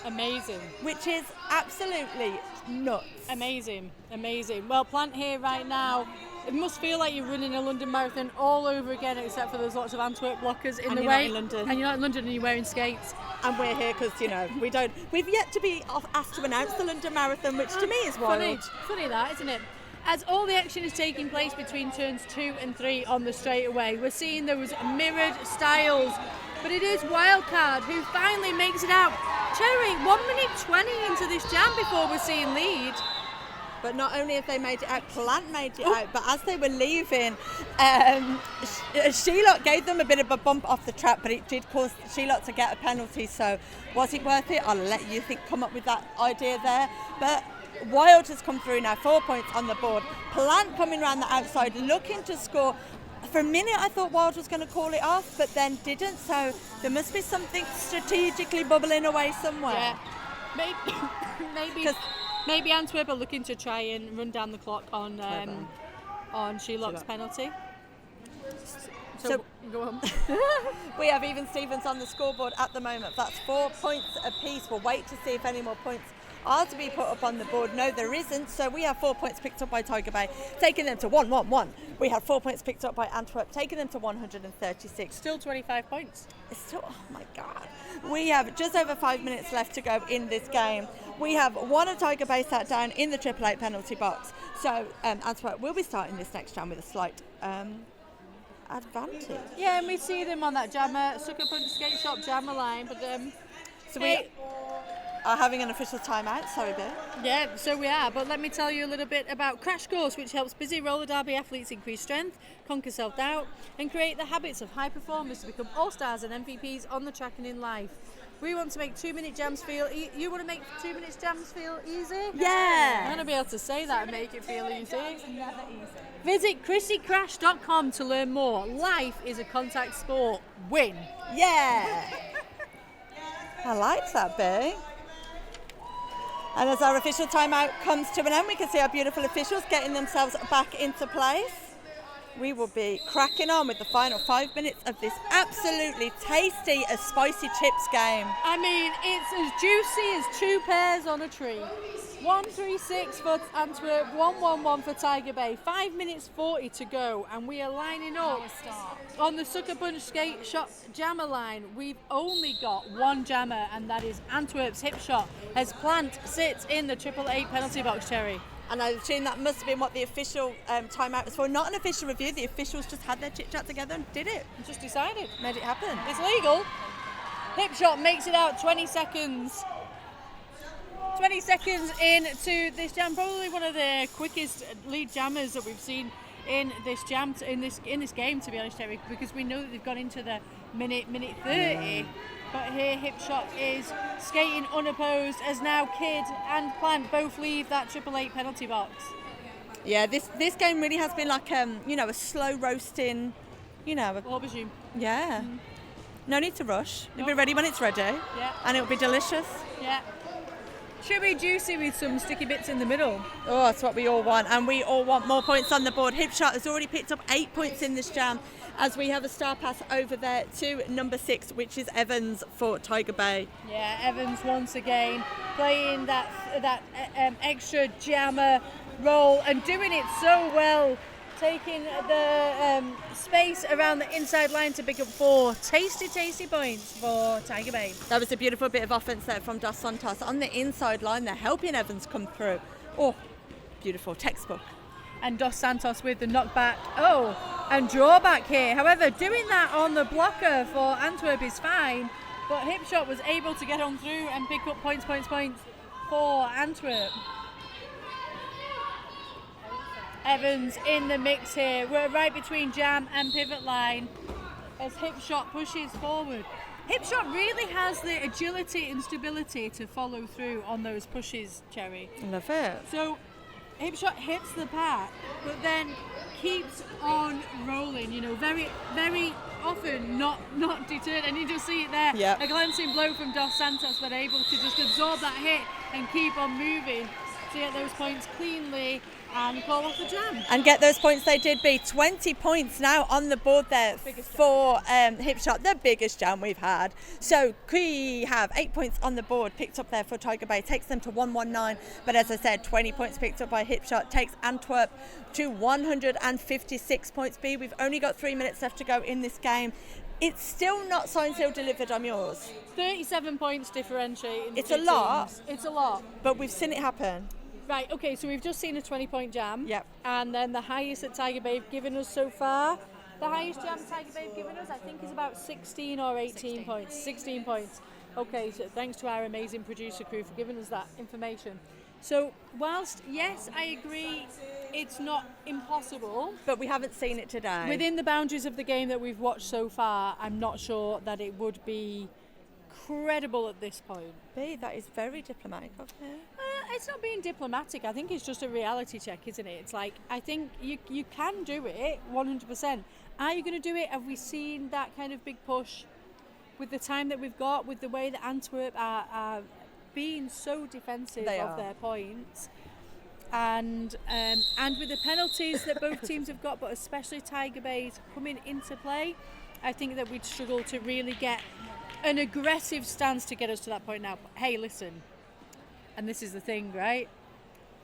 [SPEAKER 1] Amazing.
[SPEAKER 2] Which is absolutely nuts.
[SPEAKER 1] Amazing. Well, Plant here right now, it must feel like you're running a London Marathon all over again, except for there's lots of Antwerp blockers in the way.
[SPEAKER 2] Not in London.
[SPEAKER 1] And you're not in London and you're wearing skates.
[SPEAKER 2] And we're here because, we've yet to be asked to announce the London Marathon, which to me is wild.
[SPEAKER 1] Funny that, isn't it? As all the action is taking place between turns 2 and 3 on the straightaway, we're seeing those mirrored styles. But it is Wildcard who finally makes it out. Cherry, 1 minute 20 into this jam before we're seeing lead.
[SPEAKER 2] But not only have they made it out, Plant made it out, but as they were leaving, Sheelot gave them a bit of a bump off the track, but it did cause Sheelot to get a penalty. So was it worth it? I'll let you come up with that idea there. But Wild has come through now, 4 points on the board. Plant coming around the outside, looking to score. For a minute I thought Wild was going to call it off, but then didn't. So there must be something strategically bubbling away somewhere.
[SPEAKER 1] Yeah, maybe Antwerp are looking to try and run down the clock on Shelot's penalty. So go on.
[SPEAKER 2] We have even Stevens on the scoreboard at the moment. That's 4 points apiece. We'll wait to see if any more points are to be put up on the board. No, there isn't. So we have 4 points picked up by Tiger Bay, taking them to 111. We have 4 points picked up by Antwerp, taking them to 136.
[SPEAKER 1] Still 25 points.
[SPEAKER 2] It's still, oh my God. We have just over 5 minutes left to go in this game. We have one of Tiger Bay sat down in the 888 penalty box. So Antwerp will be starting this next jam with a slight advantage.
[SPEAKER 1] Yeah, and we see them on that jammer, Sucker Punch Skate Shop jammer line. But
[SPEAKER 2] so we are having an official timeout, sorry, Bill.
[SPEAKER 1] Yeah, so we are, but let me tell you a little bit about Crash Course, which helps busy roller derby athletes increase strength, conquer self-doubt, and create the habits of high performers to become all-stars and MVPs on the track and in life. We want to make 2 minute jams feel you want to make 2 minute jams feel easy?
[SPEAKER 2] Yeah.
[SPEAKER 1] I'm going to be able to say that and make it feel easy. Visit ChrissyCrash.com to learn more. Life is a contact sport. Win.
[SPEAKER 2] Yeah. I like that, Boo. And as our official timeout comes to an end, we can see our beautiful officials getting themselves back into place. We will be cracking on with the final 5 minutes of this absolutely tasty as spicy chips game.
[SPEAKER 1] I mean, it's as juicy as 2 pears on a tree. 136 for Antwerp, 111 for Tiger Bay. 5 minutes 40 to go, and we are lining up on the Sucker Punch Skate Shop jammer line. We've only got one jammer, and that is Antwerp's hip shot, as Plant sits in the 888 penalty box, Cherry.
[SPEAKER 2] And I assume that must have been what the official timeout was for. Not an official review, the officials just had their chit-chat together and did it.
[SPEAKER 1] Just decided.
[SPEAKER 2] Made it happen.
[SPEAKER 1] It's legal. Hip shot makes it out 20 seconds. 20 seconds into this jam, probably one of the quickest lead jammers that we've seen in this jam, in this game, to be honest, Terry, because we know that they've gone into the minute 30. But here, hip shot is skating unopposed as now Kid and Plant both leave that 888 penalty box.
[SPEAKER 2] Yeah, this game really has been like a slow roasting,
[SPEAKER 1] Aubergine.
[SPEAKER 2] Yeah. No need to rush. It'll be ready when it's ready.
[SPEAKER 1] Yeah.
[SPEAKER 2] And it'll be delicious.
[SPEAKER 1] Yeah. Should be juicy with some sticky bits in the middle.
[SPEAKER 2] Oh, that's what we all want. And we all want more points on the board. Hipshot has already picked up 8 points in this jam as we have a star pass over there to number 6, which is Evans for Tiger Bay.
[SPEAKER 1] Yeah, Evans once again playing that extra jammer role and doing it so well. taking the space around the inside line to pick up 4 tasty points for Tiger Bay.
[SPEAKER 2] That was a beautiful bit of offense there from Dos Santos on the inside line. They're helping Evans come through. Oh, beautiful textbook.
[SPEAKER 1] And Dos Santos with the knockback. Oh, and drawback here. However, doing that on the blocker for Antwerp is fine, but Hipshot was able to get on through and pick up points for Antwerp. Evans in the mix here. We're right between jam and pivot line as Hipshot pushes forward. Hipshot really has the agility and stability to follow through on those pushes, Cherry.
[SPEAKER 2] Love it.
[SPEAKER 1] So Hipshot hits the pack, but then keeps on rolling, very, very often not deterred. And you just see it there.
[SPEAKER 2] Yep.
[SPEAKER 1] A glancing blow from Dos Santos, but able to just absorb that hit and keep on moving to get those points cleanly and call off the jam.
[SPEAKER 2] And get those points they did be. 20 points now on the board there for Hipshot, the biggest jam we've had. So we have 8 points on the board picked up there for Tiger Bay, takes them to 119. But as I said, 20 points picked up by Hipshot takes Antwerp to 156 points. B, we've only got 3 minutes left to go in this game. It's still not signed, sealed, delivered on yours.
[SPEAKER 1] 37 points differentiate.
[SPEAKER 2] It's a lot.
[SPEAKER 1] It's a lot.
[SPEAKER 2] But we've seen it happen.
[SPEAKER 1] Right, okay, so we've just seen a 20-point jam.
[SPEAKER 2] Yep.
[SPEAKER 1] And then the highest that Tiger Bay have given us so far, the highest jam Tiger Bay have given us, I think, is about 16 or 18 points. 16 points. Okay, so thanks to our amazing producer crew for giving us that information. So whilst, yes, I agree, it's not impossible.
[SPEAKER 2] But we haven't seen it today.
[SPEAKER 1] Within the boundaries of the game that we've watched so far, I'm not sure that it would be credible at this point.
[SPEAKER 2] B, that is very diplomatic of him.
[SPEAKER 1] It's not being diplomatic. I think it's just a reality check, isn't it? It's like, I think you can do it 100%. Are you going to do it? Have we seen that kind of big push with the time that we've got, with the way that Antwerp are being so defensive of their points? And with the penalties that both teams have got, but especially Tiger Bay's coming into play, I think that we'd struggle to really get an aggressive stance to get us to that point now. But hey, listen, and this is the thing, right?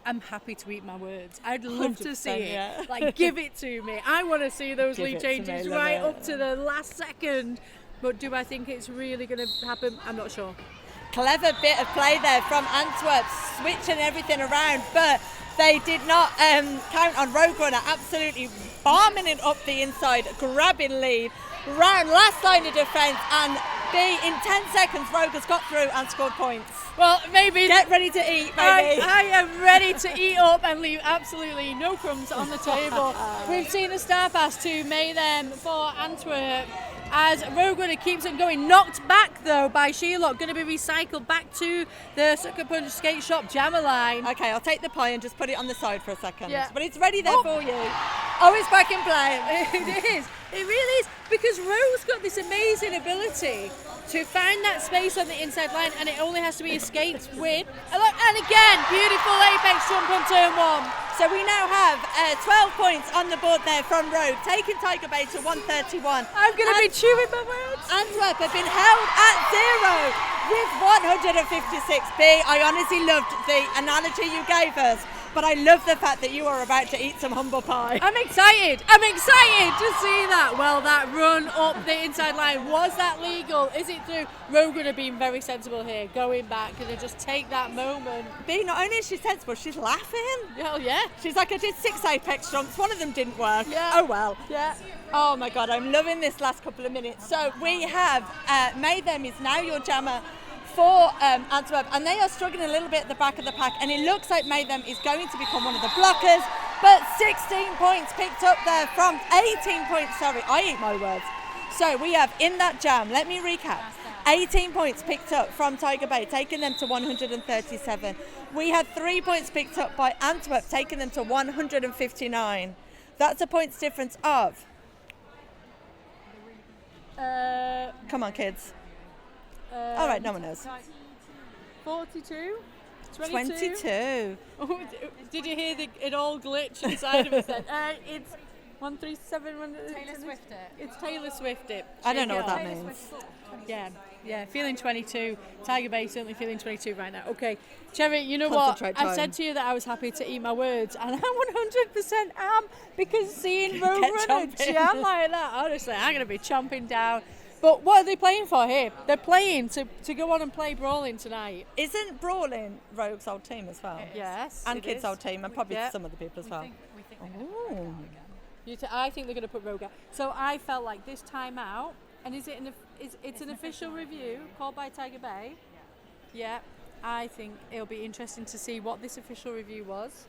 [SPEAKER 1] I'm happy to eat my words. I'd love to see it.
[SPEAKER 2] Yeah.
[SPEAKER 1] Like, give it to me. I want to see those lead changes right up to the last second. But do I think it's really going to happen? I'm not sure.
[SPEAKER 2] Clever bit of play there from Antwerp, switching everything around, but they did not count on Roadrunner, absolutely bombing it up the inside, grabbing lead, round last line of defence, and in 10 seconds Rogue has got through and scored points.
[SPEAKER 1] Well, maybe.
[SPEAKER 2] Get ready to eat, baby.
[SPEAKER 1] I am ready to eat up and leave absolutely no crumbs on the table. We've seen a star pass to Mayhem for Antwerp as Roadrunner keeps on going. Knocked back though by Shelock, going to be recycled back to the Sucker Punch Skate Shop jammer line.
[SPEAKER 2] Okay, I'll take the pie and just put it on the side for a second.
[SPEAKER 1] Yeah.
[SPEAKER 2] But it's ready there for you. Oh, it's back in play.
[SPEAKER 1] It is. It really is. Because Rogue's got this amazing ability to find that space on the inside line, and it only has to be escaped with. And again, beautiful apex jump on turn 1.
[SPEAKER 2] So we now have 12 points on the board there from Rogue, taking Tiger Bay to 131.
[SPEAKER 1] I'm going to be chewing my words.
[SPEAKER 2] Antwerp have been held at 0 with 156B. I honestly loved the analogy you gave us, but I love the fact that you are about to eat some humble pie.
[SPEAKER 1] I'm excited to see that. Well, that run up the inside line, was that legal? Is it through? Roadrunner being very sensible here, going back, going to just take that moment.
[SPEAKER 2] B, not only is she sensible, she's laughing.
[SPEAKER 1] Hell yeah.
[SPEAKER 2] She's like, I did 6 apex jumps, one of them didn't work.
[SPEAKER 1] Yeah.
[SPEAKER 2] Oh well.
[SPEAKER 1] Yeah.
[SPEAKER 2] Oh my God, I'm loving this last couple of minutes. So we have Mayhem is now your jammer for Antwerp, and they are struggling a little bit at the back of the pack, and it looks like Mayhem is going to become one of the blockers, but 16 points picked up there from 18 points, sorry, I eat my words. So we have in that jam, let me recap, 18 points picked up from Tiger Bay, taking them to 137. We had 3 points picked up by Antwerp, taking them to 159. That's a points difference of... Come on, kids. All right, no one knows.
[SPEAKER 1] 42?
[SPEAKER 2] 22.
[SPEAKER 1] Oh, did you hear it all glitch inside of us then? It's 137.
[SPEAKER 6] Taylor Swift it.
[SPEAKER 1] It's Taylor Swift it.
[SPEAKER 2] I don't know what that means.
[SPEAKER 1] Yeah. Yeah, feeling 22. Tiger Bay certainly feeling 22 right now. Okay, Cherry, you know what? I said to you that I was happy to eat my words, and I 100% am, because seeing Rogue Runner jam like that, honestly, I'm going to be chomping down. But what are they playing for here? They're playing to go on and play Brawling tonight.
[SPEAKER 2] Isn't Brawling Rogue's old team as well?
[SPEAKER 1] Yes.
[SPEAKER 2] And Kids' old team, and probably some other people as well.
[SPEAKER 1] We think I think they're going to put Rogue out. So I felt like this time out, and it's an official review called by Tiger Bay. Yeah, I think it'll be interesting to see what this official review was.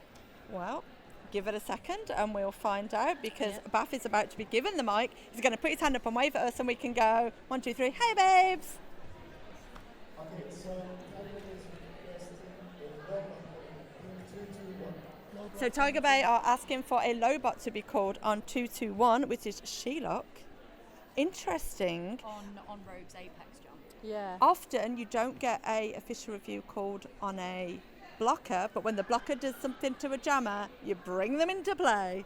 [SPEAKER 2] Well, give it a second and we'll find out, because Bath is about to be given the mic. He's going to put his hand up and wave at us, and we can go 1, 2, 3. Hey, babes.
[SPEAKER 9] Okay, so
[SPEAKER 2] So Tiger Bay are asking for a low bot to be called on 221, which is Shelock. Interesting.
[SPEAKER 7] On Rogue's Apex jump.
[SPEAKER 1] Yeah.
[SPEAKER 2] Often you don't get a official review called on a blocker, but when the blocker does something to a jammer, you bring them into play.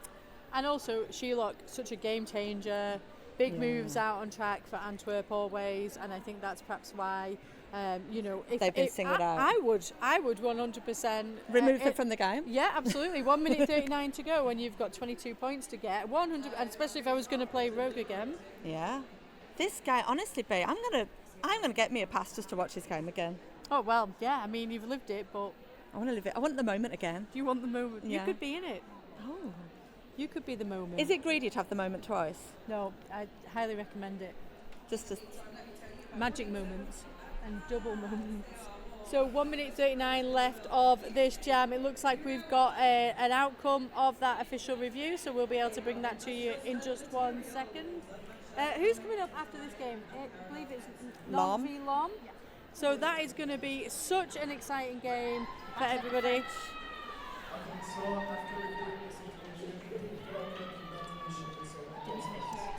[SPEAKER 1] And also, Shelock, such a game changer. Big moves out on track for Antwerp always, and I think that's perhaps why, if
[SPEAKER 2] they've been singled out.
[SPEAKER 1] I would 100%
[SPEAKER 2] remove them from the game.
[SPEAKER 1] Yeah, absolutely. 1 minute 39 to go, and you've got 22 points to get. 100, and especially if I was going to play Rogue again.
[SPEAKER 2] Yeah, this guy, honestly, Bay, I'm gonna get me a pass just to watch this game again.
[SPEAKER 1] Oh well, yeah. I mean, you've lived it, but
[SPEAKER 2] I want to live it. I want the moment again.
[SPEAKER 1] Do you want the moment?
[SPEAKER 2] Yeah.
[SPEAKER 1] You could be in it.
[SPEAKER 2] Oh.
[SPEAKER 1] You could be the moment.
[SPEAKER 2] Is it greedy to have the moment twice?
[SPEAKER 1] No, I highly recommend it.
[SPEAKER 2] Just
[SPEAKER 1] magic moments and double moments. So 1 minute 39 left of this jam. It looks like we've got an outcome of that official review, so we'll be able to bring that to you in just 1 second. Who's coming up after this game? I believe it's Lom v Lom. Yeah. So that is going to be such an exciting game for everybody.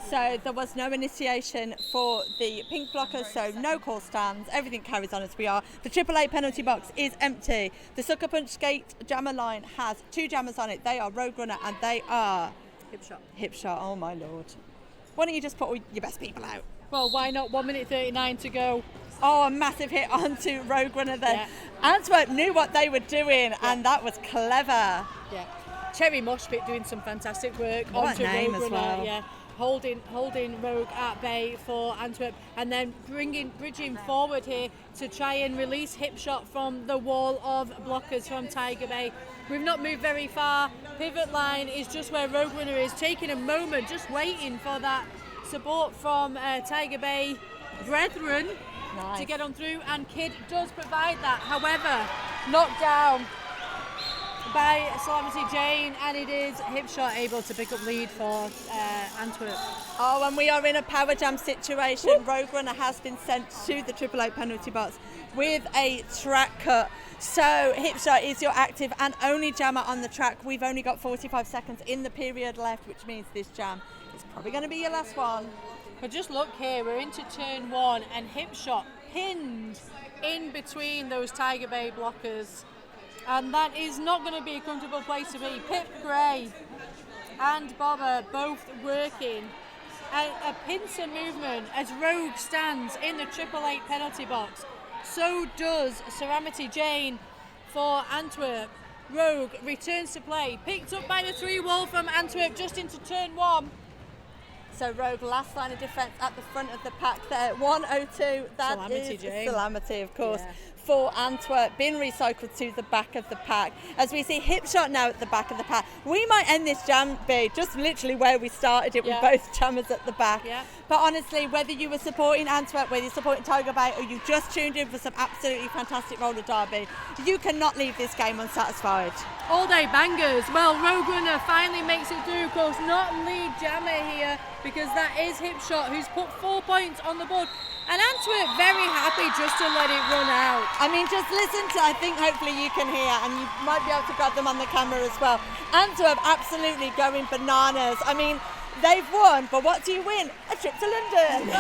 [SPEAKER 2] So there was no initiation for the pink blockers, so no call stands. Everything carries on as we are. The 888 penalty box is empty. The Sucker Punch Skate jammer line has 2 jammers on it. They are Rogue Runner and they are Hipshot. Oh my lord. Why don't you just put all your best people out?
[SPEAKER 1] Well, why not? 1 minute 39 to go.
[SPEAKER 2] Oh, a massive hit onto Rogue Runner there. Yeah. Antwerp knew what they were doing, and that was clever.
[SPEAKER 1] Yeah. Cherry Moshpit doing some fantastic work
[SPEAKER 2] what
[SPEAKER 1] onto
[SPEAKER 2] a name
[SPEAKER 1] Rogue
[SPEAKER 2] as
[SPEAKER 1] Runner.
[SPEAKER 2] well.
[SPEAKER 1] Yeah. Holding Rogue at bay for Antwerp, and then bridging forward here to try and release Hipshot from the wall of blockers from Tiger Bay. We've not moved very far. Pivot line is just where Rogue Runner is, taking a moment, just waiting for that support from Tiger Bay brethren to get on through, and Kid does provide that. However, knocked down by Salamity Jane, and it is Hipshot able to pick up lead for Antwerp.
[SPEAKER 2] Oh, and we are in a power jam situation. Woo! Rogue Runner has been sent to the 888 penalty box with a track cut. So Hipshot is your active and only jammer on the track. We've only got 45 seconds in the period left, which means this jam is probably going to be your last one.
[SPEAKER 1] But just look here, we're into turn 1, and Hipshot pinned in between those Tiger Bay blockers. And that is not going to be a comfortable place to be. Pip Gray and Bobber both working. A pincer movement as Rogue stands in the 888 penalty box. So does Saramity Jane for Antwerp. Rogue returns to play. Picked up by the 3 wall from Antwerp just into turn 1.
[SPEAKER 2] So Rogue, last line of defence at the front of the pack there. 102. That
[SPEAKER 1] Salamity
[SPEAKER 2] is
[SPEAKER 1] Jane.
[SPEAKER 2] Salamity, of course.
[SPEAKER 1] Yeah.
[SPEAKER 2] For Antwerp, being recycled to the back of the pack. As we see Hipshot now at the back of the pack. We might end this jam, B, just literally where we started it with both jammers at the back.
[SPEAKER 1] Yeah.
[SPEAKER 2] But honestly, whether you were supporting Antwerp, whether you're supporting Tiger Bay, or you just tuned in for some absolutely fantastic roller derby, you cannot leave this game unsatisfied.
[SPEAKER 1] All day bangers. Well, Rogue Runner finally makes it through, of course, not lead jammer here, because that is Hipshot, who's put 4 points on the board. And Antwerp very happy just to let it run out.
[SPEAKER 2] I mean, just listen to, I think hopefully you can hear, and you might be able to grab them on the camera as well. Antwerp absolutely going bananas. I mean, they've won, but what do you win? A trip to London.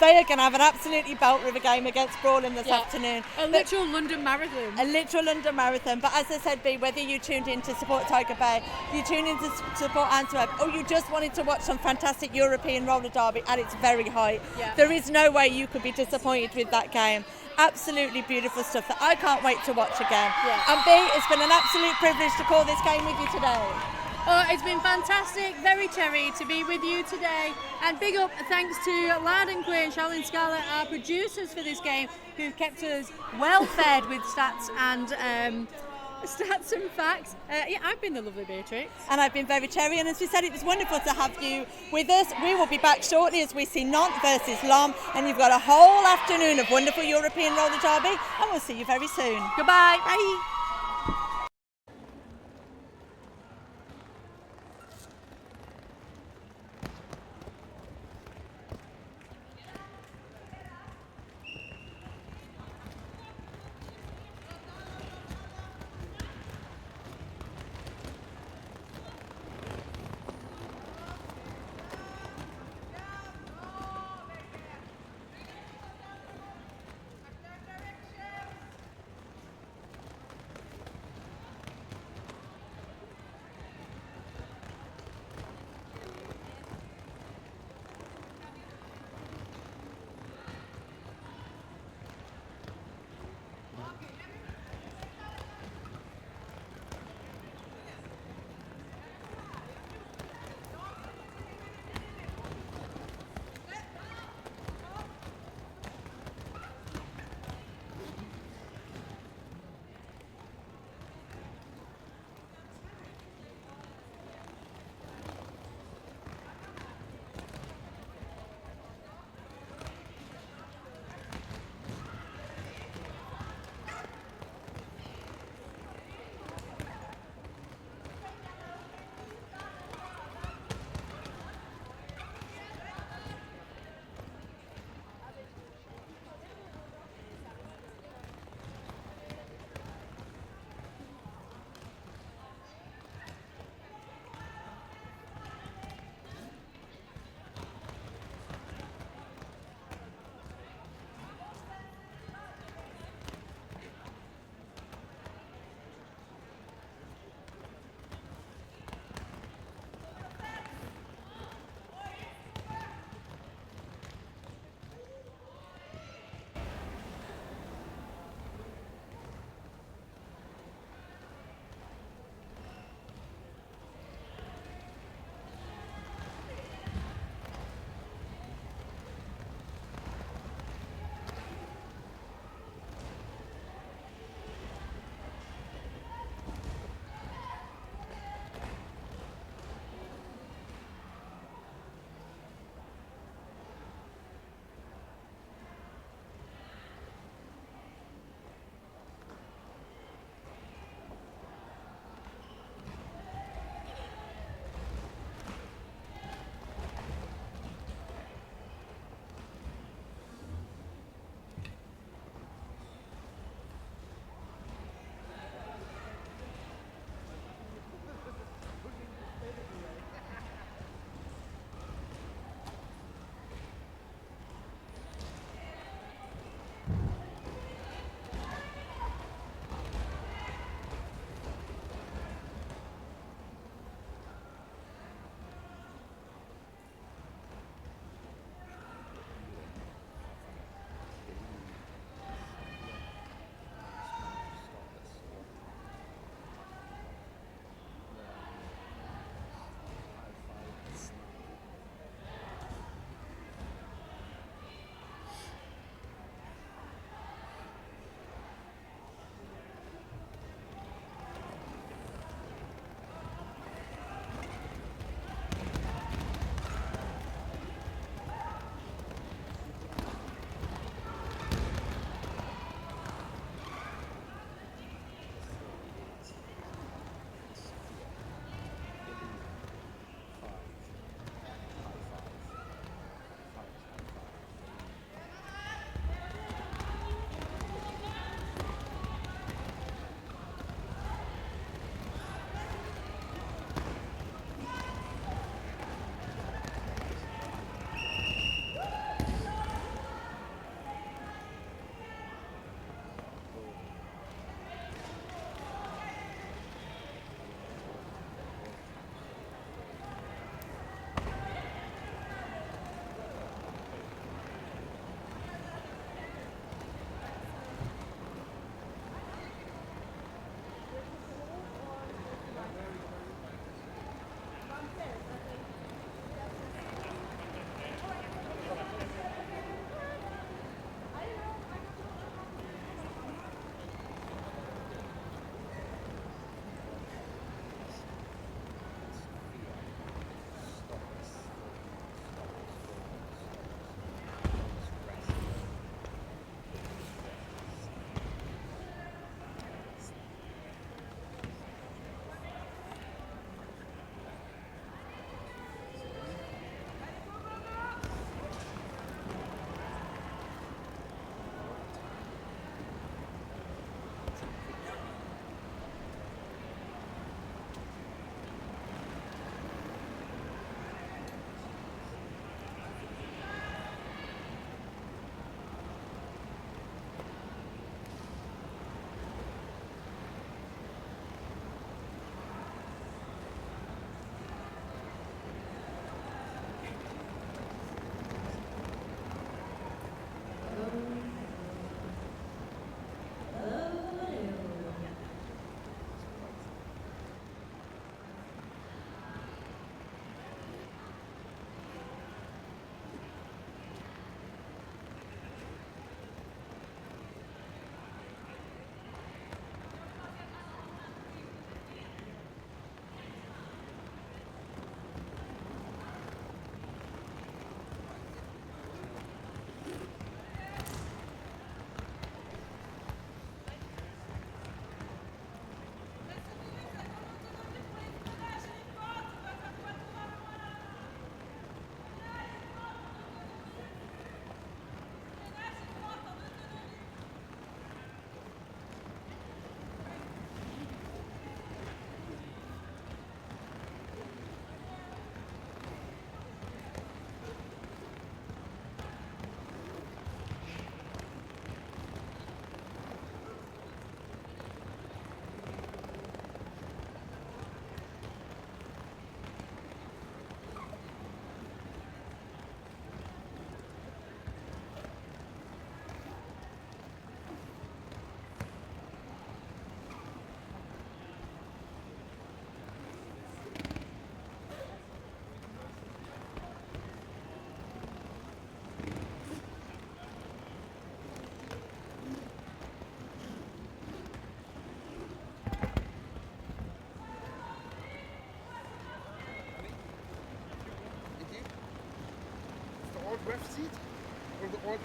[SPEAKER 2] They are going to have an absolutely belter of a game against Brawlers this afternoon.
[SPEAKER 1] A literal London marathon.
[SPEAKER 2] A literal London marathon. But as I said, B, whether you tuned in to support Tiger Bay, you tuned in to support Antwerp, or you just wanted to watch some fantastic European roller derby at its very height, there is no way you could be disappointed with that game. Absolutely beautiful stuff that I can't wait to watch again. And B, it's been an absolute privilege to call this game with you today.
[SPEAKER 1] Oh, it's been fantastic, very cherry to be with you today. And big up thanks to Lad and Quinn, Charlene Scarlett, our producers for this game, who've kept us well fed with stats and facts. I've been the lovely Beatrix.
[SPEAKER 2] And I've been very cherry, and as we said, it was wonderful to have you with us. We will be back shortly as we see Nantes versus Lom, and you've got a whole afternoon of wonderful European roller derby, and we'll see you very soon.
[SPEAKER 1] Goodbye.
[SPEAKER 2] Bye.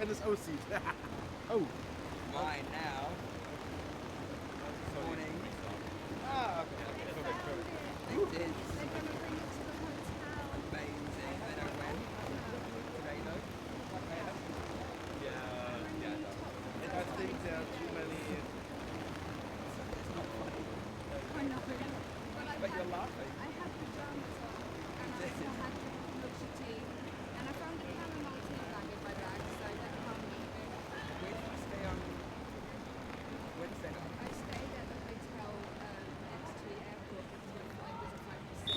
[SPEAKER 10] ook NSO-seat. Oh.
[SPEAKER 11] Mine now. Morning.
[SPEAKER 10] Ah, okay. Perfect.
[SPEAKER 11] It is. Amazing. They know when. Today though.
[SPEAKER 10] Yeah. And I think there are too many.
[SPEAKER 11] It's not funny.
[SPEAKER 12] I know.
[SPEAKER 11] But you're laughing.
[SPEAKER 12] I had pajamas on and I also had milky tea. And I found a chamomile tea bag in my bag, so I don't know how many.
[SPEAKER 11] Where did you stay on Wednesday night?
[SPEAKER 12] I stayed at the hotel next to the airport because my flight was a 5 to 6.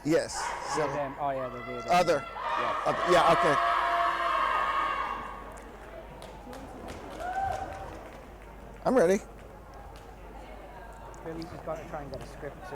[SPEAKER 13] Yes.
[SPEAKER 14] Yeah, them. Oh yeah, they're there.
[SPEAKER 13] Other.
[SPEAKER 14] Yeah.
[SPEAKER 13] Yeah. Okay. I'm ready.
[SPEAKER 14] Billy's just got to try and get a script.